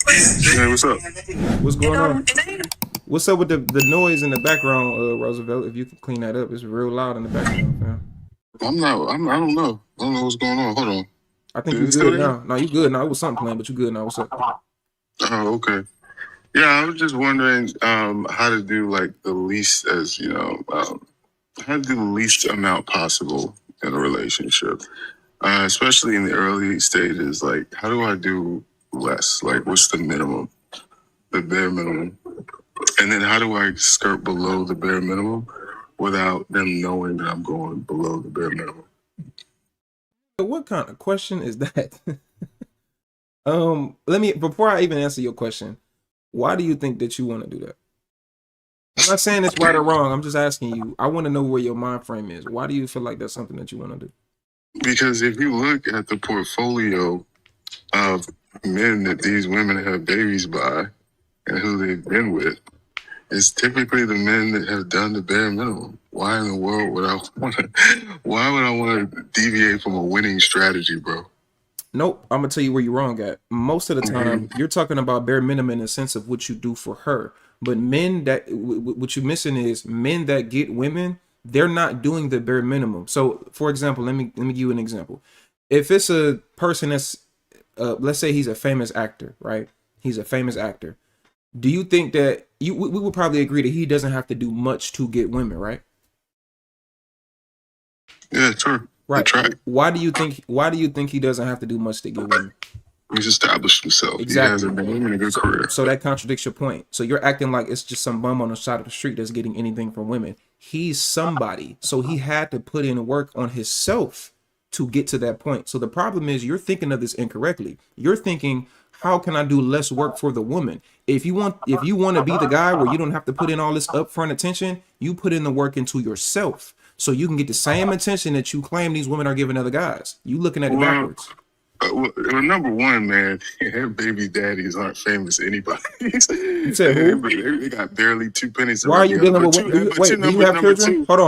Hey, what's up? What's going on? What's up with the noise in the background, Roosevelt? If you can clean that up, it's real loud in the background, fam. I'm not. I don't know. I don't know what's going on. Hold on. I think you Is it still good there? now. No, you good now. It was something playing, but you good now. What's up? Oh, okay. Yeah, I was just wondering how to do like the least how to do the least amount possible in a relationship, especially in the early stages. Like, how do I do less? Like, what's the minimum, the bare minimum? And then how do I skirt below the bare minimum without them knowing that I'm going below the bare minimum? What kind of question is that? Let me before I even answer your question, why do you think that you want to do that? I'm not saying it's right or wrong. I'm just asking you. I want to know where your mind frame is. Why do you feel like that's something that you want to do? Because if you look at the portfolio of men that these women have babies by and who they've been with, it's typically the men that have done the bare minimum. Why in the world would I want to? Why would I want to deviate from a winning strategy, bro? Nope. I'm gonna tell you where you're wrong at. Most of the time, you're talking about bare minimum in the sense of what you do for her. But men that what you're missing is men that get women. They're not doing the bare minimum. So, for example, let me give you an example. If it's a person that's, let's say he's a famous actor, right? He's a famous actor. Do you think that we would probably agree that he doesn't have to do much to get women, right? Yeah, sure. Right. Why do you think he doesn't have to do much to get women? He's established himself. Exactly. He has a name and a good career. So that contradicts your point. So you're acting like it's just some bum on the side of the street that's getting anything from women. He's somebody. So he had to put in work on himself to get to that point. So the problem is you're thinking of this incorrectly. You're thinking, how can I do less work for the woman? If you want to be the guy where you don't have to put in all this upfront attention, you put in the work into yourself so you can get the same attention that you claim these women are giving other guys. You looking at it backwards. Well, number one, man, their baby daddies aren't famous anybody. You said who? They got barely 2 pennies. Why are you dealing with women? Do you have children? Hold on.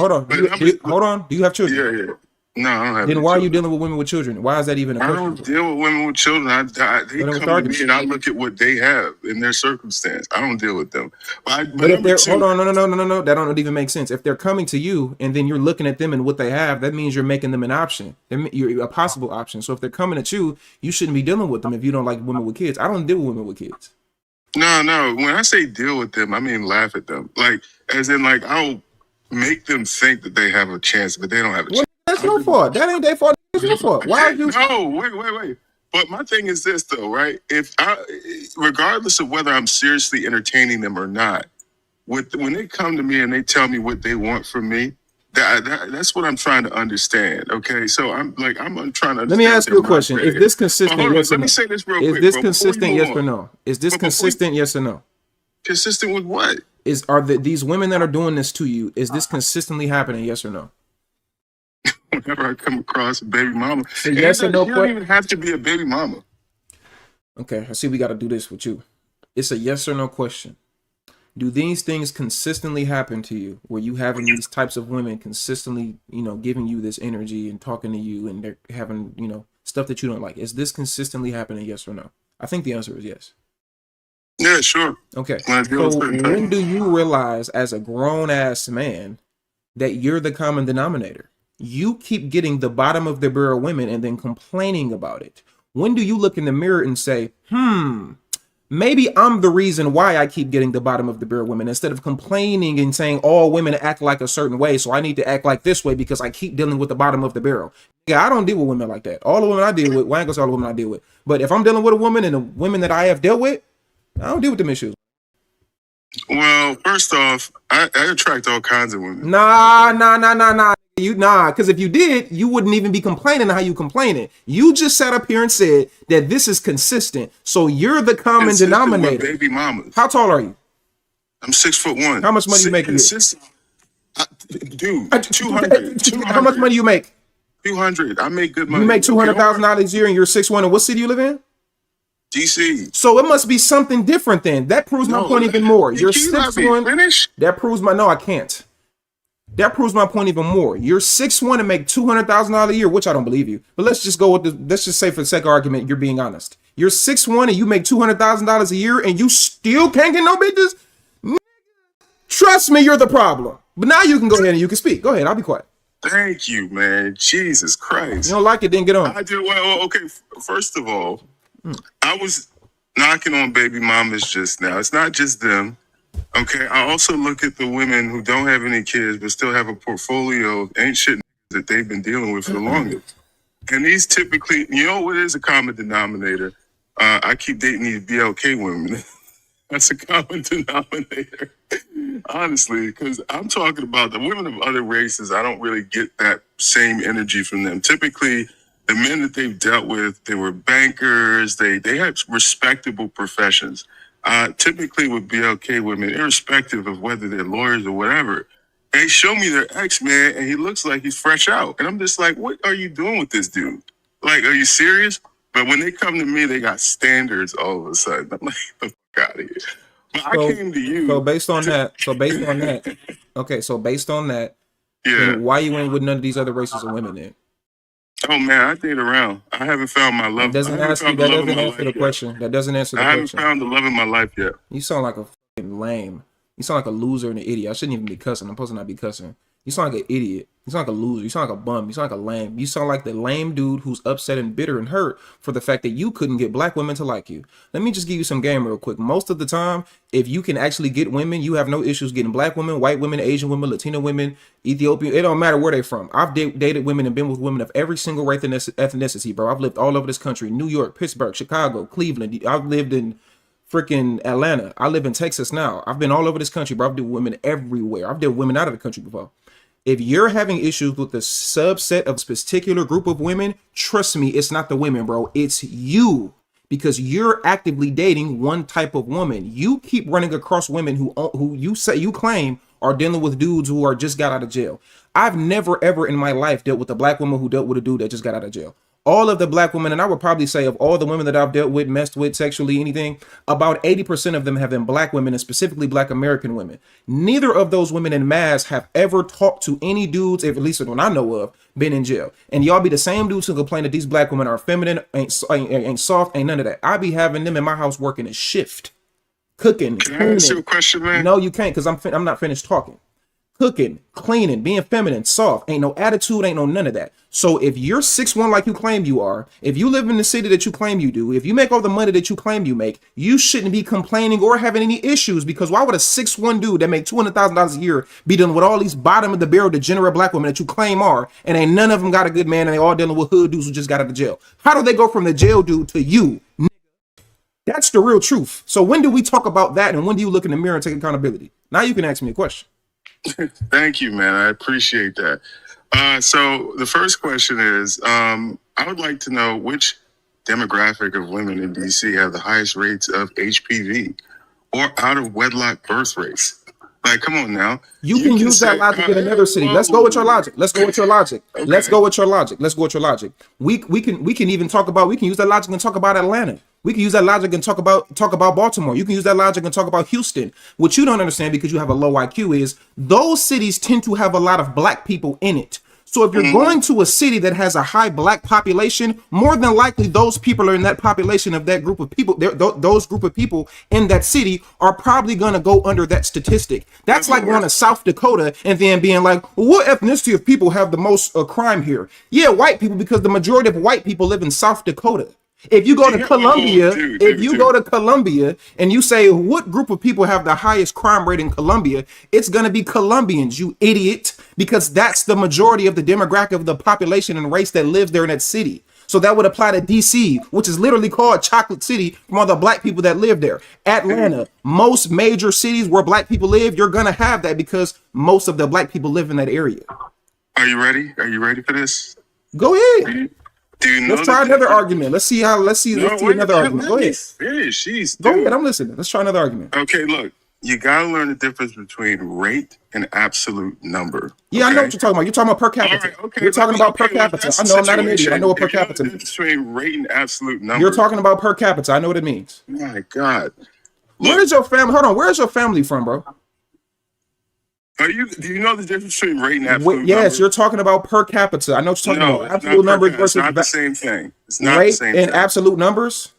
Hold on. Do you have children? Yeah. No, I don't have. Then why are you dealing with women with children? Why is that even a question? I don't deal with women with children. They come to me and I look at what they have in their circumstance. I don't deal with them. But if they're hold on, no, that don't even make sense. If they're coming to you and then you're looking at them and what they have, that means you're making them an option. You're a possible option. So if they're coming at you, you shouldn't be dealing with them if you don't like women with kids. I don't deal with women with kids. No. When I say deal with them, I mean laugh at them. Like, as in, like, I'll make them think that they have a chance, but they don't have a chance. That's your fault. That ain't their fault. That's your fault. Why are you? No, wait. But my thing is this, though, right? Regardless of whether I'm seriously entertaining them or not, when they come to me and they tell me what they want from me, that's what I'm trying to understand. Okay, so I'm trying to understand. Let me ask you a question. Is this consistent? Yes or no? Let me say this real quick. Is this consistent? Yes or no? Is this consistent? Yes or no? Consistent with what? These women that are doing this to you? Is this consistently happening? Yes or no? Whenever I come across a baby mama, yes or no? You don't even have to be a baby mama. Okay, I see. We got to do this with you. It's a yes or no question. Do these things consistently happen to you, where you having these types of women consistently, giving you this energy and talking to you, and they're having, stuff that you don't like? Is this consistently happening? Yes or no? I think the answer is yes. Yeah, sure. Okay. So when do you realize, as a grown ass man, that you're the common denominator? You keep getting the bottom of the barrel women and then complaining about it. When do you look in the mirror and say, maybe I'm the reason why I keep getting the bottom of the barrel women, instead of complaining and saying all women act like a certain way, so I need to act like this way because I keep dealing with the bottom of the barrel? Yeah, I don't deal with women like that. All the women I deal with, well, I ain't gonna say all the women I deal with, but if I'm dealing with a woman and the women that I have dealt with, I don't deal with them issues. Well, first off, I attract all kinds of women. Nah. Because if you did, you wouldn't even be complaining how you complaining. You just sat up here and said that this is consistent. So you're the common denominator. Baby mamas. How tall are you? I'm 6'1". How much money you make? Dude, 200. How much money you make? 200. I make good money. You make $200,000 a year, and you're 6'1". And what city you live in? DC. So it must be something different then. That proves my point even more. You're 6'1". That proves my... No, I can't. That proves my point even more. You're 6'1" and make $200,000 a year, which I don't believe you. But let's just go with this. Let's just say for the sake of argument, you're being honest. You're 6'1" and you make $200,000 a year and you still can't get no bitches? Trust me, you're the problem. But now you can go ahead and you can speak. Go ahead, I'll be quiet. Thank you, man. Jesus Christ. You don't like it, then get on. I do. Well, okay. First of all, I was knocking on baby mamas just now. It's not just them. Okay. I also look at the women who don't have any kids but still have a portfolio of ain't shit that they've been dealing with for the longest. And these typically, you know what is a common denominator? I keep dating these BLK women. That's a common denominator. Honestly, because I'm talking about the women of other races. I don't really get that same energy from them. Typically, the men that they've dealt with, they were bankers. They had respectable professions. Typically with BLK women, irrespective of whether they're lawyers or whatever, they show me their ex, man, and he looks like he's fresh out. And I'm just like, what are you doing with this dude? Like, are you serious? But when they come to me, they got standards all of a sudden. I'm like, the fuck out of here. But I came to you. So based on that, okay, so based on that, yeah. Why you ain't with none of these other races of women then? Oh man, I date around. I haven't found my love. That doesn't answer the question. That doesn't answer the question. I haven't found the love in my life yet. You sound like a fucking lame. You sound like a loser and an idiot. I shouldn't even be cussing. I'm supposed to not be cussing. You sound like an idiot. You sound like a loser. You sound like a bum. You sound like a lame. You sound like the lame dude who's upset and bitter and hurt for the fact that you couldn't get black women to like you. Let me just give you some game real quick. Most of the time, if you can actually get women, you have no issues getting black women, white women, Asian women, Latino women, Ethiopian. It don't matter where they're from. I've dated women and been with women of every single race and ethnicity, bro. I've lived all over this country. New York, Pittsburgh, Chicago, Cleveland. I've lived in freaking Atlanta. I live in Texas now. I've been all over this country, bro. I've dealt with women everywhere. I've dealt with women out of the country before. If you're having issues with the subset of this particular group of women, trust me, it's not the women, bro. It's you, because you're actively dating one type of woman. You keep running across women who you claim are dealing with dudes who are just got out of jail. I've never, ever in my life dealt with a black woman who dealt with a dude that just got out of jail. All of the black women, and I would probably say of all the women that I've dealt with, messed with sexually, anything, about 80% of them have been black women, and specifically black American women. Neither of those women in mass have ever talked to any dudes, at least when I know of, been in jail. And y'all be the same dudes who complain that these black women are feminine, ain't soft, ain't none of that. I be having them in my house working a shift, cooking. Can I ask you a question, man? No, you can't, because I'm not finished talking. Cooking, cleaning, being feminine, soft, ain't no attitude, ain't no none of that. So if you're 6'1" like you claim you are, if you live in the city that you claim you do, if you make all the money that you claim you make, you shouldn't be complaining or having any issues, because why would a 6'1" dude that make $200,000 a year be dealing with all these bottom of the barrel degenerate black women that you claim are, and ain't none of them got a good man, and they all dealing with hood dudes who just got out of jail? How do they go from the jail dude to you? That's the real truth. So when do we talk about that, and when do you look in the mirror and take accountability? Now you can ask me a question. Thank you, man. I appreciate that. So the first question is, I would like to know which demographic of women in DC have the highest rates of HPV or out of wedlock birth rates. Like, come on now. You can use that logic in another city. Let's go with your logic. Let's go with your logic. Okay. Let's go with your logic. We can even talk about, we can use that logic and talk about Atlanta. We can use that logic and talk about Baltimore. You can use that logic and talk about Houston. What you don't understand, because you have a low IQ, is those cities tend to have a lot of black people in it. So if you're going to a city that has a high black population, more than likely those people are in that population of that group of people. Those group of people in that city are probably going to go under that statistic. That's like going to South Dakota and then being like, well, what ethnicity of people have the most crime here? Yeah, white people, because the majority of white people live in South Dakota. If you go to Columbia, go to Columbia and you say, what group of people have the highest crime rate in Columbia? It's going to be Colombians, you idiot, because that's the majority of the demographic of the population and race that lives there in that city. So that would apply to DC, which is literally called Chocolate City from all the black people that live there. Atlanta, most major cities where black people live, you're going to have that because most of the black people live in that area. Are you ready? Are you ready for this? Go ahead. Let's try another argument. Let's see another argument. Go ahead. Go ahead. I'm listening. Let's try another argument. Okay, look, you gotta learn the difference between rate and absolute number. Yeah, okay? I know what you're talking about. You're talking about per capita. Right, okay, you're talking about per capita. I know I'm not an idiot. I know what per capita means. Between rate and absolute number. You're talking about per capita. I know what it means. Oh my God. Look, where is your family? Hold on. Where is your family from, bro? Do you know the difference between rate and absolute Yes, numbers? you're talking about per capita. I know what you're talking No, about. it's Absolute not per numbers capita. It's versus not the same thing. It's not the rate same and thing. absolute numbers.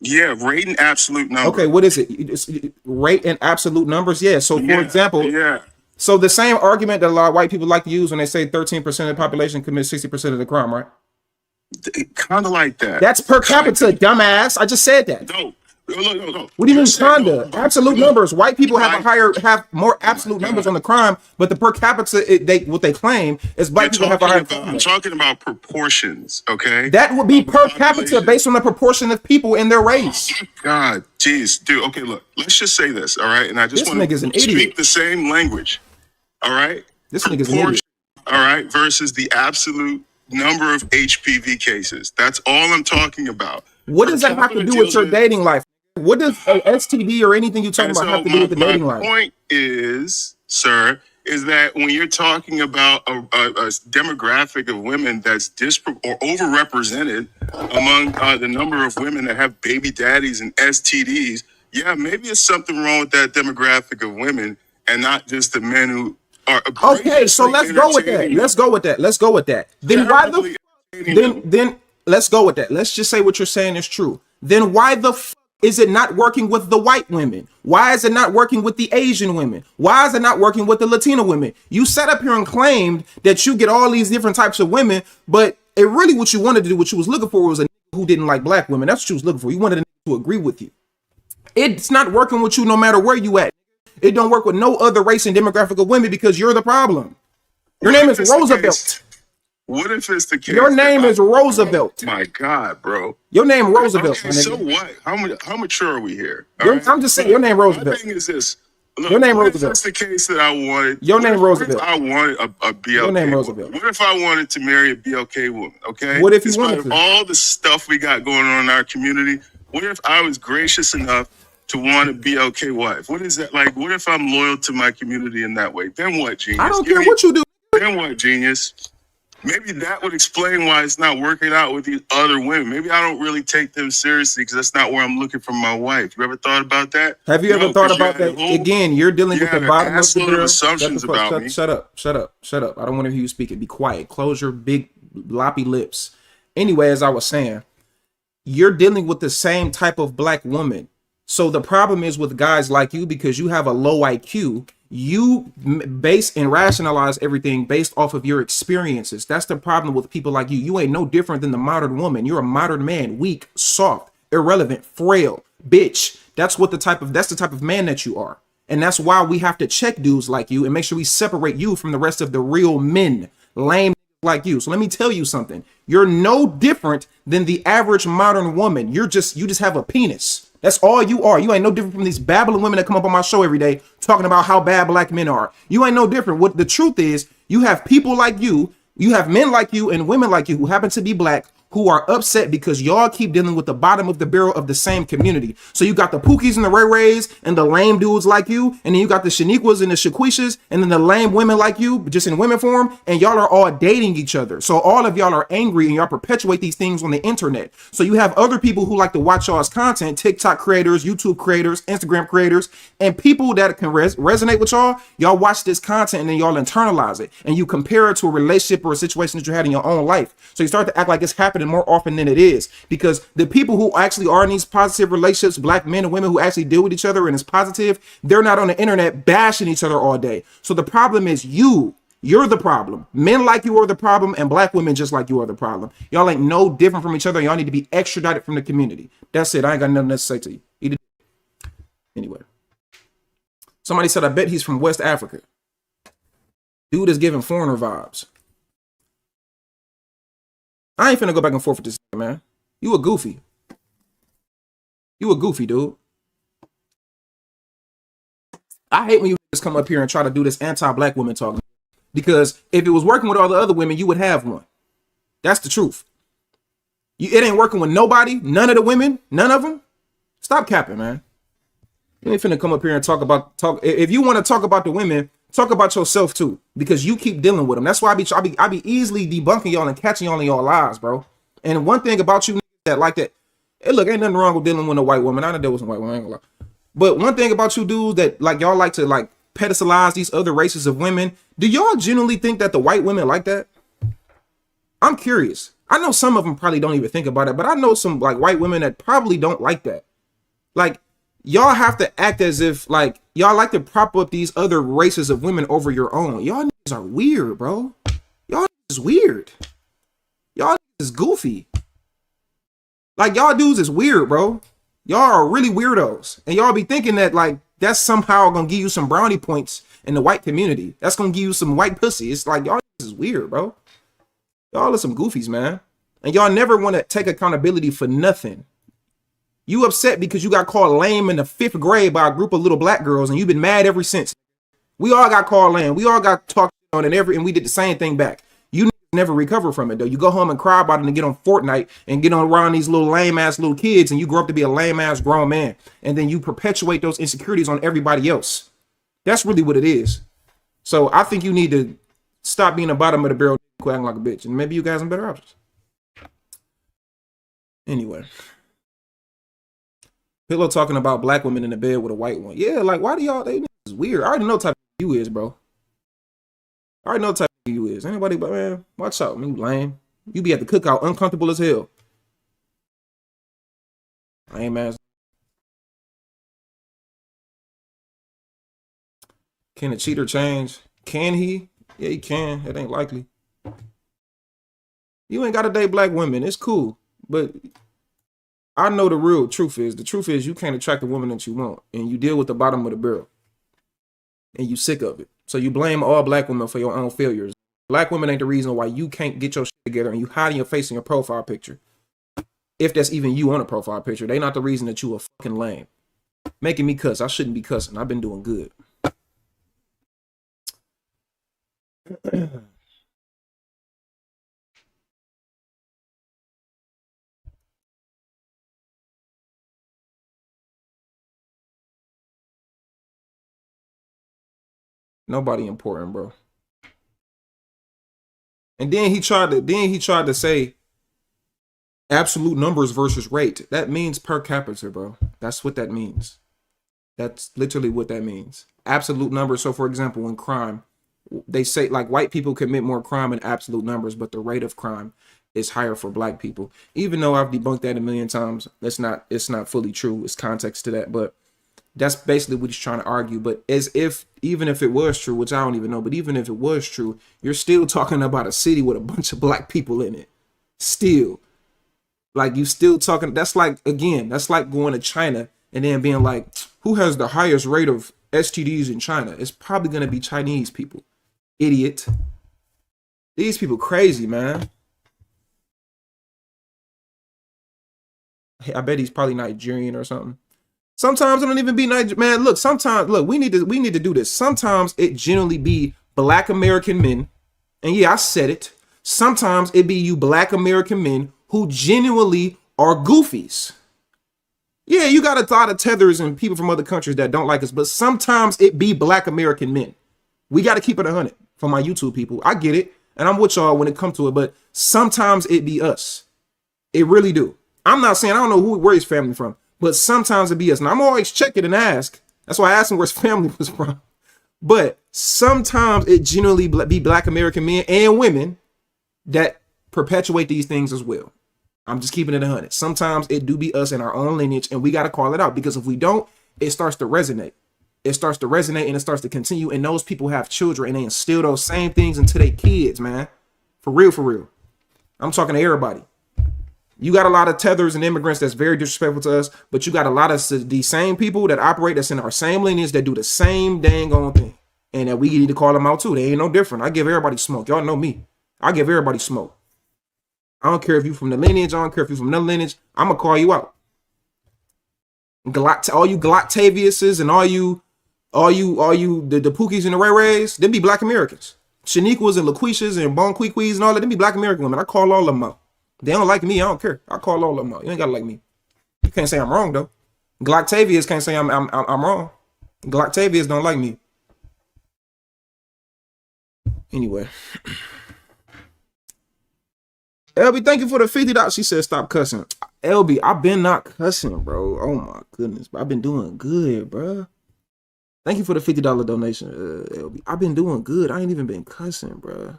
Yeah, rate and absolute numbers. Okay, what is it? Rate and absolute numbers. Yeah. So, for example, yeah. so the same argument that a lot of white people like to use when they say 13% of the population commits 60% of the crime, right? Kind of like that. That's per capita, dumbass. I just said that. No. What do you mean, kinda? Absolute numbers. White people have more absolute numbers on the crime, but the per capita, what they claim is black people have a higher. I'm talking about proportions, okay? That would be per capita based on the proportion of people in their race. God, jeez, dude. Okay, look. Let's just say this, all right? And I just want to speak the same language, all right? This nigga's an idiot. All right, versus the absolute number of HPV cases. That's all I'm talking about. What does that have to do with your dating life? What does a STD or anything you're talking about have to do with the dating life? My point is, sir, is that when you're talking about a demographic of women that's or overrepresented among the number of women that have baby daddies and STDs, yeah, maybe it's something wrong with that demographic of women and not just the men who are. Okay, so let's go with that. Let's go with that. Then why then let's go with that. Let's just say what you're saying is true. Then why the is it not working with the white women? Why is it not working with the Asian women? Why is it not working with the Latino women? You sat up here and claimed that you get all these different types of women, but it really what you wanted to do, what you was looking for was a who didn't like black women. That's what you was looking for. You wanted a to agree with you. It's not working with you no matter where you at. It don't work with no other race and demographic of women because you're the problem. Your name is Roosevelt. What if it's the case? Your name is Roosevelt. My God, bro. Your name Roosevelt. Okay, so what? How mature are we here? I'm just saying your name Roosevelt. My thing is this. Look, your name Roosevelt. That's the case that I wanted. Your name Roosevelt. What if I wanted a BLK. Your name Roosevelt. What if I wanted to marry a BLK woman? Okay. What if you wanted to? All the stuff we got going on in our community. What if I was gracious enough to want a BLK wife? What is that like? What if I'm loyal to my community in that way? Then what, genius? I don't care what you do. Then what, genius? Maybe that would explain why it's not working out with these other women. Maybe I don't really take them seriously because that's not where I'm looking for my wife. You ever thought about that? Have you ever thought about that? Again, you're dealing with the bottom of the barrel. Assumptions about me. Shut up. I don't want to hear you speaking. Be quiet. Close your big loppy lips. Anyway, as I was saying, you're dealing with the same type of black woman. So the problem is with guys like you, because you have a low IQ, you base and rationalize everything based off of your experiences. That's the problem with people like you. You ain't no different than the modern woman. You're a modern man, weak, soft, irrelevant, frail, bitch. That's the type of man that you are. And that's why we have to check dudes like you and make sure we separate you from the rest of the real men, lame like you. So let me tell you something. You're no different than the average modern woman. You just have a penis. That's all you are. You ain't no different from these babbling women that come up on my show every day talking about how bad black men are. You ain't no different. What the truth is, you have people like you have men like you and women like you who happen to be black who are upset because y'all keep dealing with the bottom of the barrel of the same community. So you got the Pookies and the Ray Rays and the lame dudes like you, and then you got the Shaniquas and the Shaquishas, and then the lame women like you, just in women form, and y'all are all dating each other. So all of y'all are angry and y'all perpetuate these things on the internet. So you have other people who like to watch y'all's content, TikTok creators, YouTube creators, Instagram creators, and people that can resonate with y'all. Y'all watch this content and then y'all internalize it, and you compare it to a relationship or a situation that you had in your own life. So you start to act like it's happening more often than it is, because the people who actually are in these positive relationships, black men and women who actually deal with each other and it's positive, they're not on the internet bashing each other all day. So the problem is you're the problem. Men like you are the problem, and black women just like you are the problem. Y'all ain't no different from each other. Y'all need to be extradited from the community. That's it. I ain't got nothing else to say to you. Anyway, somebody said, I bet he's from West Africa. Dude is giving foreigner vibes. I ain't finna go back and forth with this, man. You a goofy. You a goofy, dude. I hate when you just come up here and try to do this anti-black woman talk. Because if it was working with all the other women, you would have one. That's the truth. It ain't working with nobody, none of the women, none of them. Stop capping, man. You ain't finna come up here and talk. If you want to talk about the women, talk about yourself too, because you keep dealing with them. That's why I be easily debunking y'all and catching y'all in y'all lies, bro. And one thing about you that like that, hey, look, ain't nothing wrong with dealing with a white woman. I know there was a white woman, I ain't gonna lie. But one thing about you dudes that like y'all like to like pedestalize these other races of women. Do y'all genuinely think that the white women like that? I'm curious. I know some of them probably don't even think about it, but I know some like white women that probably don't like that. Like, y'all have to act as if like y'all like to prop up these other races of women over your own. Y'all niggas are weird, bro. Y'all is weird. Y'all is goofy. Like, y'all dudes is weird, bro. Y'all are really weirdos. And y'all be thinking that like that's somehow gonna give you some brownie points in the white community. That's gonna give you some white pussy. It's like y'all is weird, bro. Y'all are some goofies, man. And y'all never want to take accountability for nothing. You upset because you got called lame in the 5th grade by a group of little black girls, and you've been mad ever since. We all got called lame. We all got talked on, and we did the same thing back. You never recover from it though. You go home and cry about it and get on Fortnite and get on around these little lame ass little kids, and you grow up to be a lame ass grown man, and then you perpetuate those insecurities on everybody else. That's really what it is. So I think you need to stop being the bottom of the barrel, acting like a bitch, and maybe you guys have better options. Anyway, Pillow talking about black women in the bed with a white one. Yeah, like why do y'all? They is weird. I already know what type of you is, bro. I already know what type of you is. Anybody, but man, watch out, man. You lame. You be at the cookout, uncomfortable as hell. Lame ass. Can a cheater change? Can he? Yeah, he can. It ain't likely. You ain't got to date black women. It's cool. But I know the real truth is, you can't attract the woman that you want. And you deal with the bottom of the barrel. And you sick of it. So you blame all black women for your own failures. Black women ain't the reason why you can't get your shit together and you hiding your face in your profile picture. If that's even you on a profile picture. They not the reason that you a fucking lame. Making me cuss. I shouldn't be cussing. I've been doing good. Nobody important, bro. And then he tried to say absolute numbers versus rate. That means per capita, bro. That's what that means. That's literally what that means. Absolute numbers. So for example, in crime, they say like white people commit more crime in absolute numbers, but the rate of crime is higher for black people. Even though I've debunked that a million times, it's not fully true. It's context to that, but that's basically what he's trying to argue. But as if, even if it was true, which I don't even know, but even if it was true, you're still talking about a city with a bunch of black people in it. Still. Like, you still talking, that's like, again, that's like going to China and then being like, who has the highest rate of STDs in China? It's probably going to be Chinese people. Idiot. These people crazy, man. I bet he's probably Nigerian or something. Sometimes it don't even be Niger. Man, look, sometimes, look, we need to do this. Sometimes it generally be black American men. And yeah, I said it. Sometimes it be you black American men who genuinely are goofies. Yeah, you got a lot of tethers and people from other countries that don't like us, but sometimes it be black American men. We got to keep it 100 for my YouTube people. I get it. And I'm with y'all when it comes to it, but sometimes it be us. It really do. I'm not saying, I don't know where his family from, but sometimes it be us. And I'm always checking and ask. That's why I asked him where his family was from. But sometimes it generally be black American men and women that perpetuate these things as well. I'm just keeping it 100. Sometimes it do be us in our own lineage, and we got to call it out, because if we don't, it starts to resonate. It starts to resonate and it starts to continue. And those people have children and they instill those same things into their kids, man. For real, for real. I'm talking to everybody. You got a lot of tethers and immigrants that's very disrespectful to us, but you got a lot of these same people that operate that's in our same lineage that do the same dang on thing. And that we need to call them out too. They ain't no different. I give everybody smoke. Y'all know me. I give everybody smoke. I don't care if you from the lineage. I don't care if you from another lineage. I'm going to call you out. All you Galactaviuses and all you the Pookies and the Ray Rays, them be black Americans. Shaniquas and LaQuishas and Bonquiquis and all that, them be black American women. I call all of them out. They don't like me. I don't care. I call all of them out. You ain't got to like me. You can't say I'm wrong, though. Galactavius can't say I'm wrong. Galactavius don't like me. Anyway. LB, thank you for the $50. She said, stop cussing. LB, I've been not cussing, bro. Oh, my goodness. I've been doing good, bro. Thank you for the $50 donation, LB. I've been doing good. I ain't even been cussing, bro.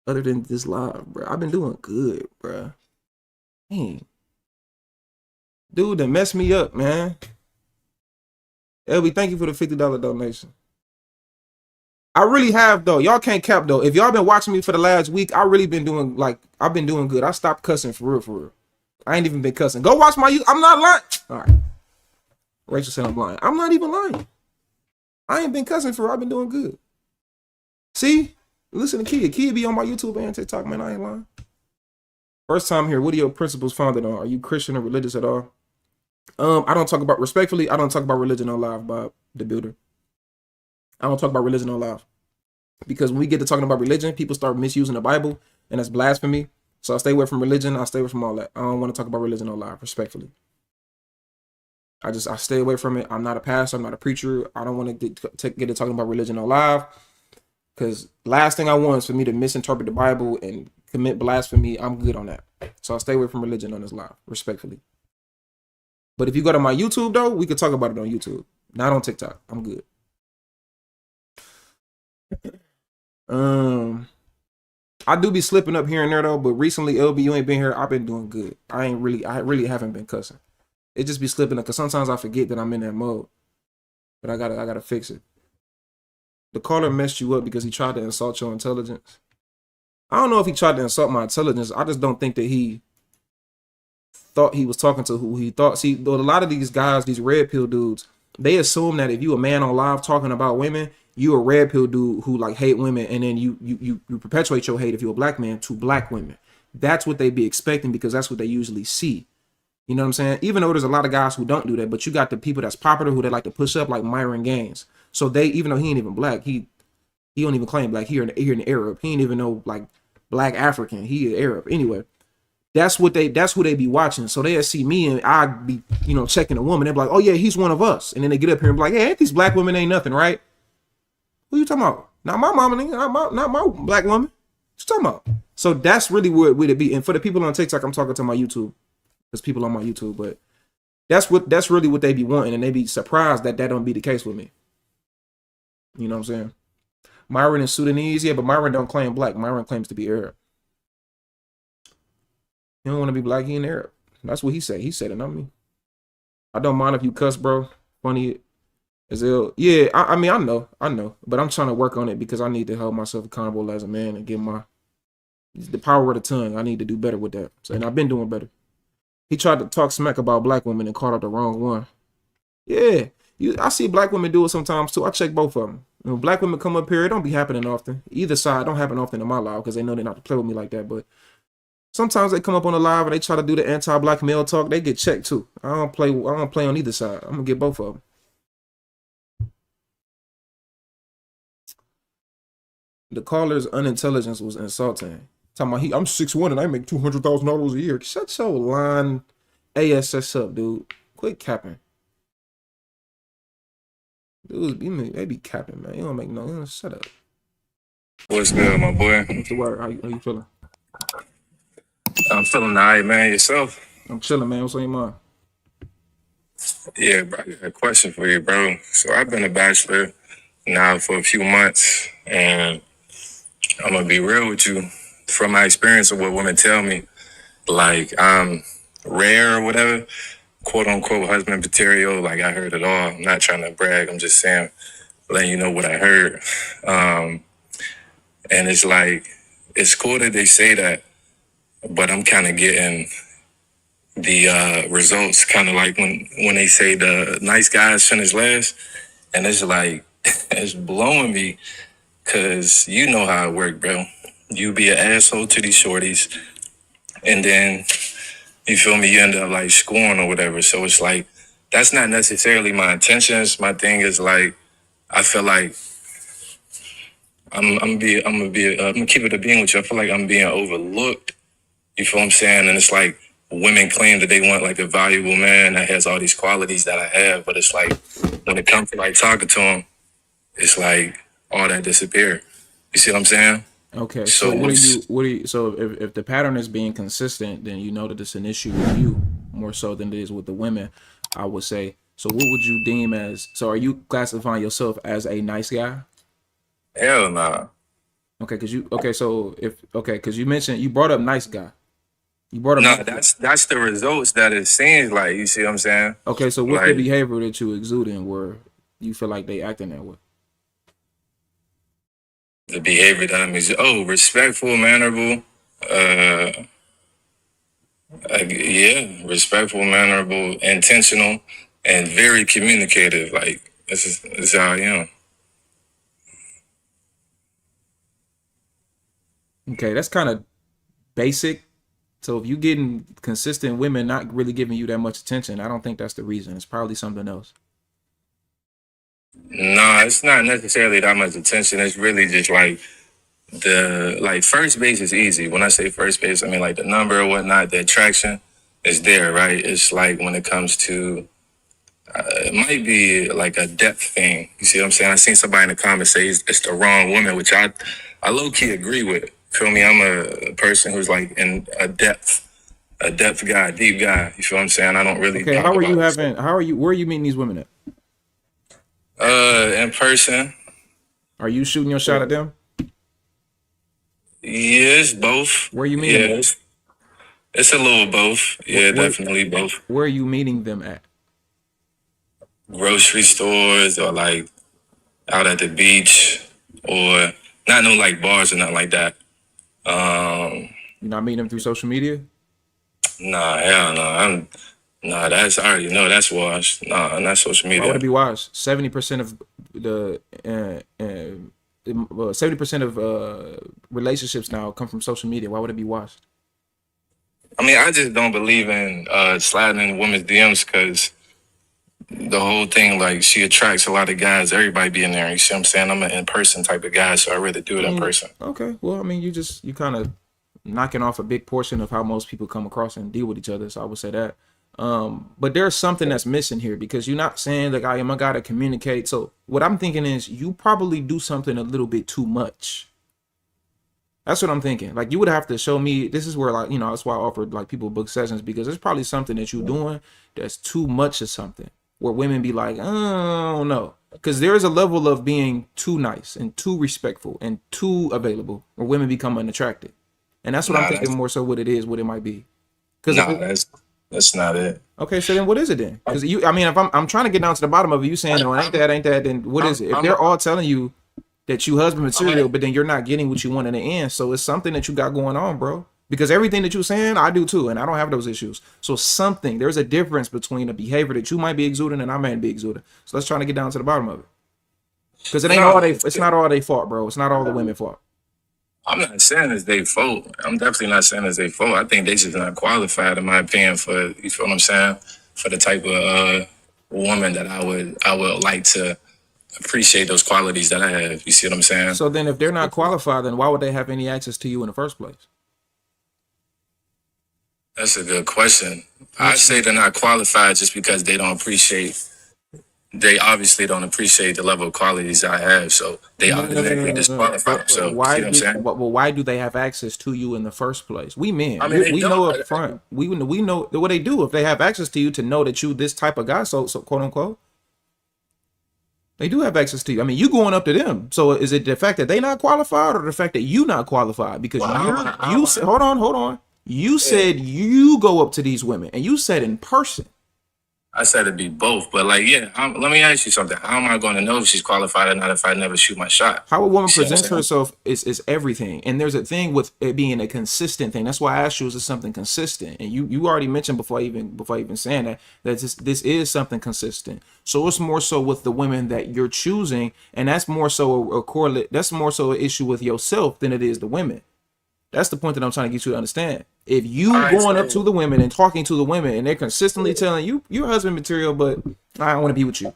Other than this live, bro. I've been doing good, bro. Dang. Dude, that messed me up, man. LB, thank you for the $50 donation. I really have, though. Y'all can't cap, though. If y'all been watching me for the last week, I really been doing, like, I've been doing good. I stopped cussing for real, for real. I ain't even been cussing. Go watch my YouTube. I'm not lying. All right. Rachel said I'm lying. I'm not even lying. I ain't been cussing for real. I've been doing good. See? Listen to Kia. Kia be on my YouTube and TikTok, man. I ain't lying. First time here. What are your principles founded on? Are you Christian or religious at all? I don't talk about, respectfully, I don't talk about religion on live, Bob, the builder. I don't talk about religion on live. Because when we get to talking about religion, people start misusing the Bible, and that's blasphemy. So I stay away from religion. I stay away from all that. I don't want to talk about religion on live, respectfully. I stay away from it. I'm not a pastor. I'm not a preacher. I don't want to get to talking about religion on live. Because last thing I want is for me to misinterpret the Bible and commit blasphemy. I'm good on that. So I stay away from religion on this live, respectfully. But if you go to my YouTube, though, we could talk about it on YouTube. Not on TikTok. I'm good. I do be slipping up here and there, though. But recently, LB, you ain't been here. I've been doing good. I really haven't been cussing. It just be slipping up because sometimes I forget that I'm in that mode. But I gotta fix it. The caller messed you up because he tried to insult your intelligence. I don't know if he tried to insult my intelligence. I just don't think that he thought he was talking to who he thought. See, a lot of these guys, these red pill dudes, they assume that if you a man on live talking about women, you a red pill dude who like hate women, and then you perpetuate your hate if you're a black man to black women. That's what they be expecting because that's what they usually see. You know what I'm saying? Even though there's a lot of guys who don't do that, but you got the people that's popular who they like to push up, like Myron Gaines. So they, even though he ain't even black, he don't even claim black. He an Arab. He ain't even know like black African. He an Arab. Anyway, that's who they be watching. So they see me and I be, checking a woman. They're like, oh yeah, he's one of us. And then they get up here and be like, hey, these black women ain't nothing, right? Who you talking about? Not my mama, nigga. Not my black woman. What you talking about? So that's really where it be. And for the people on TikTok, I'm talking to my YouTube. There's people on my YouTube, but that's really what they be wanting, and they be surprised that don't be the case with me. You know what I'm saying? Myron is Sudanese, yeah, but Myron don't claim black. Myron claims to be Arab. He don't want to be black, he an Arab. That's what he said. He said it, not me. I don't mind if you cuss, bro. Funny as hell. Yeah, I mean, I know, but I'm trying to work on it because I need to hold myself accountable as a man and get the power of the tongue. I need to do better with that. So, and I've been doing better. He tried to talk smack about black women and called out the wrong one. Yeah, I see black women do it sometimes too. I check both of them. When black women come up here, it don't be happening often. Either side don't happen often in my life because they know they're not to play with me like that. But sometimes they come up on the live and they try to do the anti-black male talk. They get checked too. I don't play on either side. I'm gonna get both of them. The caller's unintelligence was insulting. Talking about I'm 6'1" and I make $200,000 a year. Shut your line ass up, dude. Quit capping. Dude, they be capping, man. You don't make no. Shut up. What's good, my boy? What's the word? How you feeling? I'm feeling all right, man. Yourself? I'm chilling, man. What's on your mind? Yeah, bro. I got a question for you, bro. So I've been a bachelor now for a few months, and I'm gonna be real with you. From my experience of what women tell me, like I'm rare or whatever, quote unquote husband material. Like I heard it all. I'm not trying to brag. I'm just saying, letting you know what I heard. And it's like, it's cool that they say that, but I'm kind of getting the results kind of like when they say the nice guys finish last, and it's like, it's blowing me because you know how it works, bro. You be an asshole to these shorties, and then, you feel me, you end up like scoring or whatever. So it's like, that's not necessarily my intentions. My thing is like, I feel like I'm gonna keep it a being with you. I feel like I'm being overlooked. You feel what I'm saying? And it's like women claim that they want like a valuable man that has all these qualities that I have, but it's like when it comes to like talking to him, it's like all that disappear. You see what I'm saying? Okay. So so if the pattern is being consistent, then you know that it's an issue with you more so than it is with the women. I would say So what would you deem as? So are you classifying yourself as a nice guy? Hell nah. Okay, because you because you mentioned you brought up nice guy. You brought up No, nice guy. that's the results that it seems like. You see what I'm saying? Okay, so what's the Like behavior that you exuding where you feel like they acting that way? the behavior that I'm respectful, mannerable. Uh, yeah, respectful, mannerable, intentional, and very communicative. Like this is how I am. Okay, that's kind of basic. So if you getting consistent women not really giving you that much attention, I don't think that's the reason. It's probably something else. Nah, it's not necessarily that much attention. It's really just like first base is easy. When I say first base, I mean like the number or whatnot, the attraction is there, right? It's like when it comes to it might be like a depth thing. You see what I'm saying? I seen somebody in the comments say it's the wrong woman, which I low key agree with. Feel me? I'm a person who's like in a depth guy, deep guy. You feel what I'm saying? I don't really Okay, talk about this. where are you meeting these women at? In person. Are you shooting your shot at them? Yes, both. Where are you meeting them? It's a little both. Yeah, definitely both. Where are you meeting them at? Grocery stores or like out at the beach or not no like bars or nothing like that. You're not meeting them through social media? Nah, hell no. That's I already know that's washed. Nah, not social Why would media. it be wise? 70% of the 70% of relationships now come from social media. Why would it be washed? I mean, I just don't believe in sliding in women's DMs because the whole thing, like, she attracts a lot of guys. Everybody be in there. You see what I'm saying? I'm an in-person type of guy, so I rather do it in person. Okay. Well, I mean, you kind of knocking off a big portion of how most people come across and deal with each other. So I would say that. But there's something that's missing here because you're not saying like I am a guy to communicate. So what I'm thinking is you probably do something a little bit too much. That's what I'm thinking. Like you would have to show me. This is where like that's why I offered like people book sessions because there's probably something that you're doing that's too much of something where women be like, oh no, because there is a level of being too nice and too respectful and too available where women become unattracted, and that's what I'm thinking more so what it is, what it might be. That's not it. Okay, so then what is it then? Because I mean, if I'm trying to get down to the bottom of it, you saying no, ain't that, then what is it? If they're all telling you that you husband material, but then you're not getting what you want in the end, so it's something that you got going on, bro. Because everything that you're saying, I do too, and I don't have those issues. So there's a difference between a behavior that you might be exuding and I might be exuding. So let's try to get down to the bottom of it. Because it's not all they fault, bro. It's not all the women fault. I'm not saying it's their fault. I'm definitely not saying it's their fault. I think they just not qualified, in my opinion, for you feel what I'm saying, for the type of woman that I would like to appreciate those qualities that I have. You see what I'm saying? So then, if they're not qualified, then why would they have any access to you in the first place? That's a good question. I say they're not qualified just because they obviously don't appreciate the level of qualities I have, so they automatically disqualify themselves. Why do they have access to you in the first place? We men, I mean, we know up front. We know what they do if they have access to you to know that you this type of guy. So quote unquote, they do have access to you. I mean, you going up to them. So is it the fact that they not qualified or the fact that you not qualified? Because hold on. You said you go up to these women, and you said in person. I said it'd be both, but like, yeah. Let me ask you something. How am I going to know if she's qualified or not if I never shoot my shot? How a woman presents herself is everything, and there's a thing with it being a consistent thing. That's why I asked you, is it something consistent? And you already mentioned before even saying that this is something consistent. So it's more so with the women that you're choosing, and that's more so a correlate. That's more so an issue with yourself than it is the women. That's the point that I'm trying to get you to understand. If you going up to the women and talking to the women and they're consistently telling you you're husband material, but I don't want to be with you.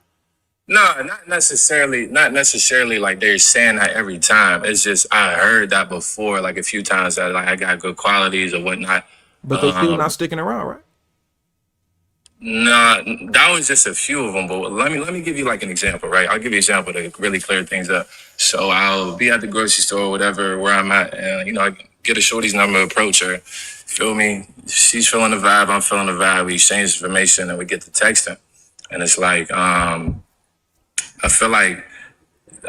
No, not necessarily. Not necessarily like they're saying that every time. It's just I heard that before, like a few times that like I got good qualities or whatnot. But they're still not sticking around, right? Nah, that was just a few of them. But let me give you like an example, right? I'll give you an example to really clear things up. So I'll be at the grocery store, or whatever, where I'm at, and I get a shorty's number, approach her. Feel me? She's feeling the vibe, I'm feeling the vibe. We exchange information and we get to texting. And it's like, I feel like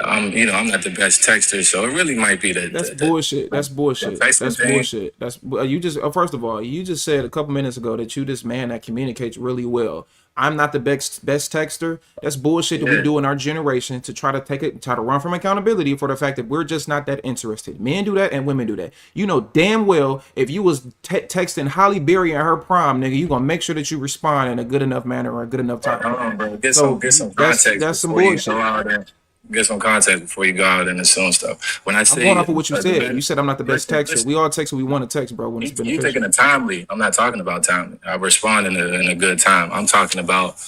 I'm not the best texter, so it really might be That's bullshit. That's bullshit. That's bullshit. That's you just first of all, you just said a couple minutes ago that you this man that communicates really well. I'm not the best texter. That's bullshit that we do in our generation to try to run from accountability for the fact that we're just not that interested. Men do that and women do that. You know damn well if you was texting Holly Berry in her prime, nigga, you gonna make sure that you respond in a good enough manner or a good enough time. Hold on, bro. Get some context. That's some bullshit. Get some context before you go out and assume stuff. When I say, I'm going off of what you said. You said I'm not the best texter. We all text what we want to text, bro. When it's beneficial. You're taking a timely. I'm not talking about timely. I respond in a good time. I'm talking about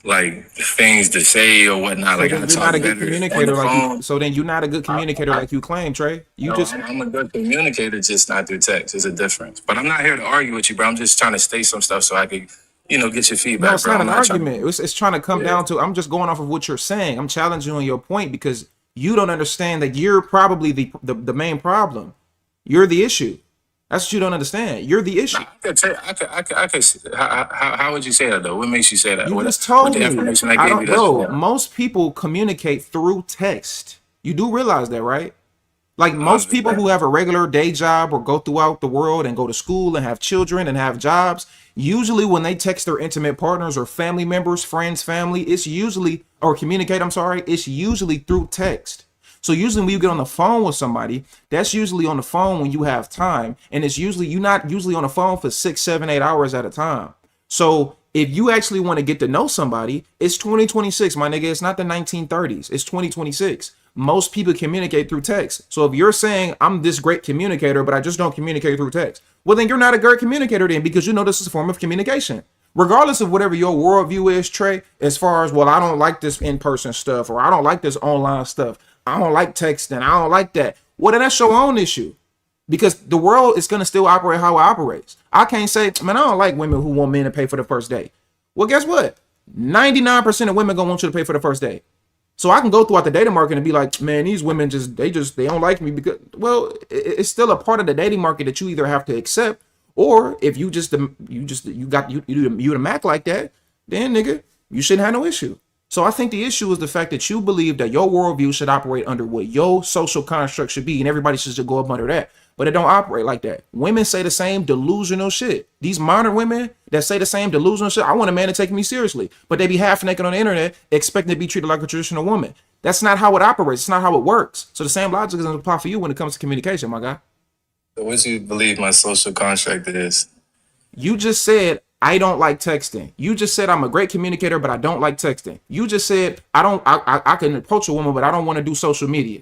like things to say or whatnot. So like you're not a good communicator, so then you're not a good communicator like you claim, Trey. I'm a good communicator, just not through text. There's a difference. But I'm not here to argue with you, bro. I'm just trying to state some stuff so I could, get your feedback. No, it's not an argument. It's trying to come down to, I'm just going off of what you're saying. I'm challenging you on your point because you don't understand that you're probably the main problem. You're the issue. That's what you don't understand. You're the issue. How would you say that though? What makes you say that? You just told me. Bro, most people communicate through text. You do realize that, right? Like most people who have a regular day job or go throughout the world and go to school and have children and have jobs, usually when they text their intimate partners or family members, friends, family, it's usually, or communicate, it's usually through text. So usually when you get on the phone with somebody, that's usually on the phone when you have time. And it's usually, you're not usually on the phone for 6, 7, 8 hours at a time. So if you actually want to get to know somebody, it's 2026, my nigga. It's not the 1930s. It's 2026. Most people communicate through text. So if you're saying I'm this great communicator, but I just don't communicate through text, well, then you're not a great communicator then, because you know this is a form of communication. Regardless of whatever your worldview is, Trey, as far as, well, I don't like this in-person stuff, or I don't like this online stuff. I don't like texting. I don't like that. Well, then that's your own issue, because the world is going to still operate how it operates. I can't say, man, I don't like women who want men to pay for the first date. Well, guess what? 99% of women going to want you to pay for the first date. So I can go throughout the dating market and be like, man, these women they don't like me because, well, it's still a part of the dating market that you either have to accept, or if you the Mac like that, then nigga, you shouldn't have no issue. So I think the issue is the fact that you believe that your worldview should operate under what your social construct should be, and everybody should just go up under that. But it don't operate like that. Women say the same delusional shit. These modern women that say the same delusional shit, I want a man to take me seriously, but they be half naked on the internet expecting to be treated like a traditional woman. That's not how it operates. It's not how it works. So the same logic doesn't apply for you when it comes to communication, my guy. So what do you believe my social construct is? You just said, I don't like texting. You just said I'm a great communicator, but I don't like texting. You just said I can approach a woman, but I don't want to do social media.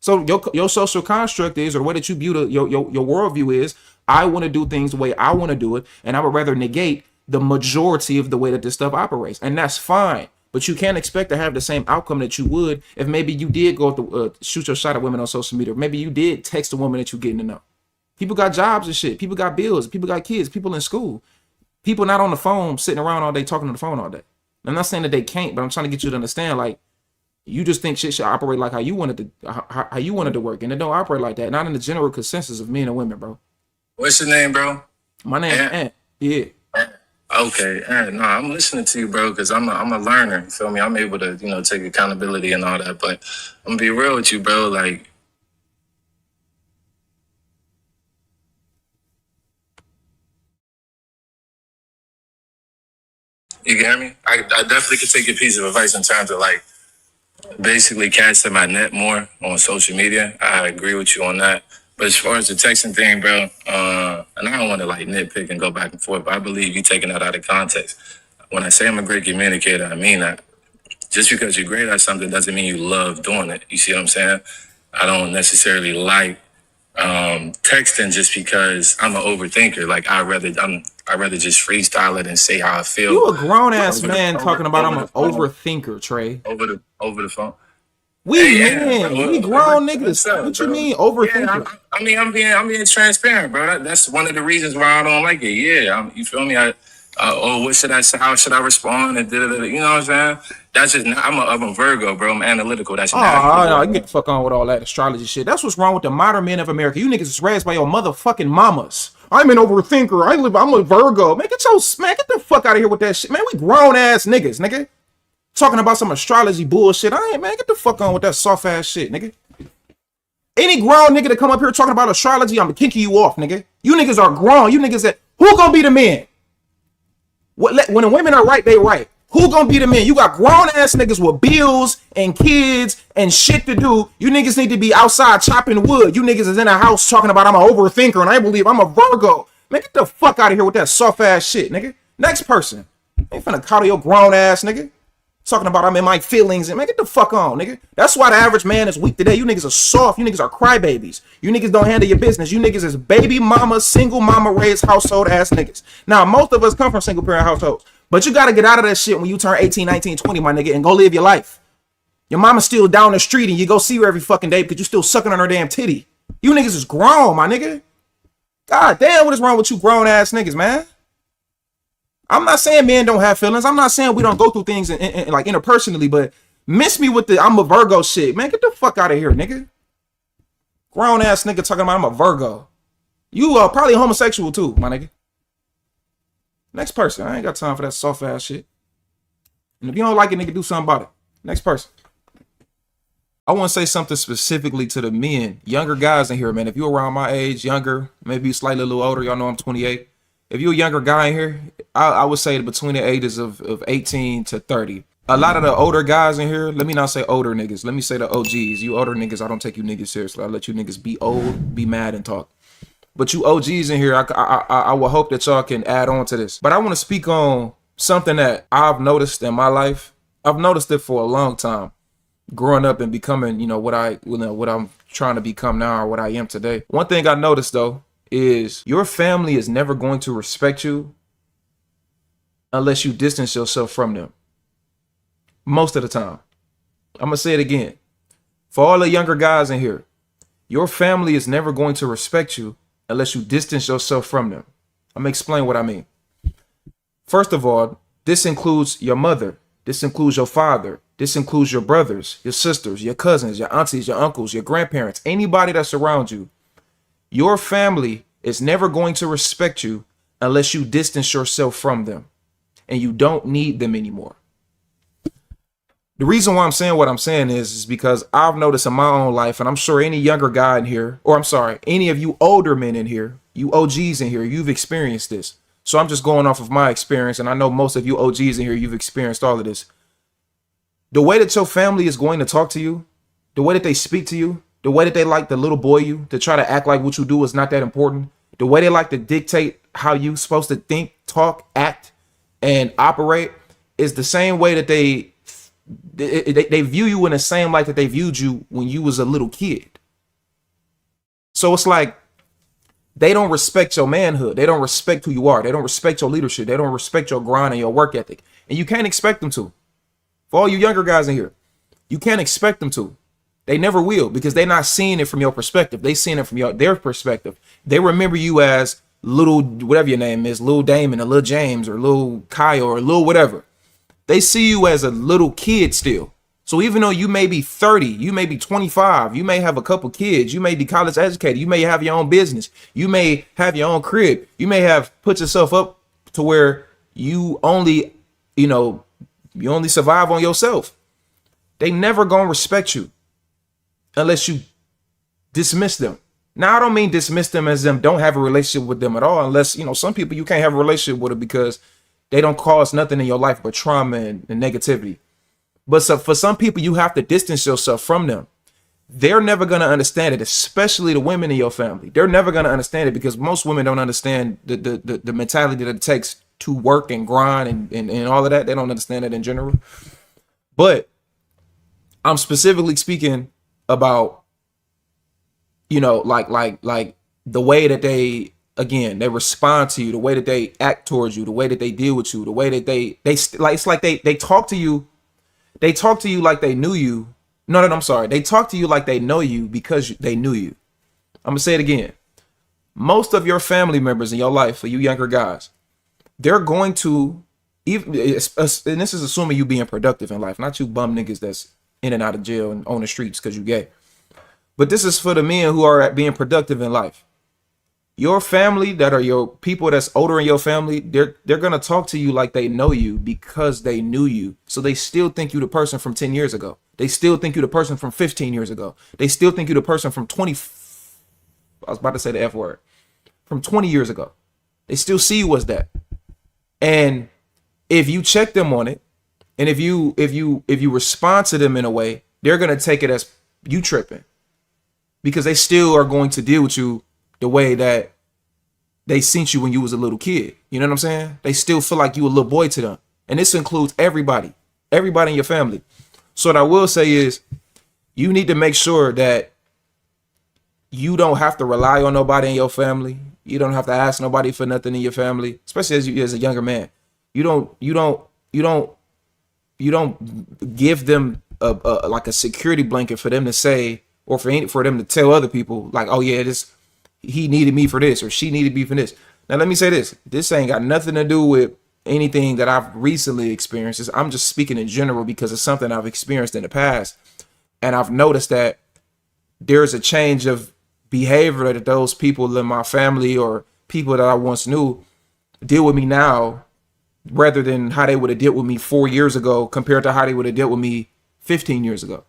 So your social construct is, or what that you view your worldview is, I want to do things the way I want to do it, and I would rather negate the majority of the way that this stuff operates, and that's fine. But you can't expect to have the same outcome that you would if maybe you did go to shoot your shot at women on social media, or maybe you did text a woman that you're getting to know. People got jobs and shit. People got bills. People got kids. People in school. People not on the phone, sitting around all day, talking on the phone all day. I'm not saying that they can't, but I'm trying to get you to understand, like, you just think shit should operate like how you wanted to work, and it don't operate like that. Not in the general consensus of men and women, bro. What's your name, bro? My name is Ant. Yeah. Okay, Ant. No, I'm listening to you, bro, because I'm a learner. You feel me? I'm able to take accountability and all that. But I'm gonna be real with you, bro. Like, you can hear me? I definitely could take your piece of advice in terms of like basically casting my net more on social media. I agree with you on that. But as far as the texting thing, bro, and I don't want to like nitpick and go back and forth, but I believe you taking that out of context. When I say I'm a great communicator, I mean that. Just because you're great at something doesn't mean you love doing it. You see what I'm saying? I don't necessarily like texting just because I'm an overthinker. Like I'd rather just freestyle it and say how I feel. You a grown ass man talking about I'm an overthinker, Trey. Over the phone. We grown niggas. What you mean overthinker? Yeah, I mean I'm being transparent, bro. That's one of the reasons why I don't like it. Yeah, you feel me? What should I say? How should I respond? And you know what I'm saying? That's just I'm a Virgo, bro. I'm analytical. That's no, you get the fuck on with all that astrology shit. That's what's wrong with the modern men of America. You niggas is raised by your motherfucking mamas I'm an overthinker. I'm a Virgo. Man, get the fuck out of here with that shit. Man, we grown ass niggas, nigga. Talking about some astrology bullshit. Man, get the fuck on with that soft ass shit, nigga. Any grown nigga that come up here talking about astrology, I'm kicking you off, nigga. You niggas are grown. You niggas that, who gonna be the men? When the women are right, they right. Who gonna be the men? You got grown ass niggas with bills and kids and shit to do. You niggas need to be outside chopping wood. You niggas is in a house talking about I'm an overthinker and I believe I'm a Virgo. Man, get the fuck out of here with that soft ass shit, nigga. Next person. Ain't finna coddle your grown ass, nigga. Talking about I'm in my feelings and man, get the fuck on, nigga. That's why the average man is weak today. You niggas are soft. You niggas are crybabies. You niggas don't handle your business. You niggas is baby mama, single mama raised household ass niggas. Now, most of us come from single parent households, but you gotta get out of that shit when you turn 18, 19, 20, my nigga, and go live your life. Your mama's still down the street and you go see her every fucking day because you still sucking on her damn titty. You niggas is grown, my nigga. God damn, what is wrong with you grown ass niggas, man? I'm not saying men don't have feelings. I'm not saying we don't go through things in like interpersonally, but miss me with the I'm a Virgo shit. Man, get the fuck out of here, nigga. Grown ass nigga talking about I'm a Virgo. You are probably homosexual too, my nigga. Next person. I ain't got time for that soft ass shit. And if you don't like it, nigga, do something about it. Next person. I want to say something specifically to the men, younger guys in here, man. If you're around my age, younger, maybe slightly a little older, y'all know I'm 28. If you're a younger guy in here, I would say between the ages of 18 to 30. A lot of the older guys in here, let me not say older niggas. Let me say the OGs. You older niggas, I don't take you niggas seriously. I let you niggas be old, be mad, and talk. But you OGs in here, I will hope that y'all can add on to this. But I want to speak on something that I've noticed in my life. I've noticed it for a long time. Growing up and becoming, what I'm trying to become now or what I am today. One thing I noticed though, is your family is never going to respect you unless you distance yourself from them. Most of the time. I'm going to say it again. For all the younger guys in here, your family is never going to respect you unless you distance yourself from them. I'm going to explain what I mean. First of all, this includes your mother. This includes your father. This includes your brothers, your sisters, your cousins, your aunties, your uncles, your grandparents, anybody that's around you. Your family is never going to respect you unless you distance yourself from them and you don't need them anymore. The reason why I'm saying what I'm saying is because I've noticed in my own life, and I'm sure any younger guy in here, or I'm sorry, any of you older men in here, you OGs in here, you've experienced this. So I'm just going off of my experience, and I know most of you OGs in here, you've experienced all of this. The way that your family is going to talk to you, the way that they speak to you, the way that they like to little boy you, to try to act like what you do is not that important. The way they like to dictate how you supposed to think, talk, act, and operate is the same way that they view you in the same light that they viewed you when you was a little kid. So it's like they don't respect your manhood. They don't respect who you are. They don't respect your leadership. They don't respect your grind and your work ethic. And you can't expect them to. For all you younger guys in here, you can't expect them to. They never will, because they're not seeing it from your perspective. They seeing it from their perspective. They remember you as little, whatever your name is, little Damon or little James or little Kyle or little whatever. They see you as a little kid still. So even though you may be 30, you may be 25, you may have a couple kids, you may be college educated, you may have your own business, you may have your own crib, you may have put yourself up to where you only, you only survive on yourself. They never gonna respect you unless you dismiss them. Now, I don't mean dismiss them as them don't have a relationship with them at all, unless, some people you can't have a relationship with them because they don't cause nothing in your life but trauma and negativity. But so for some people, you have to distance yourself from them. They're never going to understand it, especially the women in your family. They're never going to understand it because most women don't understand the mentality that it takes to work and grind and all of that. They don't understand it in general. But I'm specifically speaking about, like the way that they respond to you, the way that they act towards you, the way that they deal with you, the way that it's like they talk to you. They talk to you like they knew you. No, I'm sorry. They talk to you like they know you because they knew you. I'm going to say it again. Most of your family members in your life, for you younger guys, they're going to, even, and this is assuming you being productive in life, not you bum niggas that's in and out of jail and on the streets because you gay. But this is for the men who are being productive in life. Your family that are your people that's older in your family, they're gonna talk to you like they know you because they knew you. So they still think you the person from 10 years ago. They still think you the person from 15 years ago. They still think you the person from 20. I was about to say the F word. From 20 years ago. They still see you as that. And if you check them on it, and if you respond to them in a way, they're gonna take it as you tripping. Because they still are going to deal with you the way that they seen you when you was a little kid. You know what I'm saying? They still feel like you a little boy to them. And this includes everybody in your family. So what I will say is you need to make sure that you don't have to rely on nobody in your family. You don't have to ask nobody for nothing in your family, especially as a younger man. You don't give them like a security blanket for them to say, or for them to tell other people like, oh yeah, he needed me for this, or she needed me for this. Now, let me say this. This ain't got nothing to do with anything that I've recently experienced. I'm just speaking in general because it's something I've experienced in the past. And I've noticed that there's a change of behavior that those people in my family or people that I once knew deal with me now rather than how they would have dealt with me 4 years ago compared to how they would have dealt with me 15 years ago.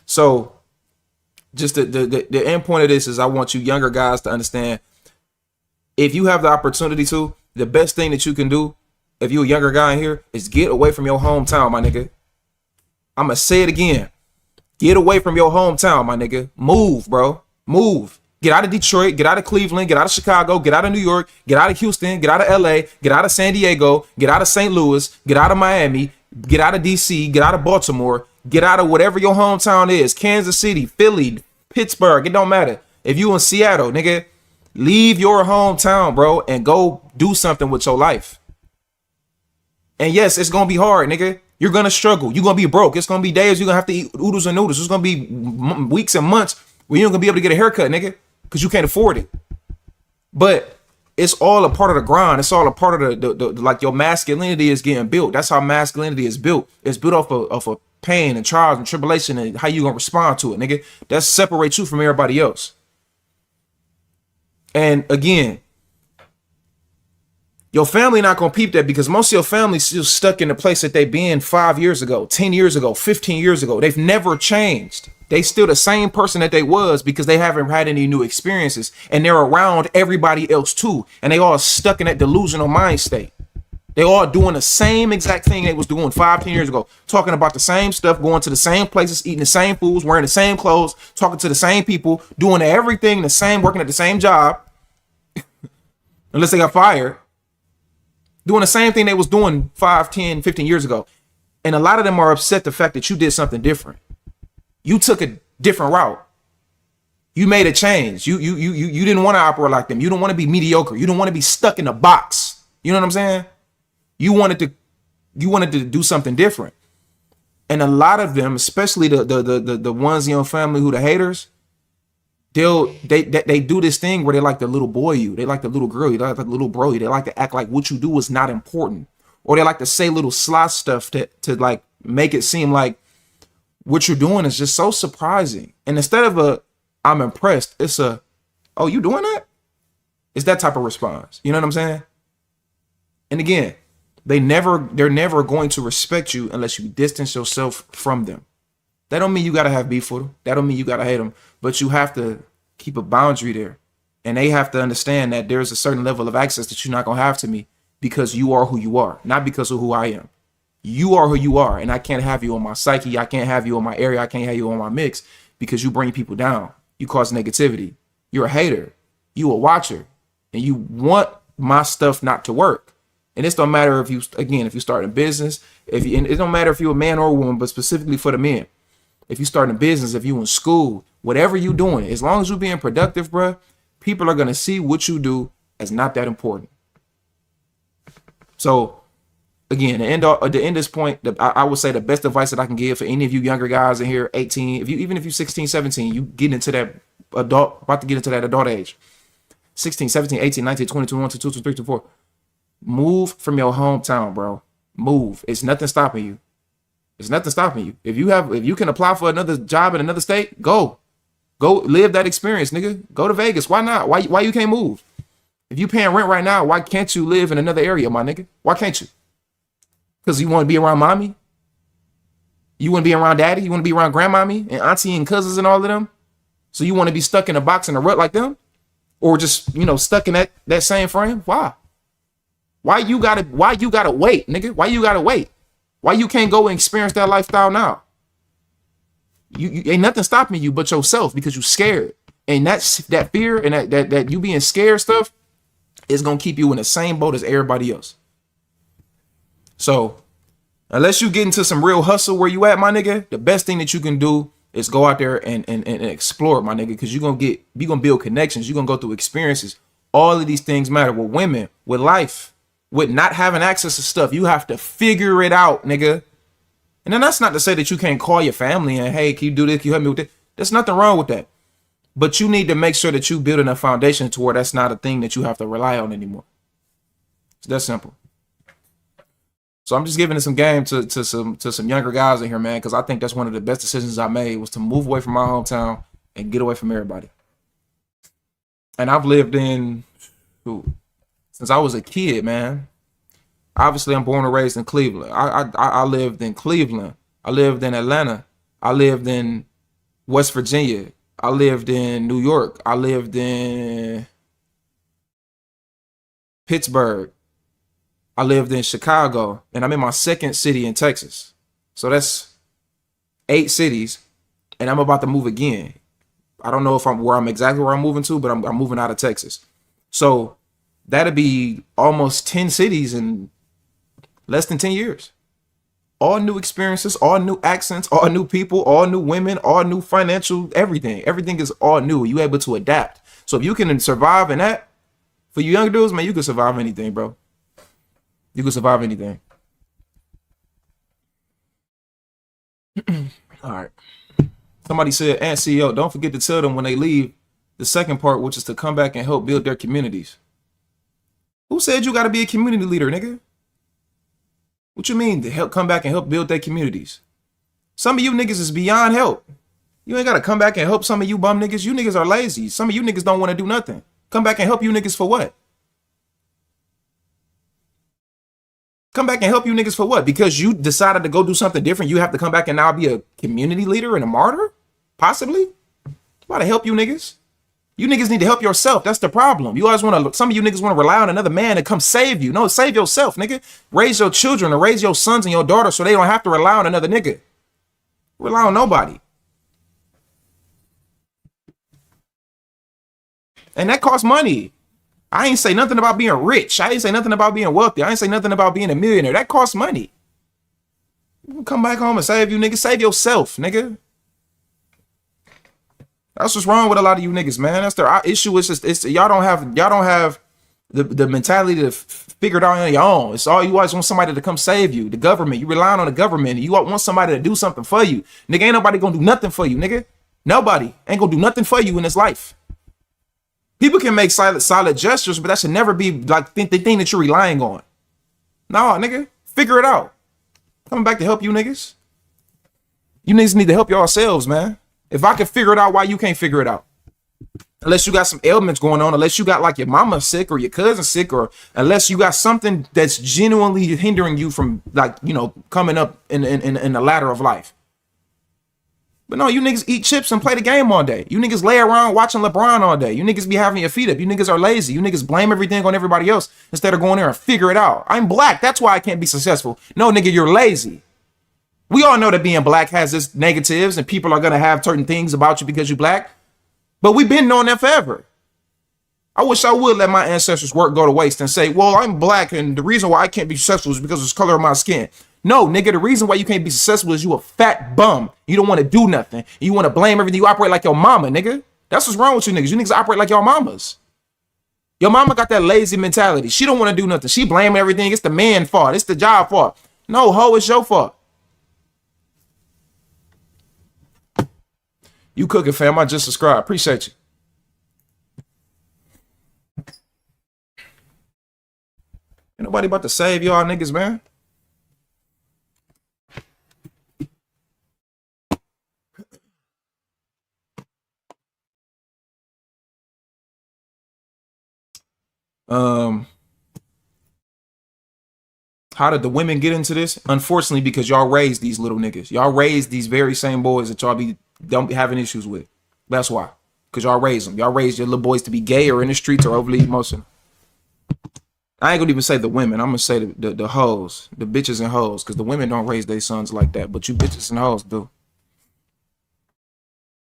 So just the end point of this is I want you younger guys to understand, if you have the opportunity to, the best thing that you can do if you're a younger guy in here is get away from your hometown, my nigga. I'm going to say it again. Get away from your hometown, my nigga. Move, bro. Move. Get out of Detroit, get out of Cleveland, get out of Chicago, get out of New York, get out of Houston, get out of LA, get out of San Diego, get out of St. Louis, get out of Miami, get out of DC, get out of Baltimore, get out of whatever your hometown is. Kansas City, Philly, Pittsburgh, it don't matter. If you in Seattle, nigga, leave your hometown, bro, and go do something with your life. And yes, it's gonna be hard, nigga. You're gonna struggle. You're gonna be broke. It's gonna be days you're gonna have to eat oodles and noodles. It's gonna be weeks and months where you're not gonna be able to get a haircut, nigga, because you can't afford it. But it's all a part of the grind. It's all a part of the like your masculinity is getting built. That's how masculinity is built. It's built off of pain and trials and tribulation and how you gonna respond to it, nigga. That separates you from everybody else. And again, your family not gonna peep that because most of your family's still stuck in the place that they been 5 years ago, 10 years ago, 15 years ago. They've never changed. They still the same person that they was because they haven't had any new experiences, and they're around everybody else too. And they all stuck in that delusional mind state. They all doing the same exact thing they was doing 5, 10 years ago, talking about the same stuff, going to the same places, eating the same foods, wearing the same clothes, talking to the same people, doing everything the same, working at the same job, unless they got fired, doing the same thing they was doing 5, 10, 15 years ago. And a lot of them are upset the fact that you did something different. You took a different route. You made a change. You didn't want to operate like them. You don't want to be mediocre. You don't want to be stuck in a box. You know what I'm saying? You wanted to do something different. And a lot of them, especially the ones in your family who the haters, they do this thing where they like the little boy you. They like the little girl you. They like the little bro you. They like to act like what you do is not important. Or they like to say little sly stuff to like make it seem like what you're doing is just so surprising. And instead of I'm impressed, it's oh, you doing that? It's that type of response. You know what I'm saying? And again, they're never going to respect you unless you distance yourself from them. That don't mean you got to have beef with them. That don't mean you got to hate them, but you have to keep a boundary there. And they have to understand that there's a certain level of access that you're not going to have to me because you are who you are, not because of who I am. You are who you are, and I can't have you on my psyche. I can't have you on my area. I can't have you on my mix because you bring people down. You cause negativity. You're a hater. You a watcher, and you want my stuff not to work. And this don't matter if you start a business, and it don't matter if you're a man or a woman, but specifically for the men. If you start a business, if you in school, whatever you doing, as long as you're being productive, bruh, people are going to see what you do as not that important. So again, to end this point, I would say the best advice that I can give for any of you younger guys in here, 18, even if you're 16, 17, you get into that about to get into that adult age. 16, 17, 18, 19, 20, 21, 22, 23, 24. Move from your hometown, bro. Move. It's nothing stopping you. It's nothing stopping you. If you can apply for another job in another state, go live that experience, nigga. Go to Vegas. Why not? Why you can't move? If you paying rent right now, why can't you live in another area, my nigga? Why can't you? Because you want to be around mommy? You want to be around daddy? You want to be around grandmommy and auntie and cousins and all of them? So you want to be stuck in a box in a rut like them? Or just, stuck in that same frame? Why? Why you gotta wait, nigga? Why you gotta wait? Why you can't go and experience that lifestyle now? You ain't nothing stopping you but yourself because you scared. And that fear and that you being scared stuff is gonna keep you in the same boat as everybody else. So unless you get into some real hustle where you at, my nigga, the best thing that you can do is go out there and explore, my nigga, because you're gonna build connections, you're gonna go through experiences. All of these things matter with women, with life, with not having access to stuff. You have to figure it out, nigga. And then that's not to say that you can't call your family and, hey, can you do this? Can you help me with this? There's nothing wrong with that. But you need to make sure that you building a foundation to where that's not a thing that you have to rely on anymore. It's that simple. So I'm just giving it some game to some younger guys in here, man, because I think that's one of the best decisions I made was to move away from my hometown and get away from everybody. And I've lived in since I was a kid, man. Obviously, I'm born and raised in Cleveland. I lived in Cleveland. I lived in Atlanta. I lived in West Virginia. I lived in New York. I lived in Pittsburgh. I lived in Chicago. And I'm in my second city in Texas. So that's 8 cities. And I'm about to move again. I don't know if I'm exactly where I'm moving to, but I'm moving out of Texas. So that'd be almost 10 cities in less than 10 years. All new experiences, all new accents, all new people, all new women, all new financial, everything. Everything is all new. You able to adapt. So if you can survive in that, for you young dudes, man, you can survive anything, bro. You can survive anything. All right. Somebody said, and CEO, don't forget to tell them when they leave the second part, which is to come back and help build their communities. Who said you got to be a community leader, nigga? What you mean to help come back and help build their communities? Some of you niggas is beyond help. You ain't got to come back and help some of you bum niggas. You niggas are lazy. Some of you niggas don't want to do nothing. Come back and help you niggas for what? Come back and help you niggas for what? Because you decided to go do something different, you have to come back and now be a community leader and a martyr? Possibly? Why to help you niggas? You niggas need to help yourself. That's the problem. You always want to, some of you niggas want to rely on another man to come save you. No, save yourself, nigga. Raise your children or raise your sons and your daughters so they don't have to rely on another nigga. Rely on nobody. And that costs money. I ain't say nothing about being rich. I ain't say nothing about being wealthy. I ain't say nothing about being a millionaire. That costs money. You can come back home and save you niggas. Save yourself, nigga. That's what's wrong with a lot of you niggas, man. That's their issue. It's just y'all don't have the mentality to figure it out on your own. It's all you always want somebody to come save you. The government. You relying on the government. You want somebody to do something for you. Nigga, ain't nobody gonna do nothing for you, nigga. Nobody ain't gonna do nothing for you in this life. People can make solid gestures, but that should never be like the thing that you're relying on. Nah, nigga, figure it out. Coming back to help you niggas. You niggas need to help yourselves, man. If I can figure it out, why you can't figure it out? Unless you got some ailments going on, unless you got like your mama sick or your cousin sick, or unless you got something that's genuinely hindering you from like, coming up in the ladder of life. But no, you niggas eat chips and play the game all day. You niggas lay around watching LeBron all day. You niggas be having your feet up. You niggas are lazy. You niggas blame everything on everybody else instead of going there and figure it out. I'm black. That's why I can't be successful. No, nigga, you're lazy. We all know that being black has its negatives and people are going to have certain things about you because you're black. But we've been knowing that forever. I wish I would let my ancestors' work go to waste and say, well, I'm black and the reason why I can't be successful is because of the color of my skin. No, nigga, the reason why you can't be successful is you a fat bum. You don't want to do nothing. You want to blame everything. You operate like your mama, nigga. That's what's wrong with you niggas. You niggas operate like your mamas. Your mama got that lazy mentality. She don't want to do nothing. She blaming everything. It's the man fault. It's the job fault. No, ho, it's your fault. You cooking, fam. I just subscribed. Appreciate you. Ain't nobody about to save y'all niggas, man. How did the women get into this? Unfortunately, because y'all raised these little niggas. Y'all raised these very same boys that y'all don't be having issues with. That's why. Because y'all raised them. Y'all raised your little boys to be gay or in the streets or overly emotional. I ain't gonna even say the women. I'm gonna say the hoes, the bitches and hoes, because the women don't raise their sons like that, but you bitches and hoes do.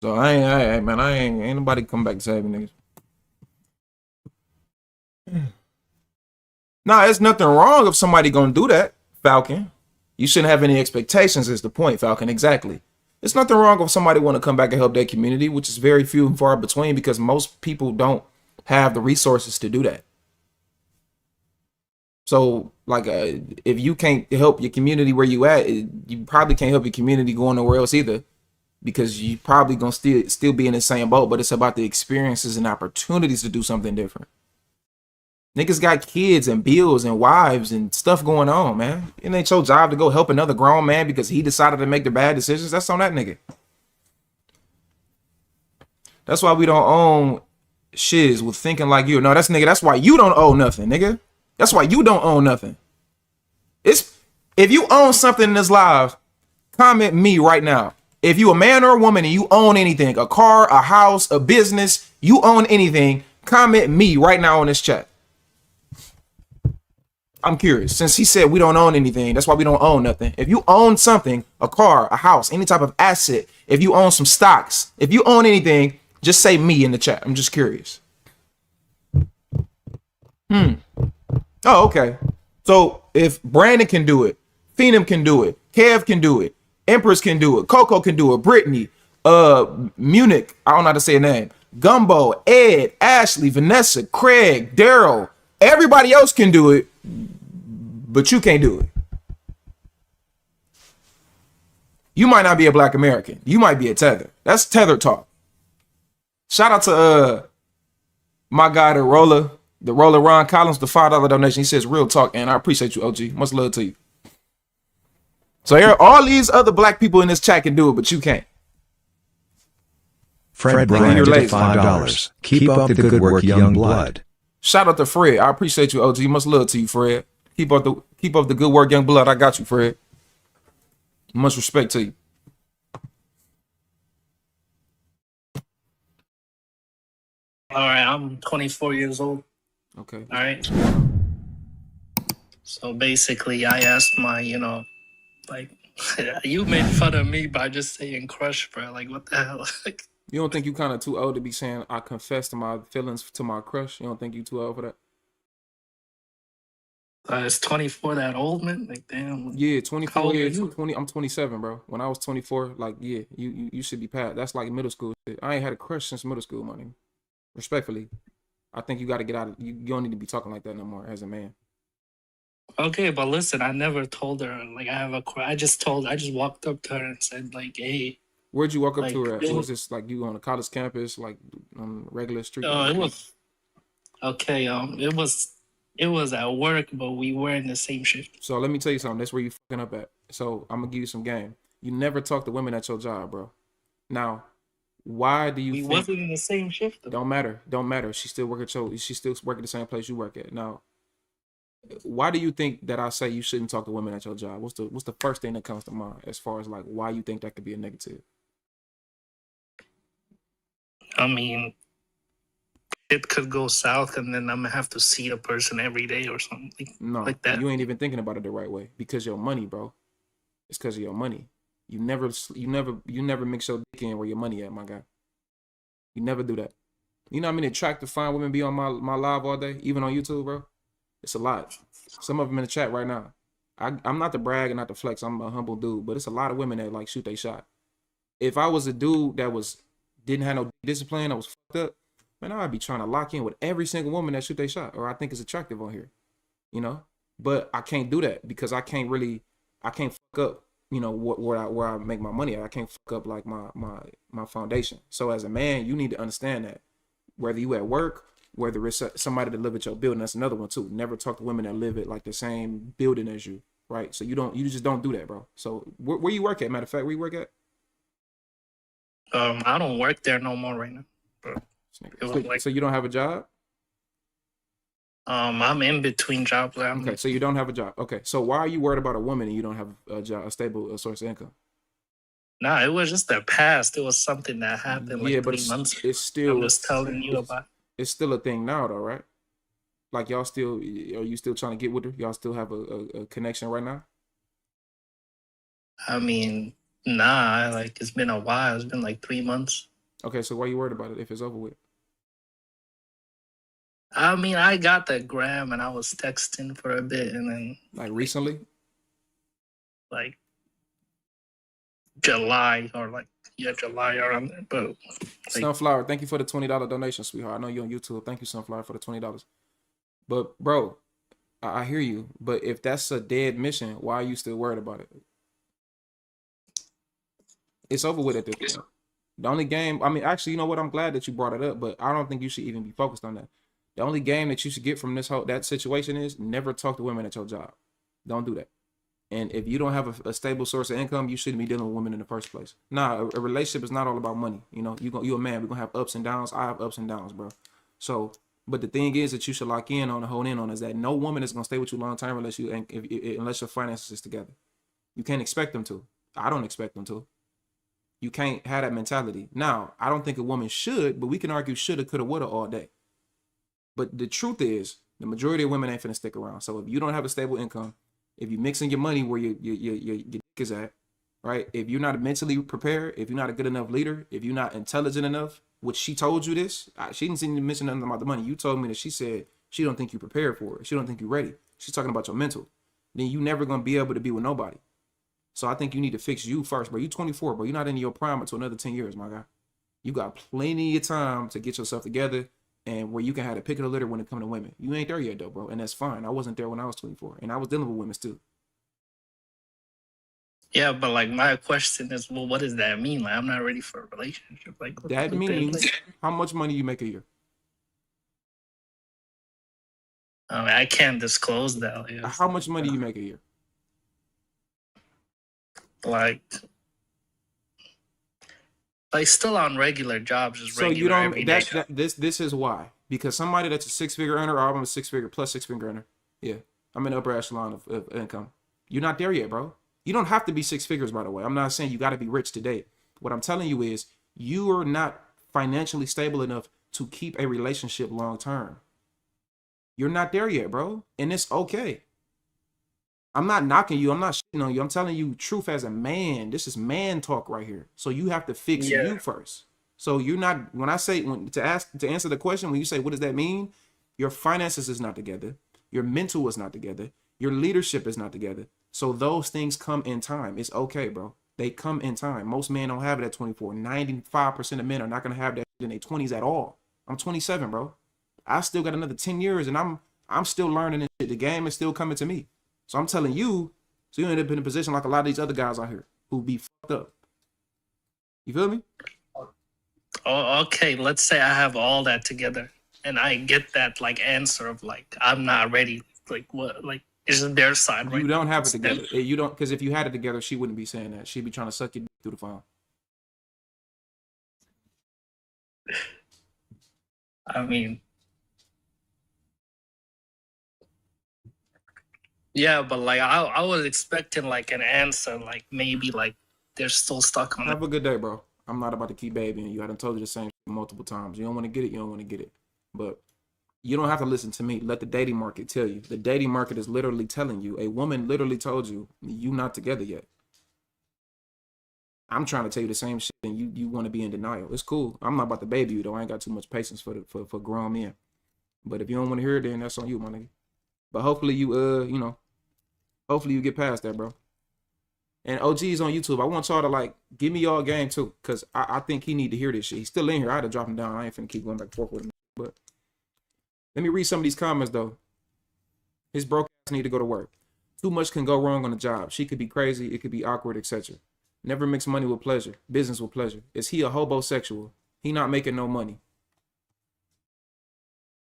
So ain't nobody come back to save me, niggas. Nah, there's nothing wrong if somebody gonna do that, Falcon. You shouldn't have any expectations is the point, Falcon. Exactly. There's nothing wrong if somebody want to come back and help their community, which is very few and far between because most people don't have the resources to do that. So, like, if you can't help your community where you at, you probably can't help your community going nowhere else either, because you probably gonna still be in the same boat. But it's about the experiences and opportunities to do something different. Niggas got kids and bills and wives and stuff going on, man. It ain't your job to go help another grown man because he decided to make the bad decisions. That's on that nigga. That's why we don't own shiz with thinking like you. No, that's nigga. That's why you don't own nothing, nigga. That's why you don't own nothing. It's if you own something in this live, comment me right now. If you a man or a woman and you own anything, a car, a house, a business, you own anything, comment me right now on this chat. I'm curious. Since he said we don't own anything, that's why we don't own nothing. If you own something, a car, a house, any type of asset, if you own some stocks, if you own anything, just say me in the chat. I'm just curious. Oh, okay. So if Brandon can do it, Phenom can do it, Kev can do it, Empress can do it, Coco can do it, Brittany, Munich, I don't know how to say a name, Gumbo, Ed, Ashley, Vanessa, Craig, Daryl, everybody else can do it, but you can't do it. You might not be a Black American. You might be a tether. That's tether talk. Shout out to my guy, the roller Ron Collins, the $5 donation. He says real talk, and I appreciate you, OG. Much love to you. So here, all these other Black people in this chat can do it, but you can't. Fred Bryant at $5. Keep up the good work, young blood. Shout out to Fred. I appreciate you, OG. Much love to you, Fred. Keep up the good work, young blood. I got you, Fred. Much respect to you. All right, I'm 24 years old. Okay. All right. So basically, I asked my, like, you made fun of me by just saying crush, bro. Like, what the hell? Like, You don't think you kind of too old to be saying I confess to my feelings to my crush? You don't think you too old for that? is 24 that old, man? Like, damn. Yeah, How 24 old are years. you? 20. I'm 27, bro. When I was 24, like, yeah, you should be past. That's like middle school shit. I ain't had a crush since middle school, money. Respectfully, I think you got to get out of. You don't need to be talking like that no more as a man. Okay, but listen, I never told her, like, I have a crush. I just walked up to her and said, like, hey. Where'd you walk up to Like, her at? Was this like you on a college campus, like on regular street? it was, okay, it was at work, but we were in the same shift. So let me tell you something. That's where you fucking up at. So I'm gonna give you some game. You never talk to women at your job, bro. Now, why do you We think wasn't in the same shift, though. don't matter? She still work at the same place you work at. Now, why do you think that I say you shouldn't talk to women at your job? What's the first thing that comes to mind as far as like why you think that could be a negative? I mean, it could go south, and then I'm gonna have to see the person every day or something No, like that. you ain't even thinking about it the right way because your money, bro. It's because of your money. You never mix your dick in where your money at, my guy. You never do that. You know how many attractive fine women be on my live all day, even on YouTube, bro? It's a lot. Some of them in the chat right now. I'm not to brag and not to flex. I'm a humble dude, but it's a lot of women that like shoot they shot. If I was a dude that didn't have no discipline, I was fucked up, man, I'd be trying to lock in with every single woman that shoot they shot or I think is attractive on here, you know? But I can't do that because I can't fuck up, you know, where I make my money at. I can't fuck up like my foundation. So as a man, you need to understand that whether you at work, whether it's somebody that live at your building, that's another one too. Never talk to women that live at like the same building as you, right? So you just don't do that, bro. So where you work at? Matter of fact, where you work at? I don't work there no more right now. So you don't have a job? I'm in between jobs. Okay, so you don't have a job. Okay, so why are you worried about a woman and you don't have a job, a stable source of income? Nah, it was just the past. It was something that happened Yeah, like but 3 months ago. it's I'm still just telling you about. it's still a thing now, though, right? Like y'all still, are you still trying to get with her? Y'all still have a connection right now? I mean, nah, like it's been a while. It's been like 3 months. Okay, so why are you worried about it if it's over with? I mean, I got the gram and I was texting for a bit, and then Like recently? like July or like July around there. But like, Sunflower, thank you for the $20 donation, sweetheart. I know you're on YouTube. Thank you, Sunflower, for the $20. But bro, I hear you. But if that's a dead mission, why are you still worried about it? It's over with at this point. The only game, I mean, actually, you know what? I'm glad that you brought it up, but I don't think you should even be focused on that. The only game that you should get from that situation is never talk to women at your job. Don't do that. And if you don't have a stable source of income, you shouldn't be dealing with women in the first place. Nah, a relationship is not all about money. You know, you a man. We're gonna have ups and downs. I have ups and downs, bro. So, but the thing is that you should lock in on and hold in on is that no woman is gonna stay with you long term unless unless your finances is together. You can't expect them to. I don't expect them to. You can't have that mentality. Now, I don't think a woman should, but we can argue shoulda, coulda, woulda all day. But the truth is, the majority of women ain't finna stick around. So if you don't have a stable income, if you're mixing your money where your dick is at, right? If you're not mentally prepared, if you're not a good enough leader, if you're not intelligent enough, which she told you this, she didn't seem to mention nothing about the money. You told me that she said she don't think you prepared for it. She don't think you're ready. She's talking about your mental. Then you never gonna be able to be with nobody. So I think you need to fix you first, bro. You 24, bro. You're not in your prime until another 10 years, my guy. You got plenty of time to get yourself together and where you can have a pick of the litter when it comes to women. You ain't there yet, though, bro. And that's fine. I wasn't there when I was 24. And I was dealing with women, too. yeah, but like my question is, well, what does that mean? Like, I'm not ready for a relationship. Like, That means how much money you make a year. I mean, I can't disclose that. Like, How much money you make a year? like still on regular jobs, just So regular you don't. everyday job. This is why, because somebody that's a six-figure earner, or I'm a six-figure plus six-figure earner. Yeah, I'm in the upper echelon of income. You're not there yet, bro. You don't have to be six figures, by the way. I'm not saying you got to be rich today. What I'm telling you is you are not financially stable enough to keep a relationship long term. You're not there yet, bro, and it's okay. I'm not knocking you. I'm not shitting on you. I'm telling you truth as a man. This is man talk right here. So you have to fix you first. So you're not, when I say, to answer the question, when you say, what does that mean? Your finances is not together. Your mental is not together. Your leadership is not together. So those things come in time. It's okay, bro. They come in time. Most men don't have it at 24. 95% of men are not going to have that in their 20s at all. I'm 27, bro. I still got another 10 years and I'm still learning this shit. The game is still coming to me. So I'm telling you, so you end up in a position like a lot of these other guys out here who be fucked up. You feel me? Oh, okay. Let's say I have all that together and I get that like answer of like, I'm not ready. Like what, like isn't their side right? You don't have it together. You don't, because if you had it together, she wouldn't be saying that. She'd be trying to suck your dick through the phone. I mean, yeah, but like I was expecting like an answer, like maybe like they're still stuck on it. Have a good day, bro. I'm not about to keep babying you. I done told you the same multiple times. You don't want to get it, you don't want to get it. But you don't have to listen to me. Let the dating market tell you. The dating market is literally telling you. A woman literally told you, you not together yet. I'm trying to tell you the same shit and you want to be in denial. It's cool. I'm not about to baby you though. I ain't got too much patience for grown men. But if you don't want to hear it, then that's on you, my nigga. But hopefully you hopefully you get past that, bro. And OG's on YouTube. I want y'all to like give me y'all game too, cause I think he need to hear this shit. He's still in here. I had to drop him down. I ain't finna keep going back and forth with him. But let me read some of these comments though. His broke ass need to go to work. Too much can go wrong on the job. She could be crazy. It could be awkward, etc. Never mix money with pleasure. Business with pleasure. Is he a hobosexual? He not making no money.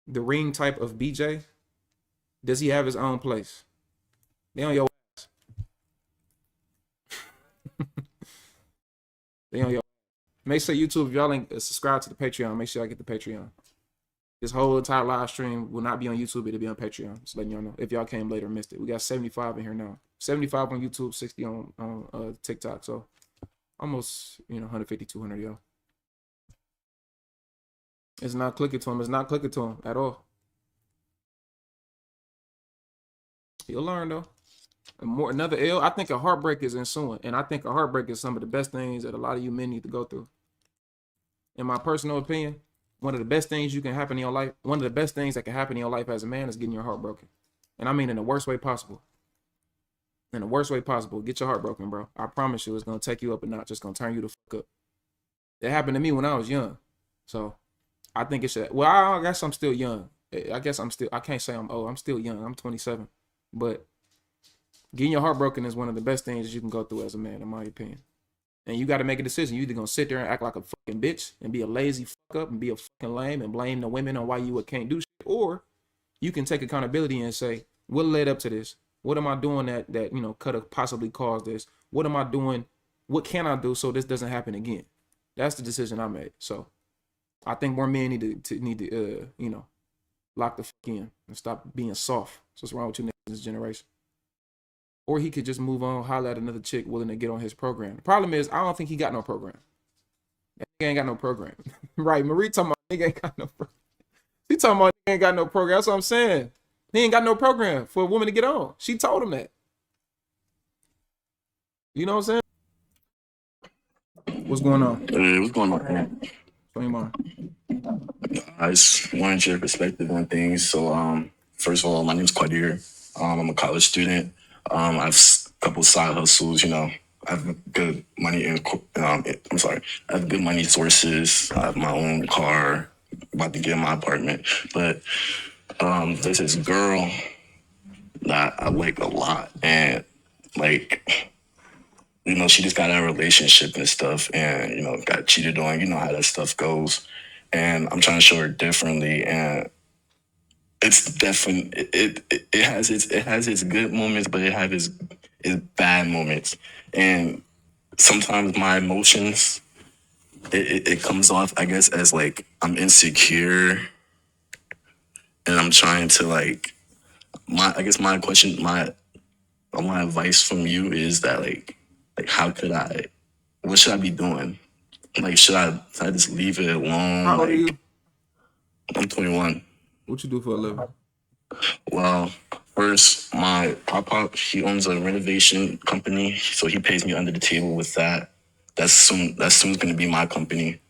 The ring type of BJ. Does he have his own place? They on your ass. They on your. Make sure YouTube, if y'all ain't subscribe to the Patreon, make sure I get the Patreon. This whole entire live stream will not be on YouTube. It'll be on Patreon. Just letting y'all know. If y'all came later and missed it. We got 75 in here now. 75 on YouTube, 60 on TikTok. So almost, 150, 200, y'all. It's not clicking to him. It's not clicking to him at all. He'll learn though. Another L. I think a heartbreak is ensuing. And I think a heartbreak is some of the best things that a lot of you men need to go through. In my personal opinion, one of the best things you can happen in your life, one of the best things that can happen in your life as a man is getting your heart broken. And I mean in the worst way possible. In the worst way possible. Get your heart broken, bro. I promise you it's going to take you up a notch. It's going to turn you the fuck up. It happened to me when I was young. So I think it should. Well, I guess I'm still young. I can't say I'm old. I'm still young. I'm 27. But getting your heart broken is one of the best things you can go through as a man, in my opinion. And you got to make a decision. You either going to sit there and act like a fucking bitch and be a lazy fuck up and be a fucking lame and blame the women on why you can't do shit. Or you can take accountability and say, what led up to this? What am I doing that could have possibly caused this? What am I doing? What can I do so this doesn't happen again? That's the decision I made. So I think more men need to lock the fuck in and stop being soft. That's what's wrong with you niggas in this generation. Or he could just move on, holler at another chick willing to get on his program. The problem is, I don't think he got no program. That nigga ain't got no program. Right, Marie talking about nigga ain't got no program. She talking about nigga ain't got no program. That's what I'm saying. He ain't got no program for a woman to get on. She told him that. You know what I'm saying? What's going on? Hey, what's going on, man? What's going on? I just wanted your perspective on things. So, first of all, my name's Quadir. I'm a college student. I have a couple side hustles, I have good money I have good money sources. I have my own car, about to get my apartment. But there's this girl that I like a lot, and she just got out of a relationship and stuff, and got cheated on. You know how that stuff goes. And I'm trying to show her differently, and it's definitely it has its good moments, but it has its bad moments. And sometimes my emotions, it comes off, I guess, as like I'm insecure, and I'm trying to my advice from you is that what should I be doing? Should I just leave it alone? How old are you? I'm 21. What you do for a living? Well, first, my pop, he owns a renovation company, so he pays me under the table with that. That's soon going to be my company,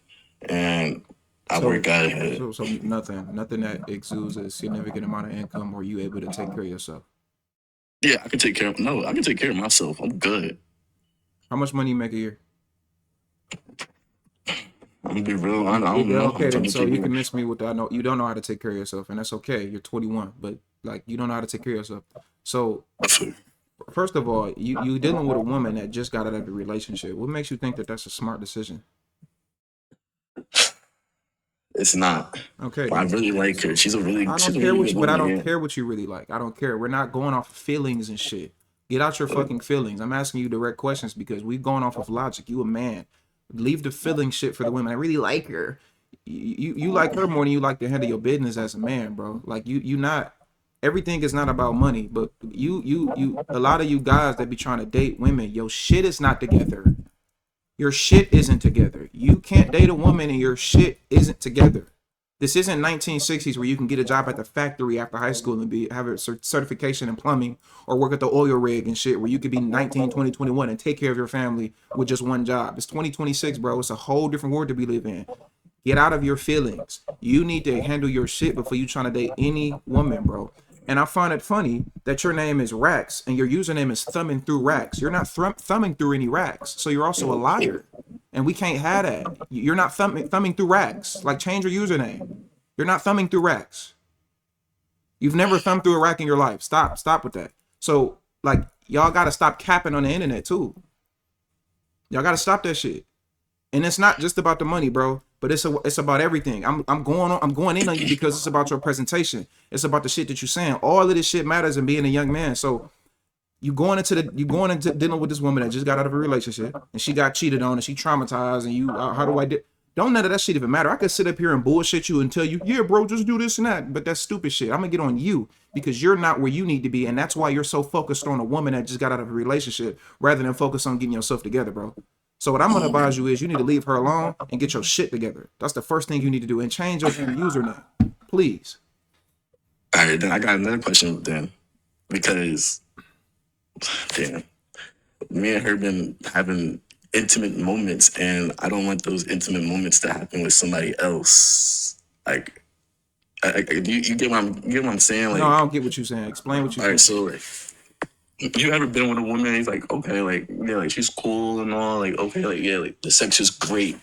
and I work at it. So nothing that exudes a significant amount of income, or you able to take care of yourself? Yeah, I can take care of myself. I'm good. How much money you make a year? I'm gonna be real. I don't know. Okay, then, so you can miss me with that. I know you don't know how to take care of yourself, and that's okay. You're 21, but you don't know how to take care of yourself. So first of all, you dealing with a woman that just got out of a relationship. What makes you think that that's a smart decision? It's not. Okay. I really like her. She's a really. I don't care what you, but I don't care what you really like. I don't care. We're not going off of feelings and shit. Get out your fucking feelings. I'm asking you direct questions because we're going off of logic. You a man. Leave the feeling shit for the women. I really like her. You like her more than you like to handle your business as a man, bro. You not. Everything is not about money, but you. A lot of you guys that be trying to date women, your shit is not together. Your shit isn't together. You can't date a woman and your shit isn't together. This isn't 1960s where you can get a job at the factory after high school and have a certification in plumbing or work at the oil rig and shit where you could be 19, 20, 21 and take care of your family with just one job. It's 2026, bro. It's a whole different world to be living in. Get out of your feelings. You need to handle your shit before you trying to date any woman, bro. And I find it funny that your name is Rax and your username is thumbing through racks. You're not thumbing through any racks. So you're also a liar. And we can't have that. You're not thumbing through racks. Change your username. You're not thumbing through racks. You've never thumbed through a rack in your life. Stop with that. So, y'all got to stop capping on the internet, too. Y'all got to stop that shit. And it's not just about the money, bro. But it's about everything. I'm going in on you because it's about your presentation. It's about the shit that you're saying. All of this shit matters in being a young man. So you going into dealing with this woman that just got out of a relationship and she got cheated on and she traumatized and you how do I Don't none of that shit even matter. I could sit up here and bullshit you and tell you, yeah, bro, just do this and that. But that's stupid shit. I'm gonna get on you because you're not where you need to be. And that's why you're so focused on a woman that just got out of a relationship rather than focus on getting yourself together, bro. So what I'm gonna advise you is you need to leave her alone and get your shit together. That's the first thing you need to do. And change your username, please. All right, then I got another question then. Because, damn, me and her been having intimate moments, and I don't want those intimate moments to happen with somebody else. Like, you get what I'm saying? Like, No, I don't get what you're saying. Explain what you're all saying. right, so like, you ever been with a woman? He's like, okay, like, yeah, like she's cool and all, like, okay, like, yeah, like the sex is great,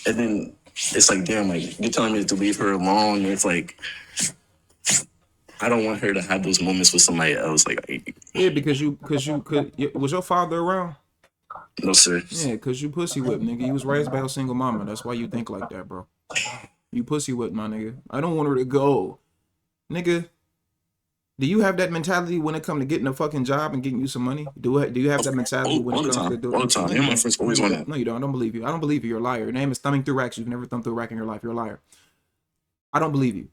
and then it's like, damn, like you're telling me to leave her alone. And it's like, I don't want her to have those moments with somebody else. Like, Yeah, because was your father around? no, sir. Yeah, because you pussy whipped, nigga. You was raised by a single mama. That's why you think like that, bro. You pussy whipped, my nigga. I don't want her to go. Nigga, do you have that mentality when it comes to getting a fucking job and getting you some money? Do you have that mentality when it comes to doing all the time? And my friends always want that. No, you don't. I don't believe you. I don't believe you. You're a liar. Your name is thumbing through racks. You've never thumbed through a rack in your life. You're a liar. I don't believe you.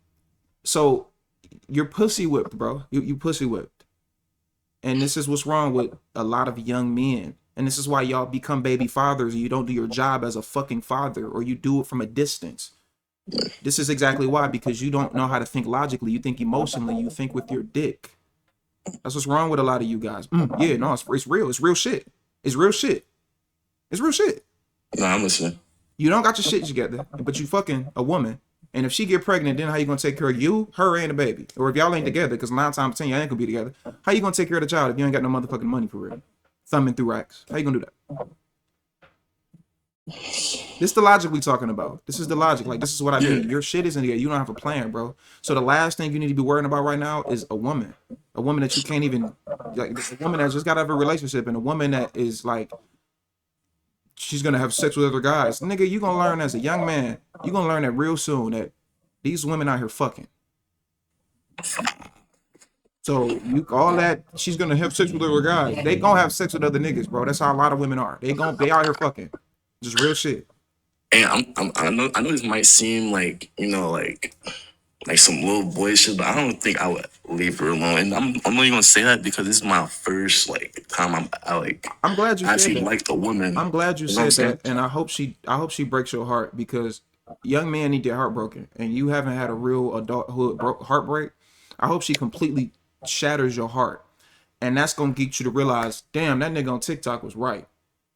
So you're pussy whipped, bro. You pussy whipped. And this is what's wrong with a lot of young men. And this is why y'all become baby fathers and you don't do your job as a fucking father, or you do it from a distance. This is exactly why, because you don't know how to think logically. You think emotionally. You think with your dick. That's what's wrong with a lot of you guys. Yeah, no, it's real. It's real shit. It's real shit. It's real shit. No, I'm listening. You don't got your shit together, but you fucking a woman. And if she get pregnant, then how you gonna take care of you, her, and the baby? Or if y'all ain't together, because 9 times 10 y'all ain't gonna be together, how you gonna take care of the child if you ain't got no motherfucking money for real? Thumbing through racks. How you gonna do that? This is the logic we talking about. This is the logic. Like, this is what I mean. Your shit isn't here. You don't have a plan, bro. So the last thing you need to be worrying about right now is a woman. A woman that you can't even, like, a woman that just got out of a relationship, and a woman that is like, she's gonna have sex with other guys. Nigga, you gonna learn as a young man, you gonna learn that real soon that these women out here fucking. So you all that she's gonna have sex with other guys. They gonna have sex with other niggas, bro. That's how a lot of women are. They out here fucking. Just real shit. And I know this might seem like, you know, like some little boy shit, but I don't think I would leave her alone. And I'm only gonna say that because this is my first like time I'm glad you actually said that. liked a woman. I'm glad you said that, and I hope she breaks your heart, because young men need their heart broken, and you haven't had a real adulthood heartbreak. I hope she completely shatters your heart, and that's gonna get you to realize, damn, that nigga on TikTok was right.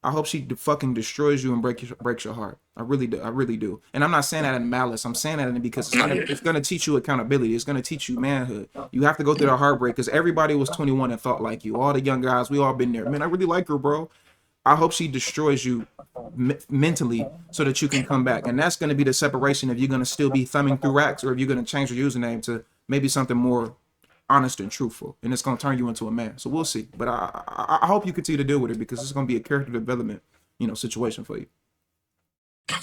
I hope she fucking destroys you and breaks your heart. I really do. And I'm not saying that in malice. I'm saying that because it's gonna teach you accountability. It's gonna teach you manhood. You have to go through the heartbreak, because everybody was 21 and thought like you. All the young guys, we all been there. Man, I really like her, bro. I hope she destroys you mentally so that you can come back. And that's gonna be the separation, if you're gonna still be thumbing through racks, or if you're gonna change your username to maybe something more honest and truthful, and it's gonna turn you into a man. So we'll see. But I hope you continue to deal with it, because it's gonna be a character development, situation for you.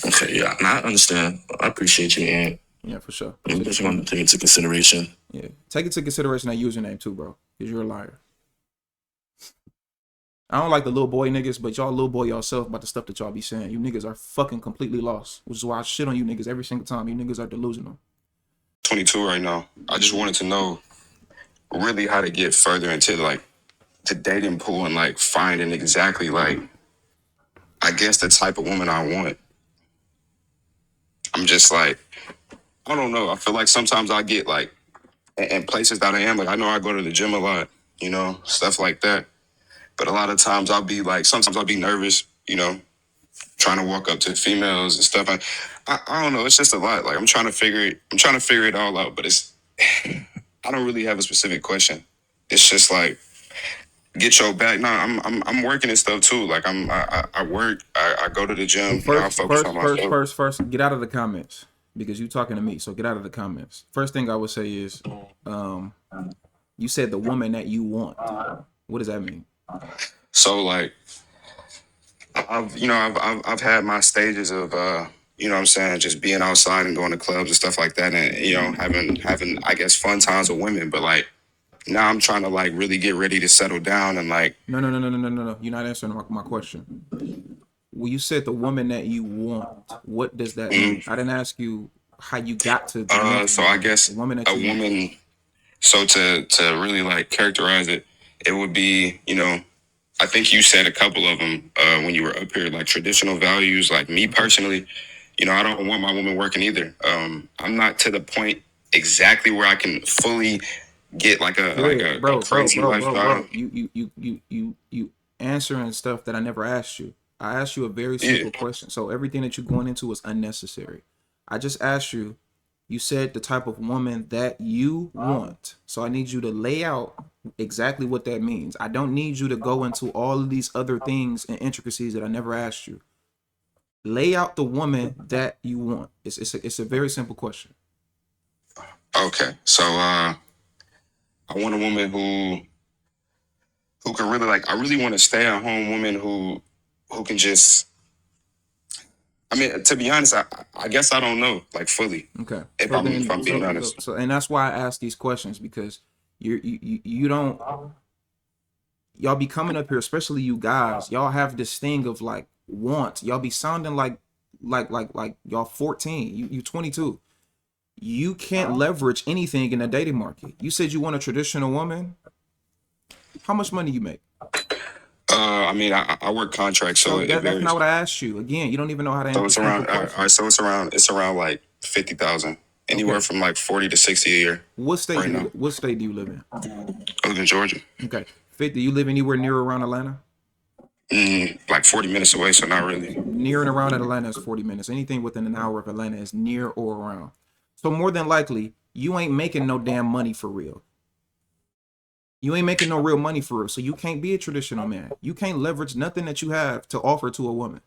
Okay, yeah, I understand. I appreciate you, and yeah, for sure. I'm just gonna take it into consideration. Yeah, take into consideration that username too, bro, because you're a liar. I don't like the little boy niggas, but y'all little boy yourself about the stuff that y'all be saying. You niggas are fucking completely lost, which is why I shit on you niggas every single time. You niggas are delusional. 22 right now. I just wanted to know really how to get further into like the dating pool and like finding exactly like, I guess, the type of woman I want. I'm just like, I don't know. I feel like sometimes I get like in places that I am, like I know I go to the gym a lot, stuff like that. But a lot of times sometimes I'll be nervous, trying to walk up to females and stuff. I don't know. It's just a lot. Like I'm trying to figure it all out, but it's, I don't really have a specific question. It's just like, get your back. No, I'm working and stuff too. Like I work. I go to the gym. I focus on myself. First, get out of the comments, because you're talking to me. So get out of the comments. First thing I would say is, you said the woman that you want. What does that mean? So like, I've had my stages of what I'm saying, just being outside and going to clubs and stuff like that, and having I guess fun times with women. But like, now I'm trying to like really get ready to settle down and like. No. You're not answering my question. Well, you said the woman that you want. What does that mean? I didn't ask you how you got to So I guess the woman that a you want. woman. So to really like characterize it, it would be, you know, I think you said a couple of them when you were up here, like traditional values. Like me personally, you know, I don't want my woman working either. I'm not to the point exactly where I can fully get like a crazy lifestyle. You answering stuff that I never asked you. I asked you a very simple question. So everything that you're going into is unnecessary. I just asked you. You said the type of woman that you want. So I need you to lay out exactly what that means. I don't need you to go into all of these other things and intricacies that I never asked you. Lay out the woman that you want. It's a very simple question. Okay, so I want a woman who can really like. I really want a stay-at-home woman who can just. I mean, to be honest, I guess I don't know like fully. Okay. If I'm being honest. So and that's why I ask these questions, because you don't, y'all be coming up here, especially you guys, y'all have this thing of like want. Y'all be sounding like y'all 14. You 22. You can't leverage anything in the dating market. You said you want a traditional woman. How much money you make? I mean, I work contracts, so that's not what I asked you. Again, you don't even know how to answer. So it's around. All right, so it's around like 50,000, anywhere from like 40 to 60 a year. What state? What state do you live in? I live in Georgia. Okay, 50. You live anywhere near or around Atlanta? Like 40 minutes away, so not really. Near and around Atlanta is 40 minutes. Anything within an hour of Atlanta is near or around. So more than likely, you ain't making no damn money for real. You ain't making no real money for real. So you can't be a traditional man. You can't leverage nothing that you have to offer to a woman.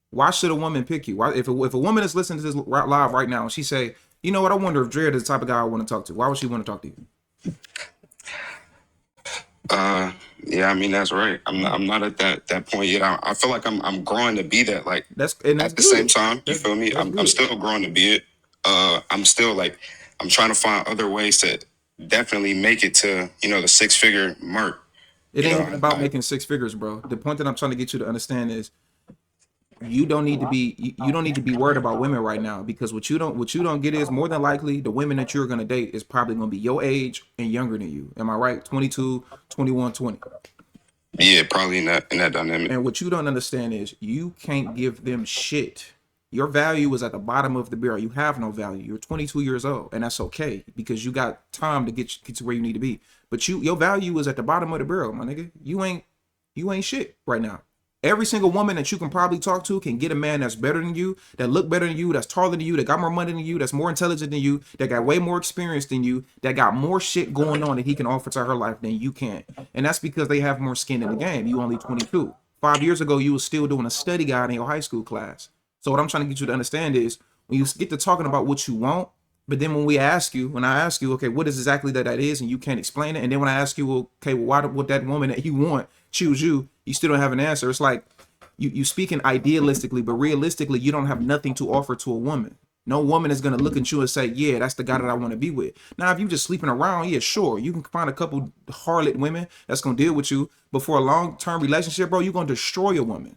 Why should a woman pick you? Why, if a woman is listening to this live right now and she say, you know what, I wonder if Jared is the type of guy I want to talk to. Why would she want to talk to you? Yeah, I mean that's right. I'm not at that point yet. I feel like I'm growing to be that. Like that's at the same time, you feel me? I'm still growing to be it. I'm still like I'm trying to find other ways to definitely make it to, you know, the 6-figure mark. It ain't even about making 6 figures, bro. The point that I'm trying to get you to understand is you don't need to be worried about women right now, because what you don't get is more than likely the women that you're gonna date is probably gonna be your age and younger than you. Am I right? 22, 21, 20. Yeah, probably in that dynamic. And what you don't understand is you can't give them shit. Your value is at the bottom of the barrel. You have no value. You're 22 years old, and that's okay because you got time to get to where you need to be. But your value is at the bottom of the barrel, my nigga. You ain't shit right now. Every single woman that you can probably talk to can get a man that's better than you, that look better than you, that's taller than you, that got more money than you, that's more intelligent than you, that got way more experience than you, that got more shit going on that he can offer to her life than you can. And that's because they have more skin in the game. You only 22. 5 years ago, you was still doing a study guide in your high school class. So what I'm trying to get you to understand is when you get to talking about what you want, but then when I ask you, okay, what is exactly that is, and you can't explain it, and then when I ask you, well, okay, well, why would that woman that you want choose you? You still don't have an answer. It's like you speaking idealistically, but realistically, you don't have nothing to offer to a woman. No woman is gonna look at you and say, yeah, that's the guy that I want to be with. Now, if you just sleeping around, yeah, sure, you can find a couple harlot women that's gonna deal with you, but for a long-term relationship, bro, you're gonna destroy a woman.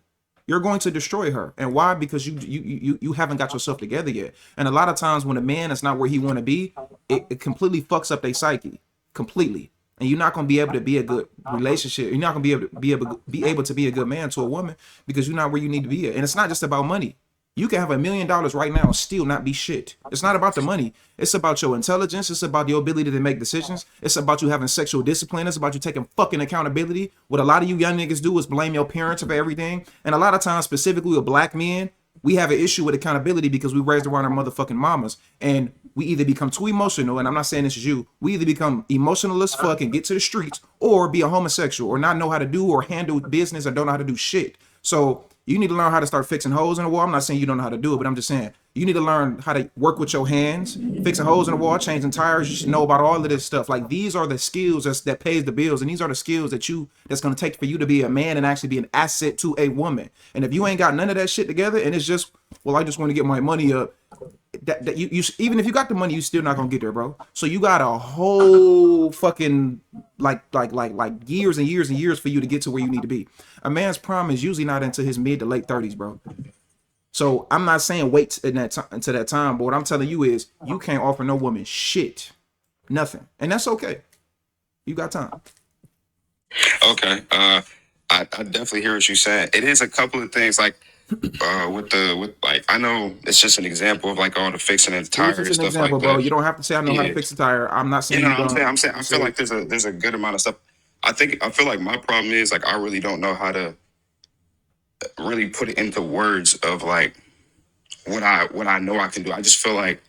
You're going to destroy her. And why? Because you haven't got yourself together yet. And a lot of times when a man is not where he want to be, it completely fucks up their psyche. Completely. And you're not going to be able to be a good relationship. You're not going to be able to be a good man to a woman because you're not where you need to be at. And it's not just about money. You can have $1 million right now and still not be shit. It's not about the money. It's about your intelligence. It's about your ability to make decisions. It's about you having sexual discipline. It's about you taking fucking accountability. What a lot of you young niggas do is blame your parents for everything. And a lot of times, specifically with black men, we have an issue with accountability because we raised around our motherfucking mamas. And we either become too emotional, and I'm not saying this is you, we either become emotional as fuck and get to the streets, or be a homosexual, or not know how to do or handle business, or don't know how to do shit. So you need to learn how to start fixing holes in the wall. I'm not saying you don't know how to do it, but I'm just saying you need to learn how to work with your hands, fixing holes in the wall, changing tires. You should know about all of this stuff. Like, these are the skills that pays the bills, and these are the skills that's going to take for you to be a man and actually be an asset to a woman. And if you ain't got none of that shit together, and it's just, well, I just want to get my money up, that you even if you got the money, you still not gonna get there, bro. So you got a whole fucking like years and years and years for you to get to where you need to be. A man's prime is usually not into his mid to late 30s, bro. So I'm not saying wait in that until that time, but what I'm telling you is you can't offer no woman shit, nothing, and that's okay. You got time. Okay. I definitely hear what you're saying. It is a couple of things like with like I know it's just an example of like all the fixing and the It's tire just and an stuff example, like bro. that. You don't have to say I know how to fix a tire. I'm not saying You know you what don't. I'm saying I feel like there's a good amount of stuff. I feel like my problem is like I really don't know how to really put it into words of like what I know I can do. I just feel like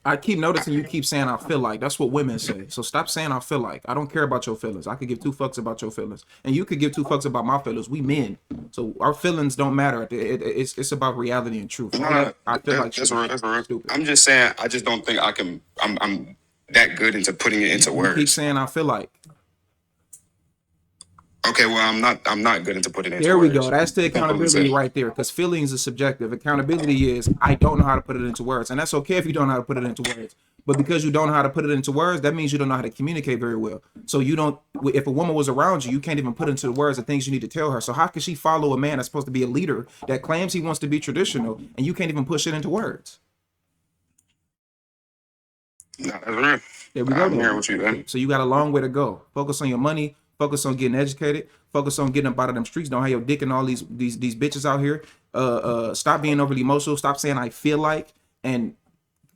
I keep noticing you keep saying I feel like. That's what women say. So stop saying I feel like. I don't care about your feelings. I could give two fucks about your feelings, and you could give two fucks about my feelings. We men, so our feelings don't matter. It's about reality and truth. I feel like that's right. That's right. Stupid. I'm just saying I just don't think I can. I'm that good into putting it into words. You keep saying I feel like. Okay, well, I'm not good into putting it into there words. We go. That's the accountability right there. Because feelings is subjective. Accountability is I don't know how to put it into words, and that's okay if you don't know how to put it into words. But because you don't know how to put it into words, that means you don't know how to communicate very well. So you don't. If a woman was around you, you can't even put into the words the things you need to tell her. So how can she follow a man that's supposed to be a leader that claims he wants to be traditional, and you can't even push it into words? No, that's right. There we go. I'm here with you, man. So you got a long way to go. Focus on your money. Focus on getting educated. Focus on getting up out of them streets. Don't have your dick in all these bitches out here. Stop being overly emotional. Stop saying I feel like, and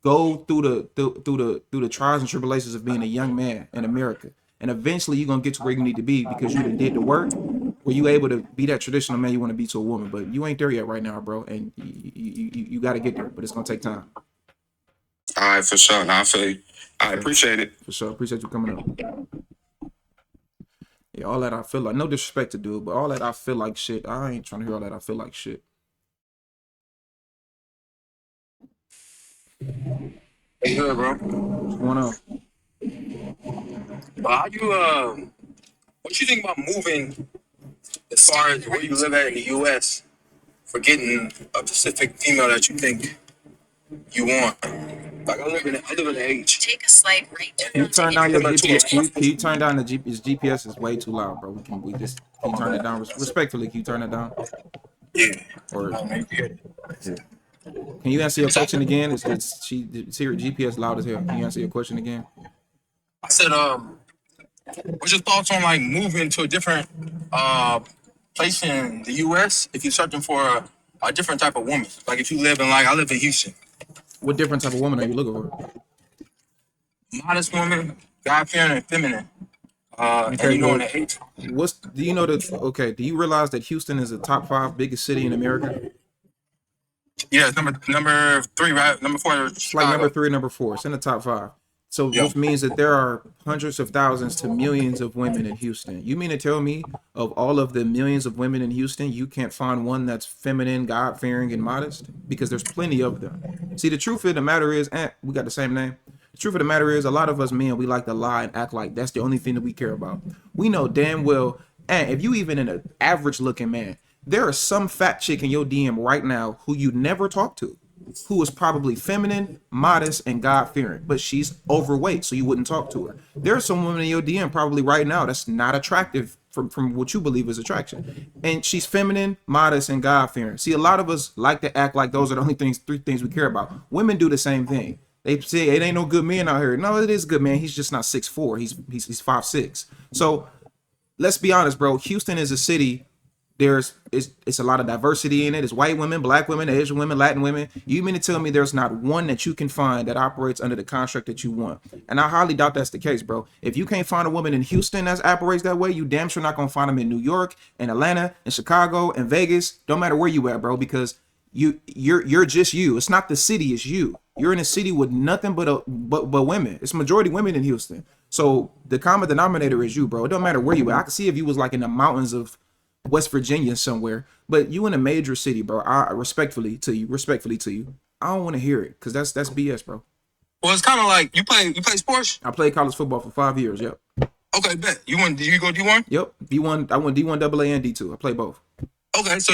go through the trials and tribulations of being a young man in America. And eventually you're gonna get to where you need to be because you did the work. Where you able to be that traditional man you want to be to a woman, but you ain't there yet right now, bro. And you got to get there, but it's gonna take time. All right, for sure. Now I feel you. I appreciate it. For sure. Appreciate you coming up. Yeah, all that I feel like, no disrespect to dude, but all that I feel like shit, I ain't trying to hear all that I feel like shit. Hey, good, bro. What's going on? How you what you think about moving as far as where you live at in the US for getting a specific female that you think you want? Like I live in the H. Take a slight right turn. Can you turn down your GPS? Can you turn down the GPS? GPS is way too loud, bro. Can you turn it down respectfully? Can you turn it down? Yeah. Or can you answer your question again? It's here GPS loud as hell. Can you answer your question again? I said, what's your thoughts on like moving to a different place in the US if you're searching for a different type of woman? Like if you live in I live in Houston. What different type of woman are you looking for? Modest woman, God-fearing and feminine. Okay, and you know in the H. Do you know that? Okay, do you realize that Houston is the top 5 biggest city in America? Yeah, it's number 3, right? Number 4. It's like number 3, number 4. It's in the top 5. So which means that there are hundreds of thousands to millions of women in Houston. You mean to tell me of all of the millions of women in Houston, you can't find one that's feminine, God-fearing, and modest? Because there's plenty of them. See, the truth of the matter is, we got the same name. The truth of the matter is, a lot of us men, we like to lie and act like that's the only thing that we care about. We know damn well, and if you even an average looking man, there is some fat chick in your DM right now who you never talk to, who is probably feminine, modest, and God-fearing, but she's overweight, so you wouldn't talk to her. There's some woman in your DM probably right now that's not attractive from what you believe is attraction, and she's feminine, modest, and God-fearing. See, a lot of us like to act like those are the only 3 things we care about. Women do the same thing. They say it ain't no good man out here. No, it is good man. He's just not 6'4". He's 5'6". So let's be honest, bro. Houston is a city. It's a lot of diversity in it. It's white women, black women, Asian women, Latin women. You mean to tell me there's not one that you can find that operates under the construct that you want? And I highly doubt that's the case, bro. If you can't find a woman in Houston that operates that way, you damn sure not gonna find them in New York, and Atlanta, and Chicago, and Vegas. Don't matter where you at, bro, because you're just you. It's not the city, it's you. You're in a city with nothing but women. It's majority women in Houston. So the common denominator is you, bro. It don't matter where you at. I can see if you was like in the mountains of West Virginia somewhere, but you in a major city, bro. I respectfully to you, I don't want to hear it because that's BS, bro. Well, it's kind of like you play sports. I played college football for 5 years. Yep. Okay, bet. You go D1? Yep. D1. I went D1 AA and D2. I play both. Okay, so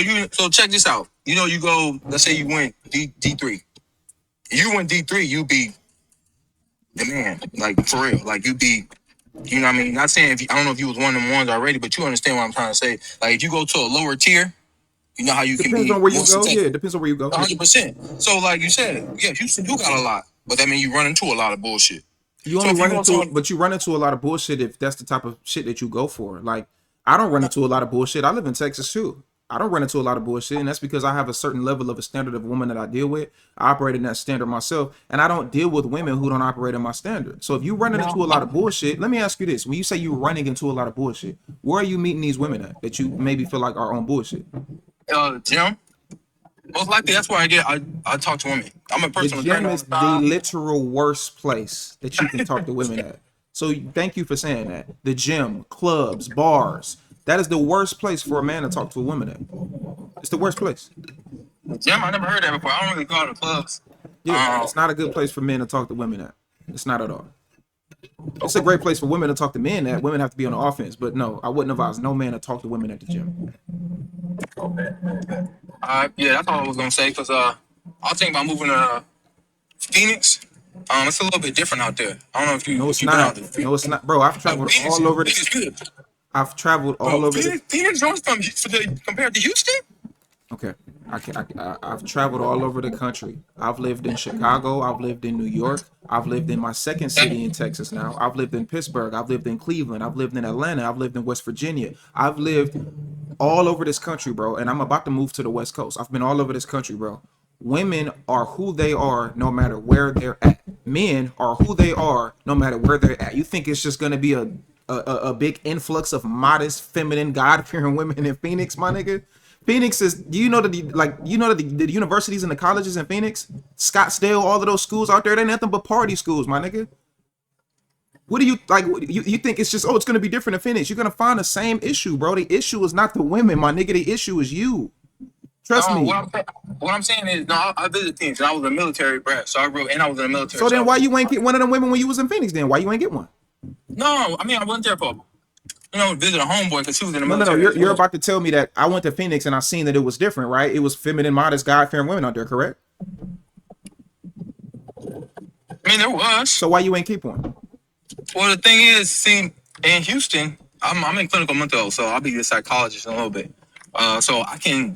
check this out. You go. Let's say you went D3. you in D3, you be the man, like for real. Like you be, you know what I mean? Not saying I don't know if you was one of them ones already, but you understand what I'm trying to say. Like if you go to a lower tier, you know how you Depends can be on where you more go. successful. Yeah, depends on where you go. 100%. So like you said, yeah, Houston do got a lot, but that means you run into a lot of bullshit. You So only if you run go into, to but you run into a lot of bullshit if that's the type of shit that you go for. Like, I don't run into a lot of bullshit. I live in Texas too. I don't run into a lot of bullshit, and that's because I have a certain level of a standard of woman that I deal with. I operate in that standard myself, and I don't deal with women who don't operate in my standard. So if you running into a lot of bullshit, let me ask you this: when you say you're running into a lot of bullshit, where are you meeting these women at that you maybe feel like are on bullshit? gym, most likely that's where I talk to women. I'm a The personal gym trainer on is the the side. literal worst place that you can talk to women at. So thank you for saying that. The gym, clubs, bars, that is the worst place for a man to talk to a woman at. It's the worst place. Gym, I never heard that before. I don't really go to clubs. Yeah, it's not a good place for men to talk to women at. It's not at all. It's a great place for women to talk to men at. Women have to be on the offense, but no, I wouldn't advise no man to talk to women at the gym. Yeah, that's all I was gonna say. Cause I was thinking about moving to Phoenix. It's a little bit different out there. I don't know if No, it's you've been out not. there. No, it's not, bro. I've No, traveled Phoenix, all over Phoenix this. good. I've traveled all Bro, over the. Phoenix joins compared to Houston. Okay, I've traveled all over the country. I've lived in Chicago. I've lived in New York. I've lived in my second city in Texas now. I've lived in Pittsburgh. I've lived in Cleveland. I've lived in Atlanta. I've lived in West Virginia. I've lived all over this country, bro. And I'm about to move to the West Coast. I've been all over this country, bro. Women are who they are no matter where they're at. Men are who they are no matter where they're at. You think it's just gonna be a big influx of modest, feminine, God-fearing women in Phoenix, my nigga? Phoenix is, do you know that the universities and the colleges in Phoenix, Scottsdale, all of those schools out there, they're nothing but party schools, my nigga. What do you like? You think it's just, oh, it's gonna be different in Phoenix? You're gonna find the same issue, bro. The issue is not the women, my nigga. The issue is you. Trust No, me. what I'm saying is, no, I visited Phoenix and I was a military brat, so I grew and I was in the military. So then, why you ain't get one of them women when you was in Phoenix? Then why you ain't get one? No, I mean I wasn't there for visit a homeboy because she was in the No. military. You're about to tell me that I went to Phoenix and I seen that it was different, right? It was feminine, modest, God-fearing women out there, correct? I mean there was. So why you ain't keep one? Well, the thing is, see, in Houston, I'm in clinical mental health, so I'll be a psychologist in a little bit. So I can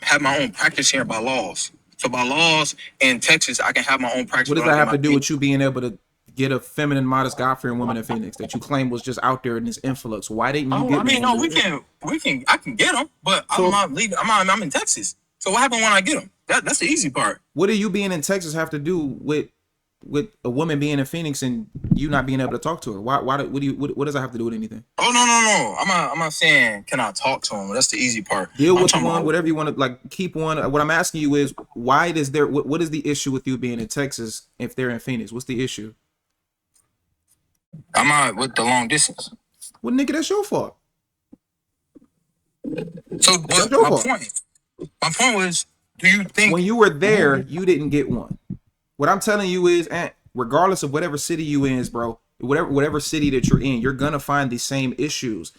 have my own practice here by laws. So by laws in Texas, I can have my own practice. What does that have to do with you being able to get a feminine, modest, God-fearing woman in Phoenix that you claim was just out there in this influx? Why didn't you get? I mean, no, I can get them, but So, I'm not legal. I'm in Texas. So what happened when I get them? That's the easy part. what do you being in Texas have to do with a woman being in Phoenix and you not being able to talk to her? What does that have to do with anything? Oh no. I'm not saying can I talk to them. That's the easy part. Deal with one, whatever you want to, like, keep one. What I'm asking you is, why is there? What is the issue with you being in Texas if they're in Phoenix? What's the issue? I'm not with the long distance. Well, nigga, that's your fault. So, but my point was, do you think when you were there, you didn't get one? What I'm telling you is, regardless of whatever city you in, bro, whatever city that you're in, you're gonna find the same issues.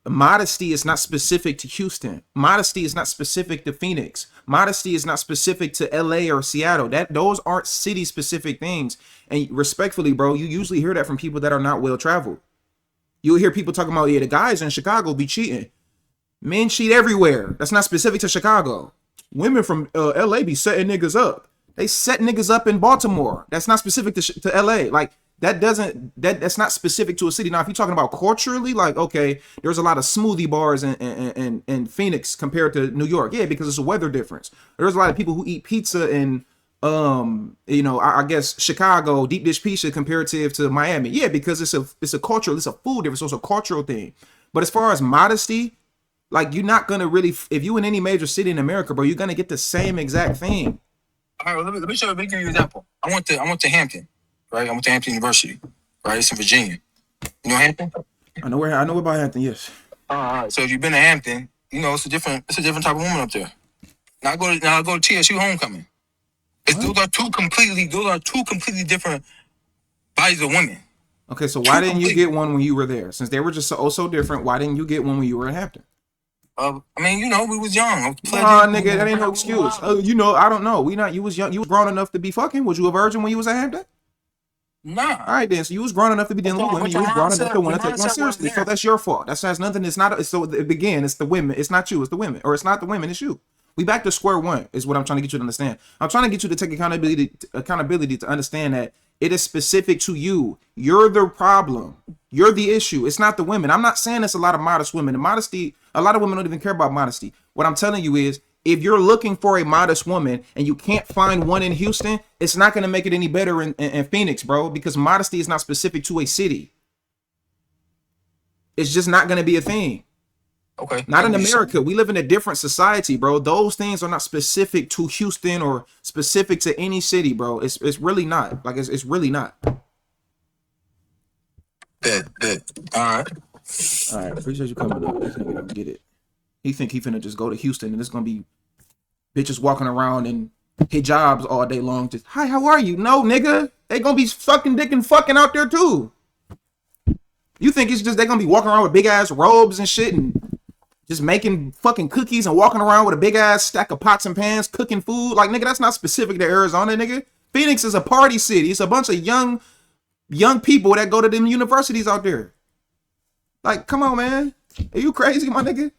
Modesty is not specific to Houston. Modesty is not specific to Phoenix. Modesty is not specific to LA or Seattle. Those aren't city specific things. And respectfully, bro, you usually hear that from people that are not well traveled. You'll hear people talking about, yeah, the guys in Chicago be cheating. Men cheat everywhere. That's not specific to Chicago. Women from LA be setting niggas up. They set niggas up in Baltimore. That's not specific to LA. Like, that's not specific to a city. Now, if you're talking about culturally, like, okay, there's a lot of smoothie bars in Phoenix compared to New York. Yeah, because it's a weather difference. There's a lot of people who eat pizza in I guess Chicago, deep dish pizza comparative to Miami. Yeah, because it's a cultural, it's a food difference, so it's a cultural thing. But as far as modesty, like, you're not gonna really, if you in any major city in America, bro, you're gonna get the same exact thing. All right, let me give you an example. I went to Hampton, right? I went to Hampton University, right? It's in Virginia. You know Hampton? I know about Hampton. Yes. So if you've been to Hampton, you know it's a different type of woman up there. Now I go to TSU homecoming. Those are two completely different bodies of women. Okay, so why didn't you get one when you were there? Since they were just so different, why didn't you get one when you were in Hampton? I mean, we was young. Nah, nigga, that ain't no excuse. I don't know. You was young. You was grown enough to be fucking. Was you a virgin when you was at Hampton? Nah. All right, then. So you was grown enough to be dealing with women. You was grown enough to want to take one seriously. So that's your fault. That has nothing. It's not. So again, it's the women. It's not you. It's the women. Or it's not the women. It's you. We back to square one. Is what I'm trying to get you to understand. I'm trying to get you to take accountability to understand that it is specific to you. You're the problem. You're the issue. It's not the women. I'm not saying it's a lot of modest women. The modesty. A lot of women don't even care about modesty. What I'm telling you is, if you're looking for a modest woman and you can't find one in Houston, it's not going to make it any better in Phoenix, bro, because modesty is not specific to a city. It's just not going to be a thing. Okay. Not in America. We live in a different society, bro. Those things are not specific to Houston or specific to any city, bro. It's really not. Like, it's really not. Bet. All right. All right. Appreciate you coming up. This nigga don't get it. He think he finna just go to Houston and it's gonna be bitches walking around in hijabs all day long. Just, hi, how are you? No, nigga. They gonna be sucking dick and fucking out there too. You think it's just they gonna be walking around with big ass robes and shit and just making fucking cookies and walking around with a big ass stack of pots and pans cooking food? Like, nigga, that's not specific to Arizona, nigga. Phoenix is a party city. It's a bunch of young people that go to them universities out there. Like, come on, man. Are you crazy, my nigga?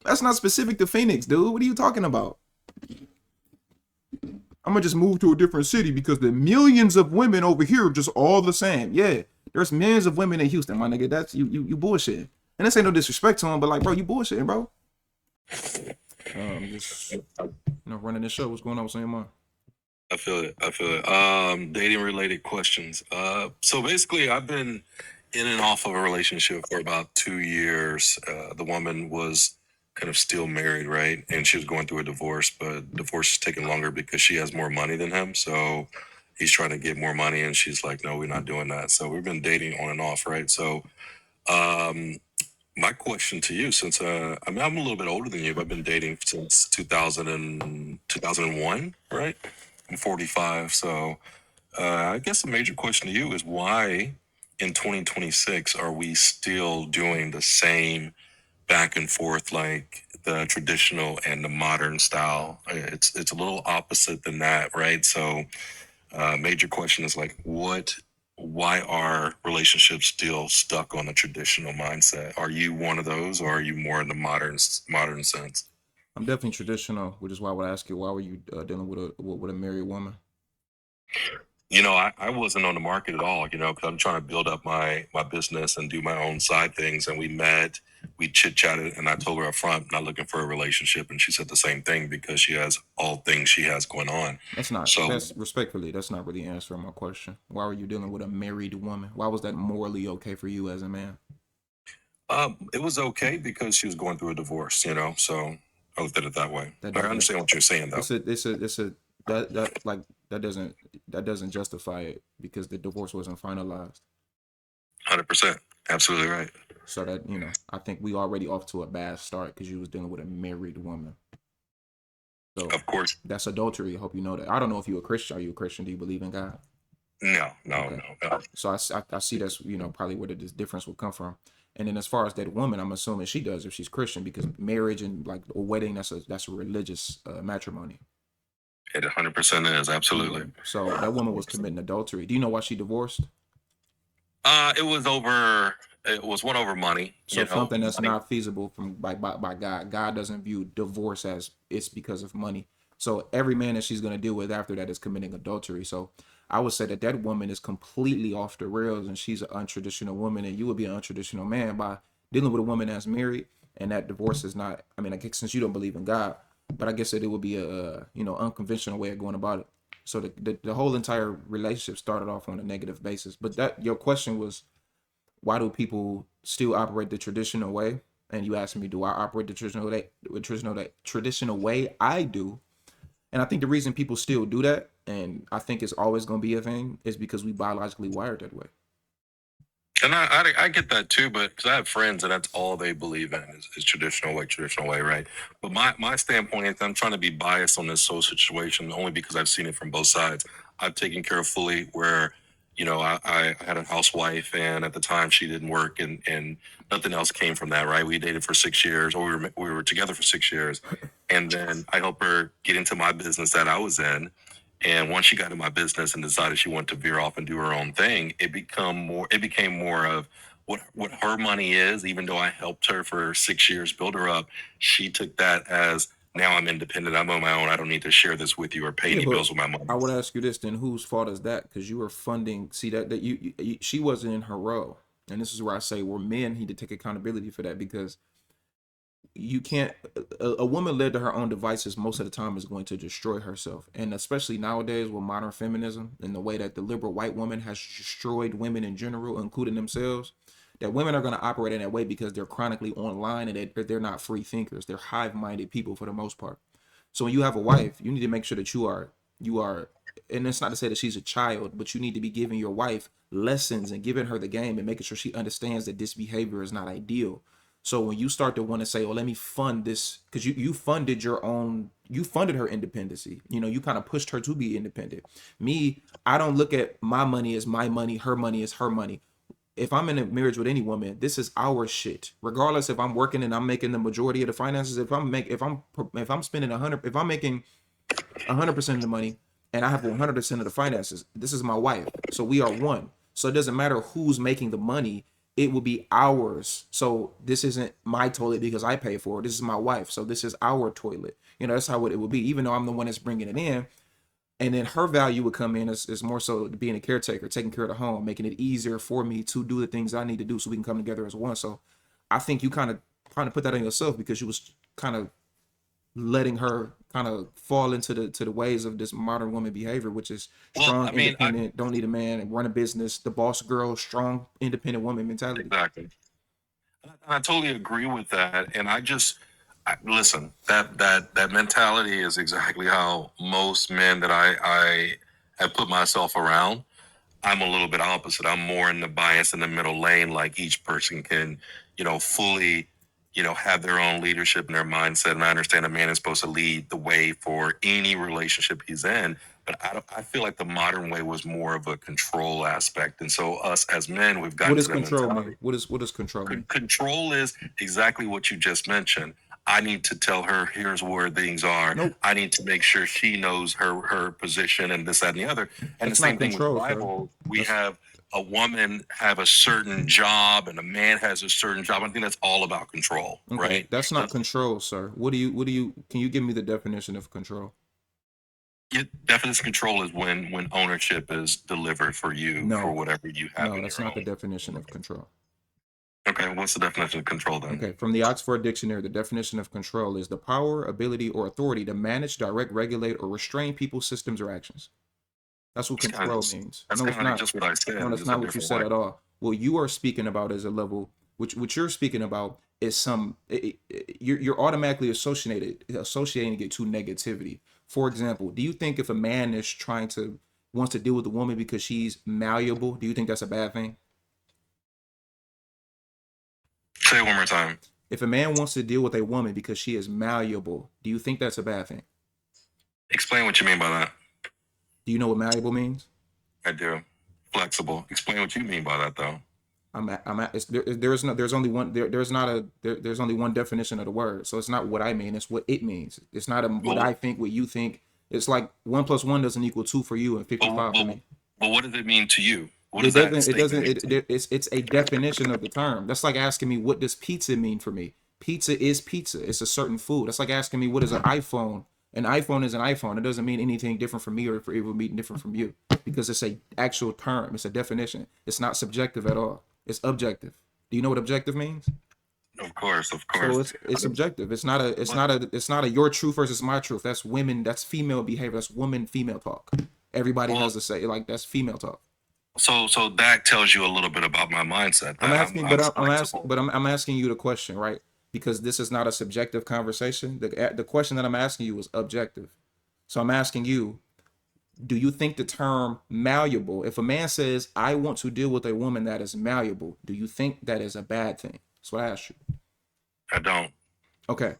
That's not specific to Phoenix, dude. What are you talking about? I'm gonna just move to a different city because the millions of women over here are just all the same. Yeah, there's millions of women in Houston, my nigga. That's you bullshit. And this ain't no disrespect to him, but like, bro, you bullshitting, bro. Just running this show. What's going on with Sam Mar? I feel it. Dating related questions. So basically, I've been in and off of a relationship for about 2 years. The woman was kind of still married, right? And she was going through a divorce, but divorce is taking longer because she has more money than him. So he's trying to get more money, and she's like, no, we're not doing that. So we've been dating on and off, right? So my question to you, since I'm a little bit older than you, but I've been dating since 2001, right? I'm 45. So I guess the major question to you is, why in 2026 are we still doing the same back and forth, like the traditional and the modern style? It's a little opposite than that, right? So major question is like, why are relationships still stuck on the traditional mindset? Are you one of those, or are you more in the modern sense? I'm definitely traditional, which is why I would ask you, why were you dealing with a married woman? I wasn't on the market at all, because I'm trying to build up my business and do my own side things. And we met, we chit-chatted, and I told her up front, not looking for a relationship. And she said the same thing, because she has all things she has going on. That's not really answering my question. Why were you dealing with a married woman? Why was that morally okay for you as a man? It was okay because she was going through a divorce, so I looked at it that way. I understand what you're saying, though. That doesn't justify it, because the divorce wasn't finalized. 100%. Absolutely right. So that, I think we already off to a bad start because you was dealing with a married woman. So of course, that's adultery. I hope you know that. I don't know if you're a Christian. Are you a Christian? Do you believe in God? No. So I see that's, probably where this difference will come from. And then as far as that woman, I'm assuming she does if she's Christian, because marriage and like a wedding, that's a religious matrimony. It 100% is, absolutely. So that woman was committing adultery. Do you know why she divorced? It was one over money. So something that's not feasible by God. God doesn't view divorce as it's because of money. So every man that she's going to deal with after that is committing adultery. So I would say that woman is completely off the rails, and she's an untraditional woman, and you would be an untraditional man by dealing with a woman that's married, and that divorce is not, I guess since you don't believe in God, but I guess that it would be a unconventional way of going about it. So the whole entire relationship started off on a negative basis. But your question was, why do people still operate the traditional way? And you asked me, do I operate the traditional way? I do. And I think the reason people still do that, and I think it's always going to be a thing, is because we biologically wired that way. And I get that too, but because I have friends and that's all they believe in is traditional way, right? But my standpoint is, I'm trying to be biased on this whole situation only because I've seen it from both sides. I've taken care of fully where I had a housewife, and at the time she didn't work, and nothing else came from that, right? We dated for 6 years, or we were together for 6 years, and then I helped her get into my business that I was in. And once she got in my business and decided she wanted to veer off and do her own thing, it became more of what her money is. Even though I helped her for 6 years build her up, she took that as, now I'm independent, I'm on my own, I don't need to share this with you or pay Yeah, any but bills with my money. I would ask you this then: whose fault is that? Because you were funding. See that she wasn't in her role, and this is where I say where men need to take accountability for that, because you can't. A woman led to her own devices most of the time is going to destroy herself, and especially nowadays with modern feminism and the way that the liberal white woman has destroyed women in general, including themselves. That women are going to operate in that way because they're chronically online and they're not free thinkers. They're hive-minded people for the most part. So when you have a wife, you need to make sure that you are, and it's not to say that she's a child, but you need to be giving your wife lessons and giving her the game and making sure she understands that this behavior is not ideal. So when you start to want to say, "Oh, let me fund this," because you funded your own, you funded her independency. You kind of pushed her to be independent. Me, I don't look at my money as my money, her money is her money. If I'm in a marriage with any woman, this is our shit. Regardless if I'm working and I'm making the majority of the finances, if I'm spending 100, if I'm making 100% of the money and I have 100% of the finances, this is my wife. So we are one. So it doesn't matter who's making the money, it will be ours. So this isn't my toilet because I pay for it. This is my wife. So this is our toilet. That's how it will be. Even though I'm the one that's bringing it in, and then her value would come in as more so being a caretaker, taking care of the home, making it easier for me to do the things I need to do so we can come together as one. So I think you kind of trying to put that on yourself because you was kind of letting her kind of fall into the ways of this modern woman behavior, which is Well, strong, I mean, independent, don't need a man, and run a business, the boss girl, strong, independent woman mentality. exactly. I totally agree with that, and listen. That mentality is exactly how most men that I have put myself around. I'm a little bit opposite. I'm more in the bias in the middle lane. Like, each person can, fully, have their own leadership and their mindset. And I understand a man is supposed to lead the way for any relationship he's in. But I feel like the modern way was more of a control aspect. And so us as men, we've What gotten does to that control mentality. mean? What does control mean? Control is exactly what you just mentioned. I need to tell her, here's where things are. Nope, I need to make sure she knows her position and this, that, and the other. And the that's not same thing with the control, sir. Bible. We That's have a woman have a certain job and a man has a certain job. I think that's all about control, okay. right? That's not control, sir. Can you give me the definition of control? Definition control is when ownership is delivered for you for No, whatever you have no, in that's your not the own. definition of control. Okay, what's the definition of control then? Okay, from the Oxford Dictionary, the definition of control is the power, ability, or authority to manage, direct, regulate, or restrain people's systems or actions. That's what control means. That's No, it's kind of not. just what I said. No, It's that's just a not what you different said way. at all. What you are speaking about is a level, which you're speaking about is you're automatically associating it to negativity. For example, do you think if a man is wants to deal with a woman because she's malleable, do you think that's a bad thing? Say it one more time. If a man wants to deal with a woman because she is malleable, do you think that's a bad thing? Explain what you mean by that. Do you know what malleable means? I do. Flexible. Explain what you mean by that, though. There's only one there's only one definition of the word, so it's not what I mean, it's what it means. It's not what Well, I think, what you think. It's like 1 + 1 doesn't equal 2 for you and but, 55 for but, me. but what does it mean to you? What It does that doesn't. It statement doesn't. mean to you? It's a definition of the term. That's like asking me what does pizza mean for me. Pizza is pizza. It's a certain food. That's like asking me what is an iPhone. An iPhone is an iPhone. It doesn't mean anything different from me or for it would be different from you because it's a actual term. It's a definition. It's not subjective at all. It's objective. Do you know what objective means? Of course, of So course. it's subjective. It's not a your truth versus my truth. That's women. That's female behavior. That's woman female talk. Everybody Well, has to say like that's female talk. so that tells you a little bit about my mindset. I'm That asking, I'm but I'm asking, flexible. but I'm asking you the question, right? Because this is not a subjective conversation. The question that I'm asking you is objective. So I'm asking you, do you think the term malleable, if a man says, I want to deal with a woman that is malleable, do you think that is a bad thing? That's what I asked you. I don't. Okay.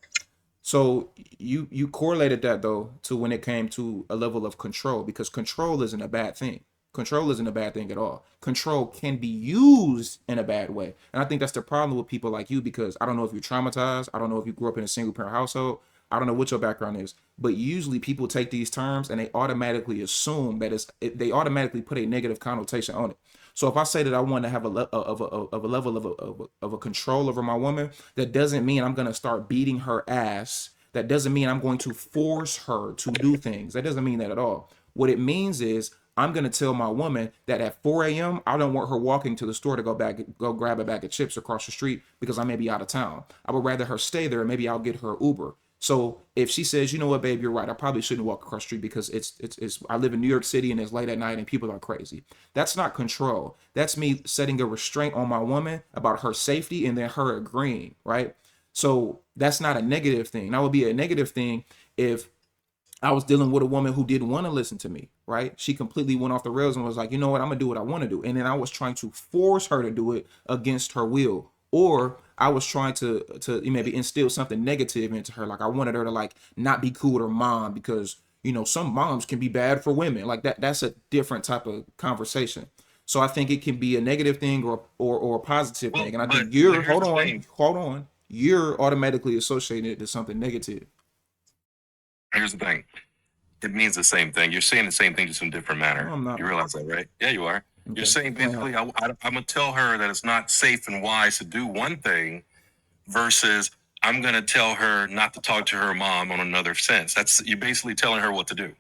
So you correlated that though to when it came to a level of control because control isn't a bad thing. Control isn't a bad thing at all. Control can be used in a bad way. And I think that's the problem with people like you, because I don't know if you're traumatized. I don't know if you grew up in a single parent household. I don't know what your background is, but usually people take these terms and they automatically assume that they automatically put a negative connotation on it. So if I say that I want to have a level of a control over my woman, that doesn't mean I'm going to start beating her ass. That doesn't mean I'm going to force her to do things. That doesn't mean that at all. What it means is I'm going to tell my woman that at 4 a.m., I don't want her walking to the store to go grab a bag of chips across the street because I may be out of town. I would rather her stay there and maybe I'll get her Uber. So if she says, you know what, babe, you're right, I probably shouldn't walk across the street because it's I live in New York City and it's late at night and people are crazy. That's not control. That's me setting a restraint on my woman about her safety and then her agreeing, right? So that's not a negative thing. That would be a negative thing if I was dealing with a woman who didn't want to listen to me, right? She completely went off the rails and was like, you know what, I'm gonna do what I want to do. And then I was trying to force her to do it against her will. Or I was trying to maybe instill something negative into her. Like I wanted her to like not be cool with her mom because, you know, some moms can be bad for women. Like that's a different type of conversation. So I think it can be a negative thing or a positive thing. And I think hold on. You're automatically associating it to something negative. Here's the thing. It means the same thing. You're saying the same thing, just in a different manner. No, I'm not. You realize that, right? Yeah, you are. Okay. You're saying basically, I'm going to tell her that it's not safe and wise to do one thing versus I'm going to tell her not to talk to her mom on another sense. You're basically telling her what to do.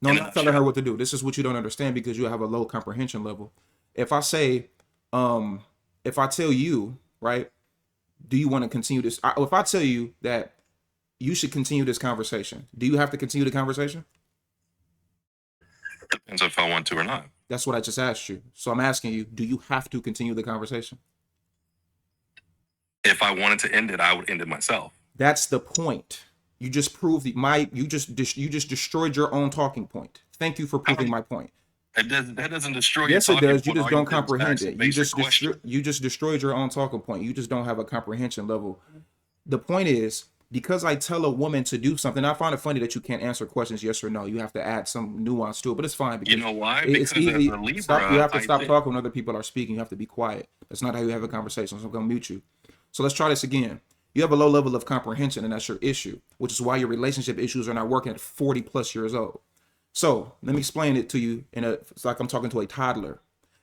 No, I'm not telling her what to do. This is what you don't understand because you have a low comprehension level. If I say, if I tell you, right, do you want to continue this? If I tell you that you should continue this conversation, do you have to continue the conversation? Depends if I want to or not. That's what I just asked you. So I'm asking you, do you have to continue the conversation? If I wanted to end it, I would end it myself. That's the point. You just proved you just destroyed your own talking point. Thank you for proving my point. That doesn't destroy. Yes, it does. You just don't comprehend it. You just destroyed your own talking point. You just don't have a comprehension level. The point is, because I tell a woman to do something, I find it funny that you can't answer questions yes or no. You have to add some nuance to it, but it's fine. Because you know why? It's easy. You have to stop talking when other people are speaking. You have to be quiet. That's not how you have a conversation. So I'm going to mute you. So let's try this again. You have a low level of comprehension, and that's your issue, which is why your relationship issues are not working at 40 plus years old. So let me explain it to you. It's like I'm talking to a toddler.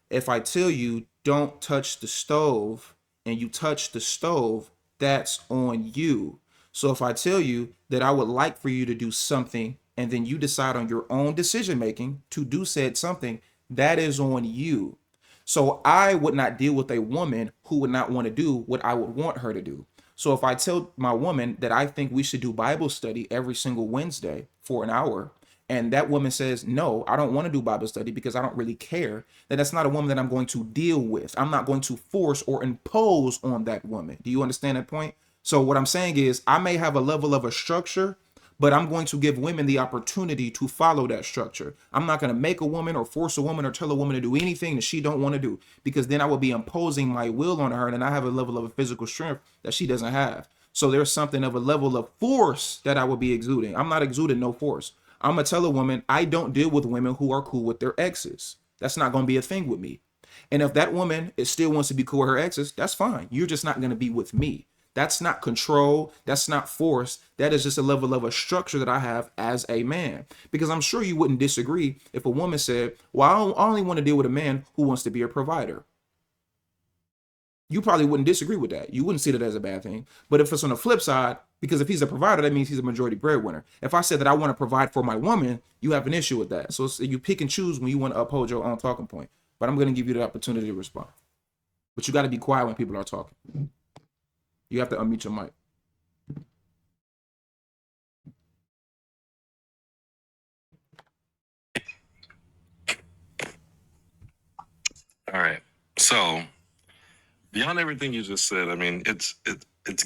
If I tell you don't touch the stove and you touch the stove, that's on you. So if I tell you that I would like for you to do something and then you decide on your own decision making to do said something, that is on you. So I would not deal with a woman who would not want to do what I would want her to do. So if I tell my woman that I think we should do Bible study every single Wednesday for an hour, and that woman says, no, I don't want to do Bible study because I don't really care, then that's not a woman that I'm going to deal with. I'm not going to force or impose on that woman. Do you understand that point? So what I'm saying is I may have a level of a structure, but I'm going to give women the opportunity to follow that structure. I'm not going to make a woman or force a woman or tell a woman to do anything that she don't want to do, because then I will be imposing my will on her, and I have a level of a physical strength that she doesn't have. So there's something of a level of force that I will be exuding. I'm not exuding no force. I'm going to tell a woman I don't deal with women who are cool with their exes. That's not going to be a thing with me. And if that woman still wants to be cool with her exes, that's fine. You're just not going to be with me. That's not control. That's not force. That is just a level of a structure that I have as a man. Because I'm sure you wouldn't disagree if a woman said, well, I only want to deal with a man who wants to be a provider. You probably wouldn't disagree with that. You wouldn't see that as a bad thing. But if it's on the flip side, because if he's a provider, that means he's a majority breadwinner. If I said that I want to provide for my woman, you have an issue with that. So you pick and choose when you want to uphold your own talking point. But I'm going to give you the opportunity to respond. But you got to be quiet when people are talking. You have to unmute your mic. All right. So beyond everything you just said, I mean, it's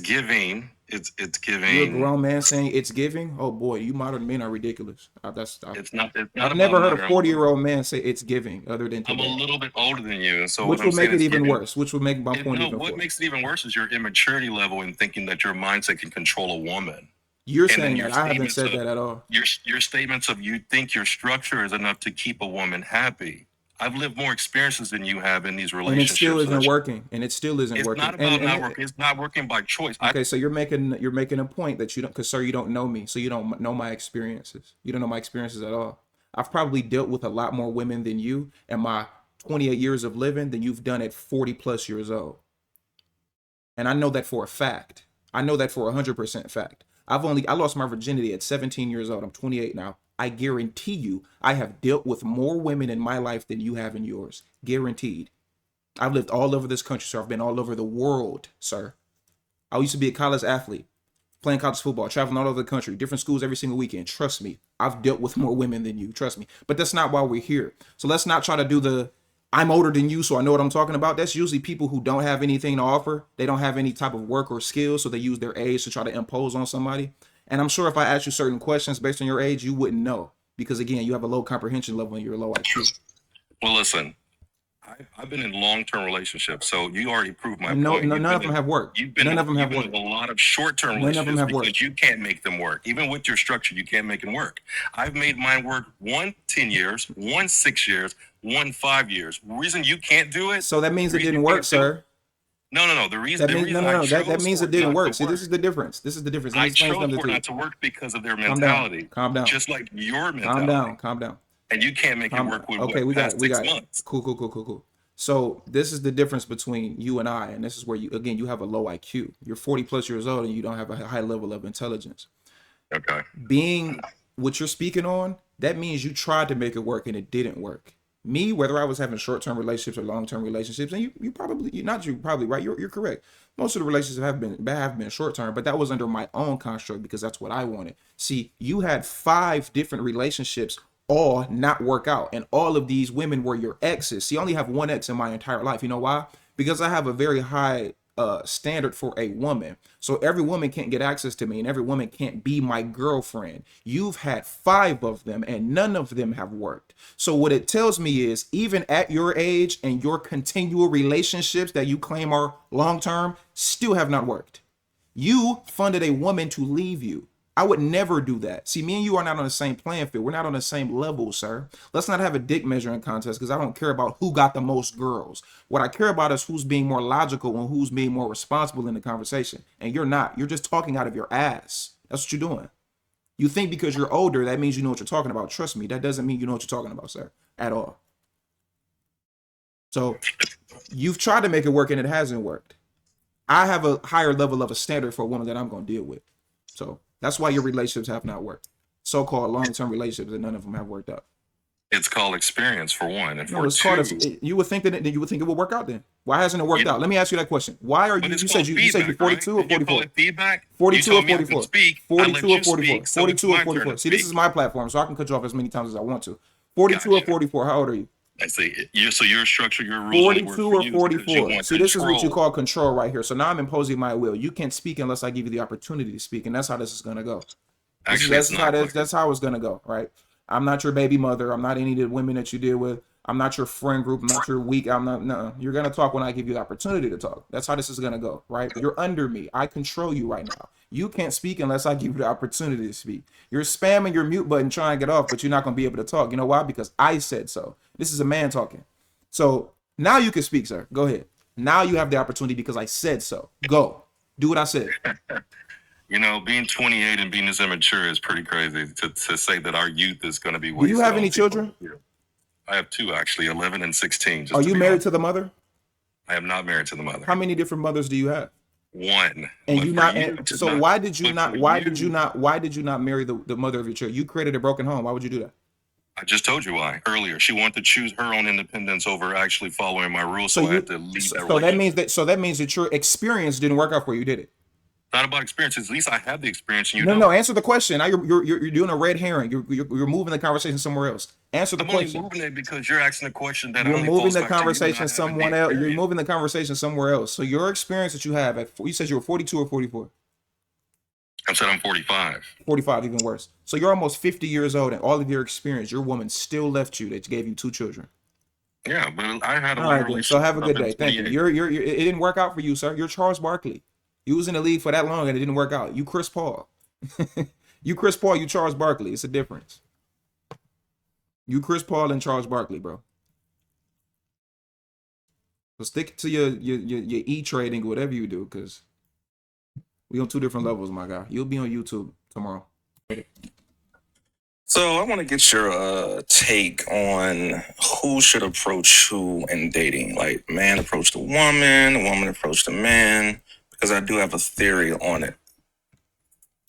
giving. It's giving. You're a grown man saying it's giving. Oh boy, you modern men are ridiculous. It's not. I've never heard a 40-year-old man say it's giving, other than today. I'm a little bit older than you, so which will make it even worse. Which will make my point even worse. What makes it even worse is your immaturity level in thinking that your mindset can control a woman. You're saying that. I haven't said that at all. Your statements of you think your structure is enough to keep a woman happy. I've lived more experiences than you have in these And it relationships. still isn't working. And it still isn't It's working. not about not working. It's not working by choice. Okay, so you're making a point that you don't, because sir, you don't know me, so you don't know my experiences. You don't know my experiences at all. I've probably dealt with a lot more women than you, and my 28 years of living than you've done at 40 plus years old. And I know that for a fact. I know that for 100% fact. I lost my virginity at 17 years old. I'm 28 now. I guarantee you, I have dealt with more women in my life than you have in yours. Guaranteed. I've lived all over this country, sir. I've been all over the world, sir. I used to be a college athlete, playing college football, traveling all over the country, different schools every single weekend. Trust me, I've dealt with more women than you. Trust me. But that's not why we're here. So let's not try to do the I'm older than you, so I know what I'm talking about. That's usually people who don't have anything to offer. They don't have any type of work or skills, so they use their age to try to impose on somebody. And I'm sure if I asked you certain questions based on your age, you wouldn't know. Because again, you have a low comprehension level and you're low IQ. Well, listen, I've been in long-term relationships, so you already proved my No, point. none of them have worked. None of them have worked. A lot of short-term relationships because you can't make them work. Even with your structure, you can't make it work. I've made mine work 1 10 years, 1 6 years, 1 5 years. The reason you can't do it. So that means it didn't work, sir. No. The reason that means it didn't work. See, this is the difference. This is the difference. I chose for it not to work because of their mentality. Calm down. Just like your mentality. Calm down. And you can't make it work with okay, we got months. Cool. So this is the difference between you and I, and this is where you have a low IQ. You're 40 plus years old and you don't have a high level of intelligence. Okay. Being what you're speaking on, that means you tried to make it work and it didn't work. Me, whether I was having short-term relationships or long-term relationships, and you're probably right. You're correct. Most of the relationships have been short-term, but that was under my own construct because that's what I wanted. See, you had 5 different relationships all not work out, and all of these women were your exes. See, I only have 1 ex in my entire life. You know why? Because I have a very high standard for a woman. So every woman can't get access to me and every woman can't be my girlfriend. You've had 5 of them and none of them have worked. So what it tells me is even at your age and your continual relationships that you claim are long-term still have not worked. You funded a woman to leave you. I would never do that. See, me and you are not on the same playing field. We're not on the same level, sir. Let's not have a dick measuring contest because I don't care about who got the most girls. What I care about is who's being more logical and who's being more responsible in the conversation. And you're not. You're just talking out of your ass. That's what you're doing. You think because you're older, that means you know what you're talking about. Trust me, that doesn't mean you know what you're talking about, sir, at all. So you've tried to make it work and it hasn't worked. I have a higher level of a standard for a woman that I'm going to deal with. So that's why your relationships have not worked. So-called long-term relationships, and none of them have worked out. It's called experience for one, and no, for it's two. Called, you would think that you would think it would work out then. Why hasn't it worked out? Let me ask you that question. Why are you? You said you're 42 right? or 44? 42 or 44? 42 or 44? 42 or 44? See, this is my platform, so I can cut you off as many times as I want to. 42 or 44? How old are you? I see. So your structure, your rules. 42 or 44. See, this is what you call control right here. So now I'm imposing my will. You can't speak unless I give you the opportunity to speak, and that's how this is gonna go. Actually, that's how it's gonna go, right? I'm not your baby mother. I'm not any of the women that you deal with. I'm not your friend group. I'm not your weak. I'm not. No, you're gonna talk when I give you the opportunity to talk. That's how this is gonna go, right? You're under me. I control you right now. You can't speak unless I give you the opportunity to speak. You're spamming your mute button trying to get off, but you're not gonna be able to talk. You know why? Because I said so. This is a man talking. So now you can speak, sir. Go ahead. Now you have the opportunity because I said so. Go. Do what I said. You know, being 28 and being this immature is pretty crazy to say that our youth is going to be wasted. Do you have any children? I have 2, actually, 11 and 16. Are you married to the mother? I am not married to the mother. How many different mothers do you have? 1. And you not. So why did you not? Why did you not marry the mother of your child? You created a broken home. Why would you do that? I just told you why earlier. She wanted to choose her own independence over actually following my rules, so I had to leave that. So that means that your experience didn't work out for you, did it? Not about experiences. At least I have the experience. And you no. Answer the question. Now you're doing a red herring. You're moving the conversation somewhere else. Answer the question. I'm only moving it because you're asking a question that you're moving the conversation somewhere else. You're moving the conversation somewhere else. So your experience that you have, you said you were 42 or 44. I said I'm 45. 45, even worse. So you're almost 50 years old, and all of your experience, your woman still left you that gave you 2 children. Yeah, but I had a all right. So have a good day. Thank you. It didn't work out for you, sir. You're Charles Barkley. You was in the league for that long and it didn't work out. You Chris Paul. You Chris Paul, you Charles Barkley. It's a difference. You Chris Paul and Charles Barkley, bro. So stick to your e-trading, whatever you do, because we on two different levels, my guy. You'll be on YouTube tomorrow. So I want to get your take on who should approach who in dating. Like, man approach the woman approach the man, because I do have a theory on it.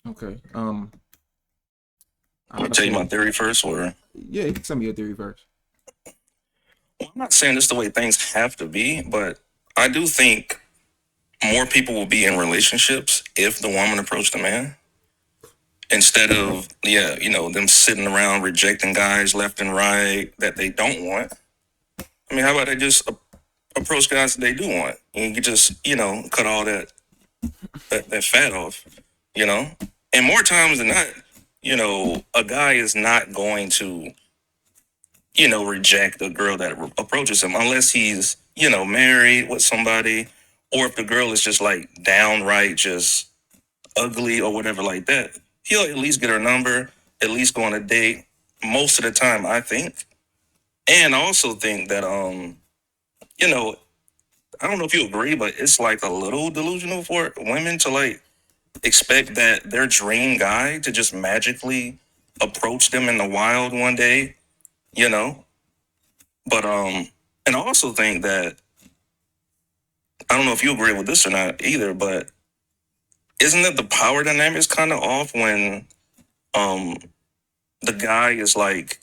Okay. Let me tell you my theory first, or yeah, you can tell me your theory first. Well, I'm not saying this is the way things have to be, but I do think more people will be in relationships if the woman approached the man, instead of them sitting around rejecting guys left and right that they don't want. I mean, how about they just approach guys that they do want, and you just cut all that fat off, and more times than not, a guy is not going to reject a girl that approaches him unless he's married with somebody, or if the girl is just like downright just ugly or whatever like that. He'll at least get her number, at least go on a date most of the time, I think. And I also think that I don't know if you agree, but it's like a little delusional for women to like expect that their dream guy to just magically approach them in the wild one day, But and I also think that, I don't know if you agree with this or not either, but isn't it the power dynamics kind of off when the guy is like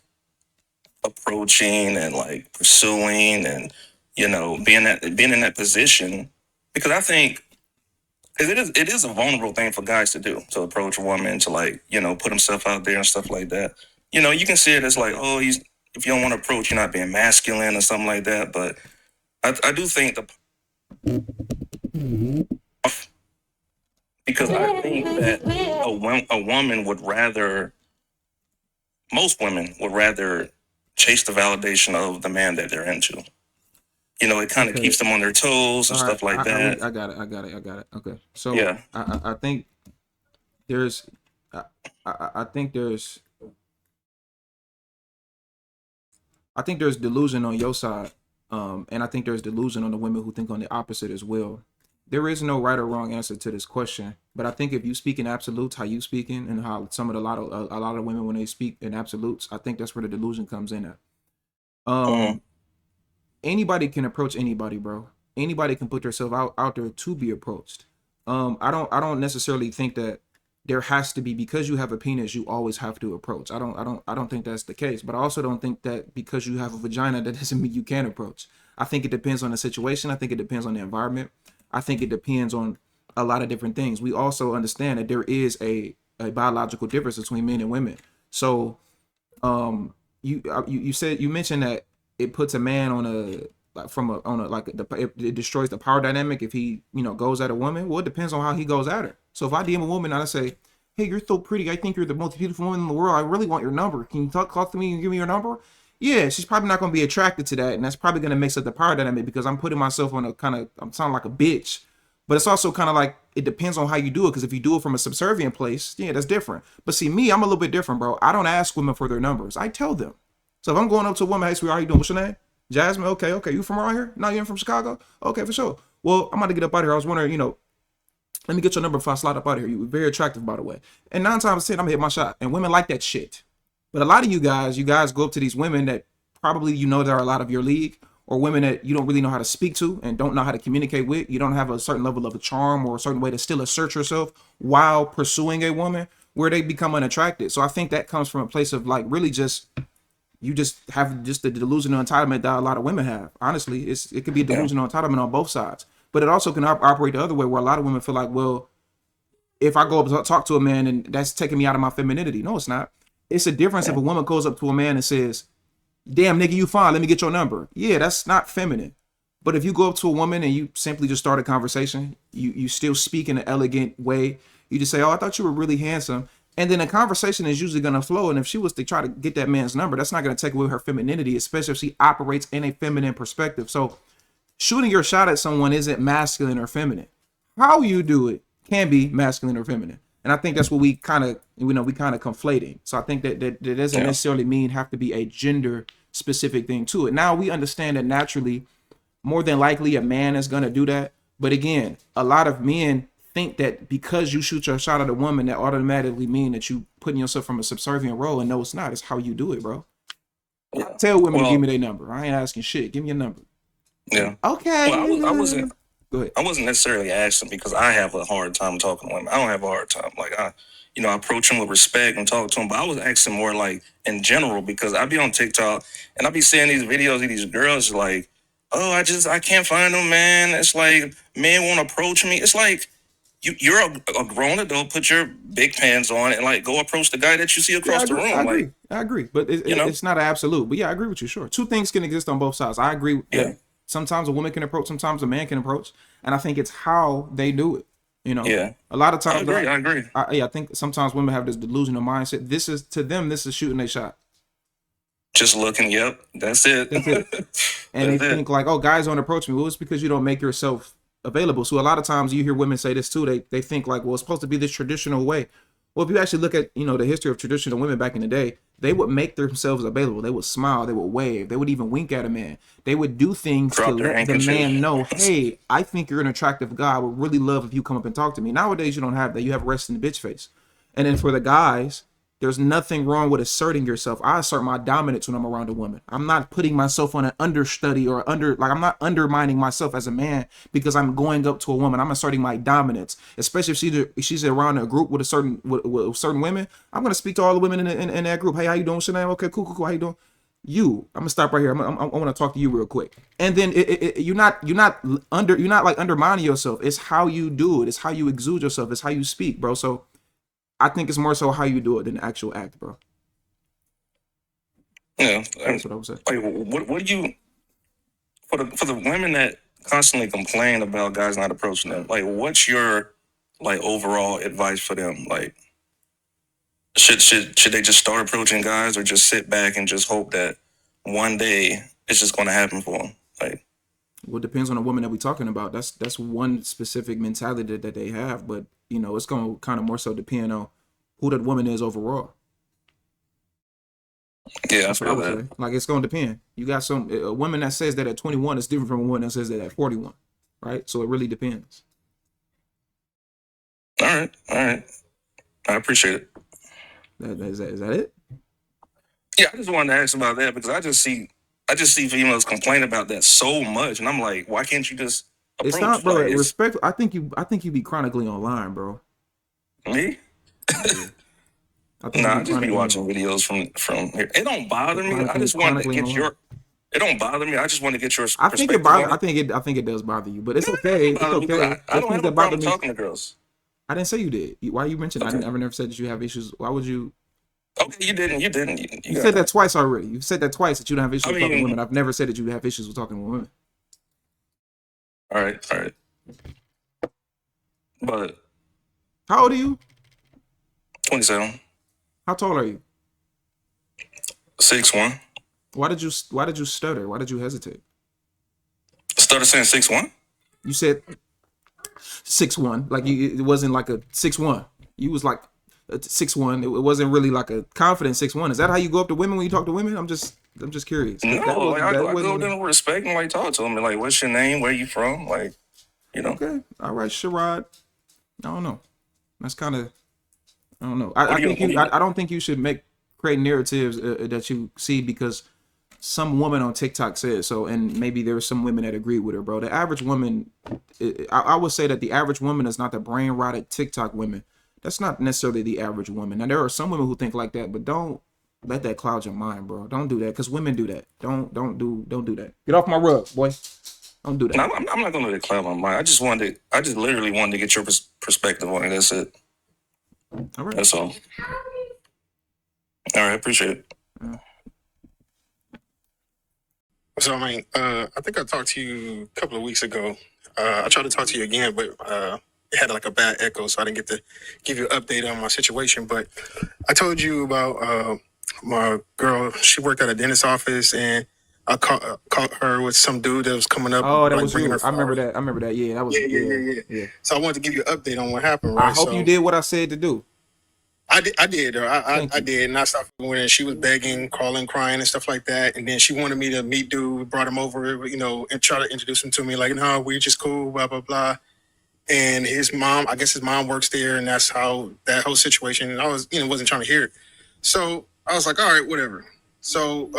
approaching and like pursuing and being in that position? Because I think it is a vulnerable thing for guys to do, to approach a woman, to like put himself out there and stuff like that. You can see it as like, oh, if you don't want to approach, you're not being masculine or something like that. But I do think because I think that a woman would rather, most women would rather chase the validation of the man that they're into. It kind of keeps them on their toes and stuff like that. I got it. Okay. So yeah, I think there's, I think there's delusion on your side, and I think there's delusion on the women who think on the opposite as well. There is no right or wrong answer to this question, but I think if you speak in absolutes, how you speaking, and how a lot of women when they speak in absolutes, I think that's where the delusion comes in at. Anybody can approach anybody, bro. Anybody can put themselves out there to be approached. I don't necessarily think that there has to be, because you have a penis, you always have to approach. I don't think that's the case. But I also don't think that because you have a vagina, that doesn't mean you can approach. I think it depends on the situation. I think it depends on the environment. I think it depends on a lot of different things. We also understand that there is a biological difference between men and women. So, you mentioned that it puts a man on it destroys the power dynamic if he goes at a woman. Well, it depends on how he goes at her. So if I DM a woman and I say, hey, you're so pretty, I think you're the most beautiful woman in the world, I really want your number, can you talk to me and give me your number? Yeah, she's probably not going to be attracted to that, and that's probably going to mix up the power dynamic, because I'm putting myself on I'm sounding like a bitch. But it's also kind of like, it depends on how you do it, because if you do it from a subservient place, yeah, that's different. But see, me, I'm a little bit different, bro. I don't ask women for their numbers. I tell them. So if I'm going up to a woman, hey, sweetheart, how you doing? What's your name? Jasmine. Okay. You from around here? No, you're from Chicago? Okay, for sure. Well, I'm about to get up out of here. I was wondering, let me get your number before I slide up out of here. You were very attractive, by the way. And 9 times out of 10, I'm going to hit my shot. And women like that shit. But a lot of you guys go up to these women that probably there are a lot of your league, or women that you don't really know how to speak to and don't know how to communicate with. You don't have a certain level of a charm or a certain way to still assert yourself while pursuing a woman, where they become unattracted. So I think that comes from a place of like really just, you just have just the delusional entitlement that a lot of women have. Honestly, it could be a delusional entitlement on both sides, but it also can operate the other way, where a lot of women feel like, well, if I go up and talk to a man, and that's taking me out of my femininity. No, it's not. It's a difference if a woman goes up to a man and says, damn nigga, you fine, let me get your number. Yeah, that's not feminine. But if you go up to a woman and you simply just start a conversation, you still speak in an elegant way. You just say, oh, I thought you were really handsome. And then a conversation is usually going to flow. And if she was to try to get that man's number, that's not going to take away her femininity, especially if she operates in a feminine perspective. So shooting your shot at someone isn't masculine or feminine. How you do it can be masculine or feminine. And I think that's what we kind of conflating. So I think that doesn't necessarily mean have to be a gender specific thing to it. Now we understand that naturally more than likely a man is gonna do that. But again, a lot of men think that because you shoot your shot at a woman, that automatically mean that you putting yourself from a subservient role, and no, it's not. It's how you do it, bro. Yeah. Tell women to give Well, me their number. I ain't asking shit. Give me your number. yeah. Okay. Well, I wasn't. Go ahead. I wasn't necessarily asking because I have a hard time talking to women. I don't have a hard time. Like I approach them with respect and talk to them. But I was asking more like in general because I be on TikTok and I be seeing these videos of these girls like, oh, I can't find them, man. It's like men won't approach me. It's like you're a grown adult. Put your big pants on and like go approach the guy that you see across the room. I agree. But it's not an absolute. But yeah, I agree with you. Sure, two things can exist on both sides. I agree. Yeah. Sometimes a woman can approach, sometimes a man can approach, and I think it's how they do it. Yeah. A lot of times, I agree. I think sometimes women have this delusional mindset. This is to them, this is shooting a shot. Just looking. Yep, that's it. That's it. And they think like, oh, guys don't approach me. Well, it's because you don't make yourself available. So a lot of times you hear women say this too. They think like, well, it's supposed to be this traditional way. Well, if you actually look at the history of traditional women back in the day, they would make themselves available. They would smile. They would wave. They would even wink at a man. They would do things to let the man know, hey, I think you're an attractive guy. I would really love if you come up and talk to me. Nowadays, you don't have that. You have resting bitch face. And then for the guys, there's nothing wrong with asserting yourself. I assert my dominance when I'm around a woman. I'm not putting myself on an understudy or I'm not undermining myself as a man because I'm going up to a woman. I'm asserting my dominance, especially if she's around a group with certain women. I'm gonna speak to all the women in that group. Hey, how you doing, Shanae? Okay, cool. How you doing? I'm gonna stop right here. I want to talk to you real quick. And then you're not like undermining yourself. It's how you do it. It's how you exude yourself. It's how you speak, bro. So I think it's more so how you do it than the actual act, bro. Yeah, that's what I would say. Like, what do you for the women that constantly complain about guys not approaching them? Like, what's your like overall advice for them? Like, should they just start approaching guys or just sit back and just hope that one day it's just going to happen for them? Like, well, it depends on the woman that we're talking about. That's one specific mentality that they have, but it's going to kind of more so depend on who that woman is overall. Yeah, that's what I would say. Like, it's going to depend. You got a woman that says that at 21 is different from a woman that says that at 41, right? So it really depends. All right. I appreciate it. Is that it? Yeah, I just wanted to ask about that because I just see females complain about that so much, and I'm like, why can't you just approach? It's not, bro. Respect. I think you be chronically online, bro. Me? I just be watching videos from here. It don't bother me. I just want to get your. It don't bother me. I just want to get your perspective. I think it bothers. I think it does bother you, but it's okay. It's okay. I don't have a problem talking to girls. I didn't say you did. Why you mentioned? Okay. I never said that you have issues. Why would you? Okay, you didn't. You said that twice already. You said that twice that you don't have issues with talking to women. I've never said that you have issues with talking to women. All right. But how old are you? 27. How tall are you? 6'1". Why did you stutter? Why did you hesitate? Stutter saying 6'1"? You said 6'1", like it wasn't like a 6'1". You was like a 6'1". It wasn't really like a confident 6'1". Is that how you go up to women when you talk to women? I'm just curious. No, I go there with respect and like talk to them and like, what's your name? Where you from? Like, Okay, all right, Sherrod. I don't know. That's kind of. I don't know. I don't think you should create narratives that you see because some woman on TikTok said so, and maybe there are some women that agree with her, bro. The average woman, I would say that the average woman is not the brain rotted TikTok women. That's not necessarily the average woman. Now there are some women who think like that, but don't let that cloud your mind, bro. Don't do that because women do that. Don't do that. Get off my rug, boy. Don't do that. No, I'm not gonna let it cloud my mind. I just literally wanted to get your perspective on it. That's it. All right. That's all. All right, appreciate it. So, I think I talked to you a couple of weeks ago. I tried to talk to you again, but it had like a bad echo, so I didn't get to give you an update on my situation. But I told you about my girl. She worked at a dentist's office, and I caught her with some dude that was coming up. Oh, that was you. I remember that. Yeah, that was. Yeah. So I wanted to give you an update on what happened. Right. I hope you did what I said to do. I did. Thank I you. did. And I stopped when she was begging, calling, crying, and stuff like that. And then she wanted me to meet dude, brought him over, and try to introduce him to me. Like, no, we just cool, blah, blah, blah. And his mom, I guess his mom works there. And that's how that whole situation. And I was, wasn't trying to hear it. So I was like, all right, whatever. So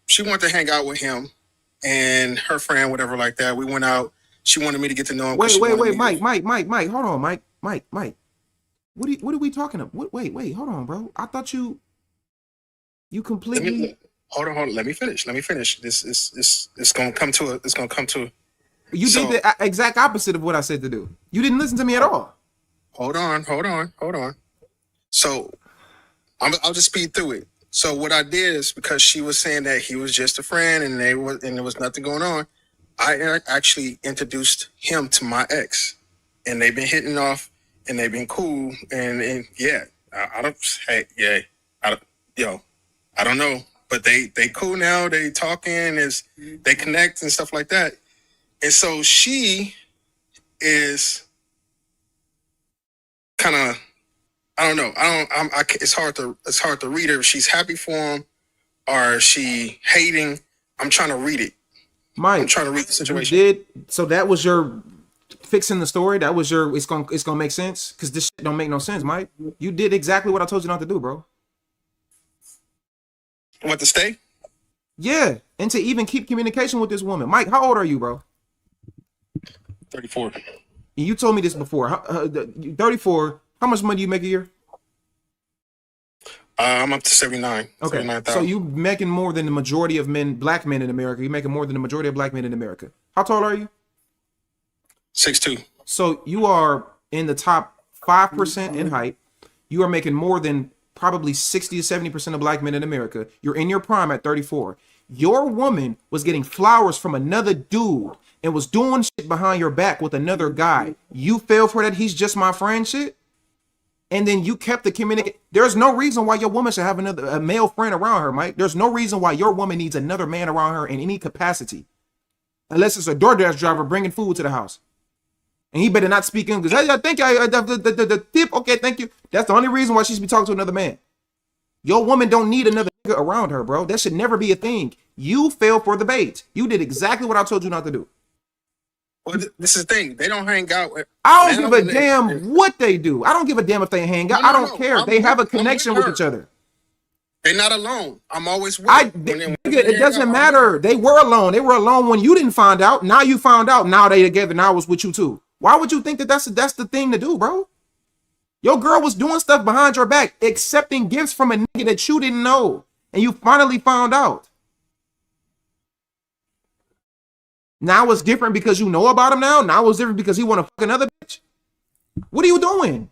she wanted to hang out with him and her friend, whatever, like that. We went out. She wanted me to get to know him. Wait, Mike. Hold on, Mike. What are we talking about? Wait, hold on, bro. I thought you completely. Hold on. Let me finish. This is gonna come to a. You did the exact opposite of what I said to do. You didn't listen to me at all. Hold on. So I'll just speed through it. So what I did is, because she was saying that he was just a friend and there was nothing going on, I actually introduced him to my ex, and they've been hitting off. And they've been cool, and yeah, I don't know, but they cool now. They talking, they connect and stuff like that. And so she is kind of, I don't know. It's hard to read her. If she's happy for him, or is she hating. I'm trying to read it. Mike, I'm trying to read the situation. You did. So that was your fixing the story. That was your. It's gonna make sense, because this shit don't make no sense, Mike. You did exactly what I told you not to do, bro. Want to stay? Yeah, and to even keep communication with this woman. Mike, how old are you, bro? 34. You told me this before. 34. How much money do you make a year? I'm up to 79. Okay, 79,000. so you making more than the majority of black men in America. You're making more than the majority of black men in America. How tall are you? 6'2". So you are in the top 5% in height. You are making more than probably 60 to 70% of black men in America. You're in your prime at 34. Your woman was getting flowers from another dude and was doing shit behind your back with another guy. You fell for that he's just my friend shit? And then you kept the communication. There's no reason why your woman should have a male friend around her, Mike. There's no reason why your woman needs another man around her in any capacity. Unless it's a DoorDash driver bringing food to the house. And he better not speak English. Hey, thank you. The tip. Okay, thank you. That's the only reason why she should be talking to another man. Your woman don't need another nigga around her, bro. That should never be a thing. You fell for the bait. You did exactly what I told you not to do. Well, this is the thing. They don't hang out. I don't give a damn what they do. I don't give a damn if they hang out. I don't care. They have a connection with each other. They're not alone. I'm always with it doesn't matter. They were alone. They were alone when you didn't find out. Now you found out. Now they together. Now I was with you too. Why would you think that that's the thing to do, bro? Your girl was doing stuff behind your back, accepting gifts from a nigga that you didn't know, and you finally found out. Now it's different because you know about him now. Now it's different because he want to fuck another bitch. What are you doing?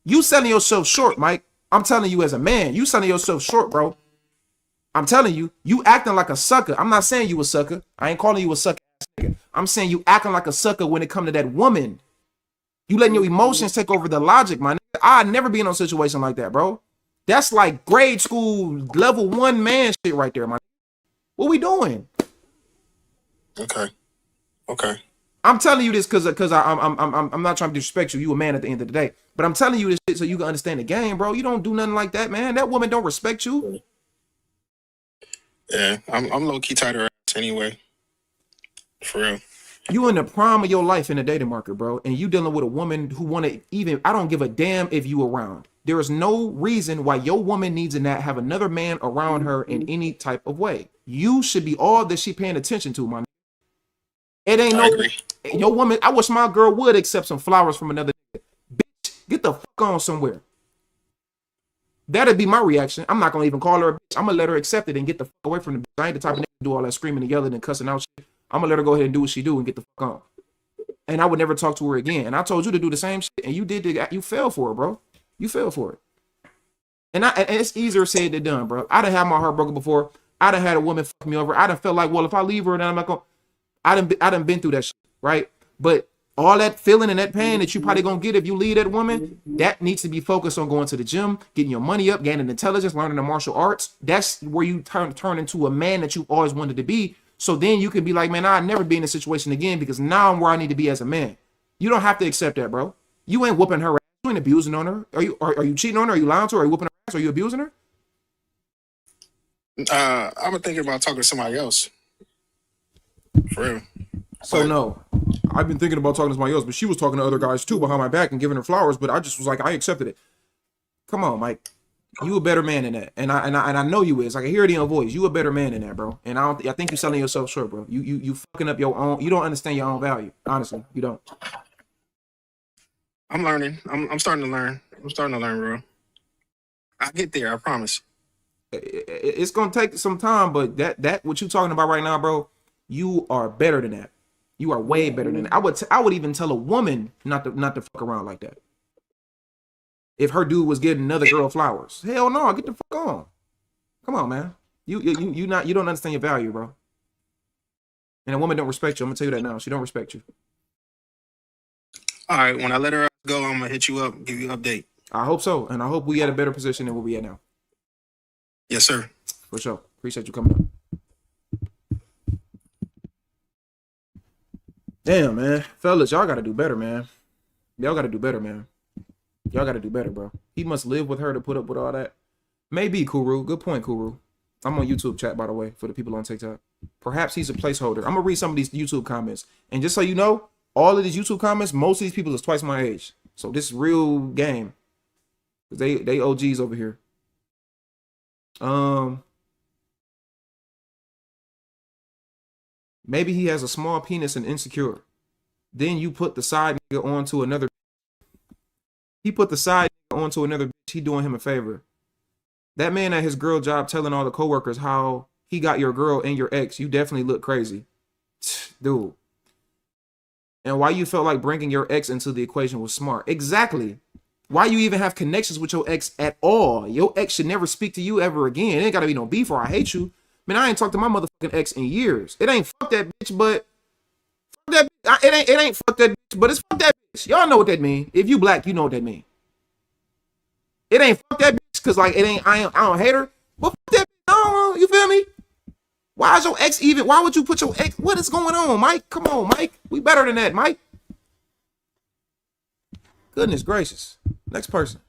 You selling yourself short, Mike. I'm telling you as a man, you selling yourself short, bro. I'm telling you, you acting like a sucker. I'm not saying you a sucker. I ain't calling you a sucker. I'm saying you acting like a sucker when it come to that woman. You letting your emotions take over the logic, man. I'd never be in a situation like that, bro. That's like grade school level 1 man shit right there, man. What we doing? Okay. I'm telling you this because I'm not trying to disrespect you. You a man at the end of the day, but I'm telling you this shit so you can understand the game, bro. You don't do nothing like that, man. That woman don't respect you. Yeah, I'm low key tired of her ass anyway. For real. You in the prime of your life in the dating market, bro, and you dealing with a woman who want to I don't give a damn if you around. There is no reason why your woman needs to not have another man around her in any type of way. You should be all that she paying attention to, man. It ain't your woman. I wish my girl would accept some flowers from another bitch. Get the fuck on somewhere. That'd be my reaction. I'm not gonna even call her a bitch. I'm gonna let her accept it and get the fuck away from the bitch. I ain't the type of nigga to do all that screaming and yelling and cussing out shit. I'm gonna let her go ahead and do what she do and get the fuck on. And I would never talk to her again. And I told you to do the same shit, and you did. You fell for it, bro. You fell for it. And it's easier said than done, bro. I done had my heart broken before. I done had a woman fuck me over. I done felt like, well, if I leave her, then I'm not gonna. I done been through that shit, right? But all that feeling and that pain that you probably gonna get if you leave that woman, that needs to be focused on going to the gym, getting your money up, gaining intelligence, learning the martial arts. That's where you turn into a man that you always wanted to be. So then you can be like, man, I'll never be in a situation again because now I'm where I need to be as a man. You don't have to accept that, bro. You ain't whooping her ass. You ain't abusing on her. Are you cheating on her? Are you lying to her? Are you whooping her ass? Are you abusing her? I've been thinking about talking to somebody else. For real. So no, I've been thinking about talking to somebody else, but she was talking to other guys too behind my back and giving her flowers. But I just was like, I accepted it. Come on, Mike. You a better man than that, and I know you is. I can hear it in your voice. You a better man than that, bro. And I think you're selling yourself short, bro. You fucking up your own. You don't understand your own value. Honestly, you don't. I'm learning. I'm starting to learn. I'm starting to learn, bro. I'll get there. I promise. It's gonna take some time, but that what you talking about right now, bro. You are better than that. You are way better than that. I would even tell a woman not to fuck around like that. If her dude was getting another girl flowers, hell no, get the fuck on. Come on, man. You don't understand your value, bro. And a woman don't respect you. I'm gonna tell you that now. She don't respect you. All right, when I let her go, I'm gonna hit you up, give you an update. I hope so, and I hope we at a better position than where we at now. Yes, sir. For sure. Appreciate you coming up. Damn, man. Fellas, y'all gotta do better, man. Y'all gotta do better, man. Y'all gotta do better, bro. He must live with her to put up with all that. Maybe, Kuru. Good point, Kuru. I'm on YouTube chat, by the way, for the people on TikTok. Perhaps he's a placeholder. I'm gonna read some of these YouTube comments. And just so you know, all of these YouTube comments, most of these people is twice my age. So this is real game. They OGs over here. Maybe he has a small penis and insecure. Then you put the side nigga onto another. He put the side nigga onto another bitch. He doing him a favor. That man at his girl job telling all the coworkers how he got your girl and your ex. You definitely look crazy, dude. And why you felt like bringing your ex into the equation was smart. Exactly. Why you even have connections with your ex at all? Your ex should never speak to you ever again. It ain't gotta be no beef or I hate you. Man, I ain't talked to my motherfucking ex in years. It ain't fuck that bitch, but fuck that bitch. It ain't fuck that bitch, but it's fuck that bitch. Y'all know what that mean. If you black, you know what that mean. It ain't fuck that bitch because like it ain't I don't hate her. But fuck that bitch. I don't know. You feel me? Why is your ex even? Why would you put your ex? What is going on, Mike? Come on, Mike. We better than that, Mike. Goodness gracious. Next person.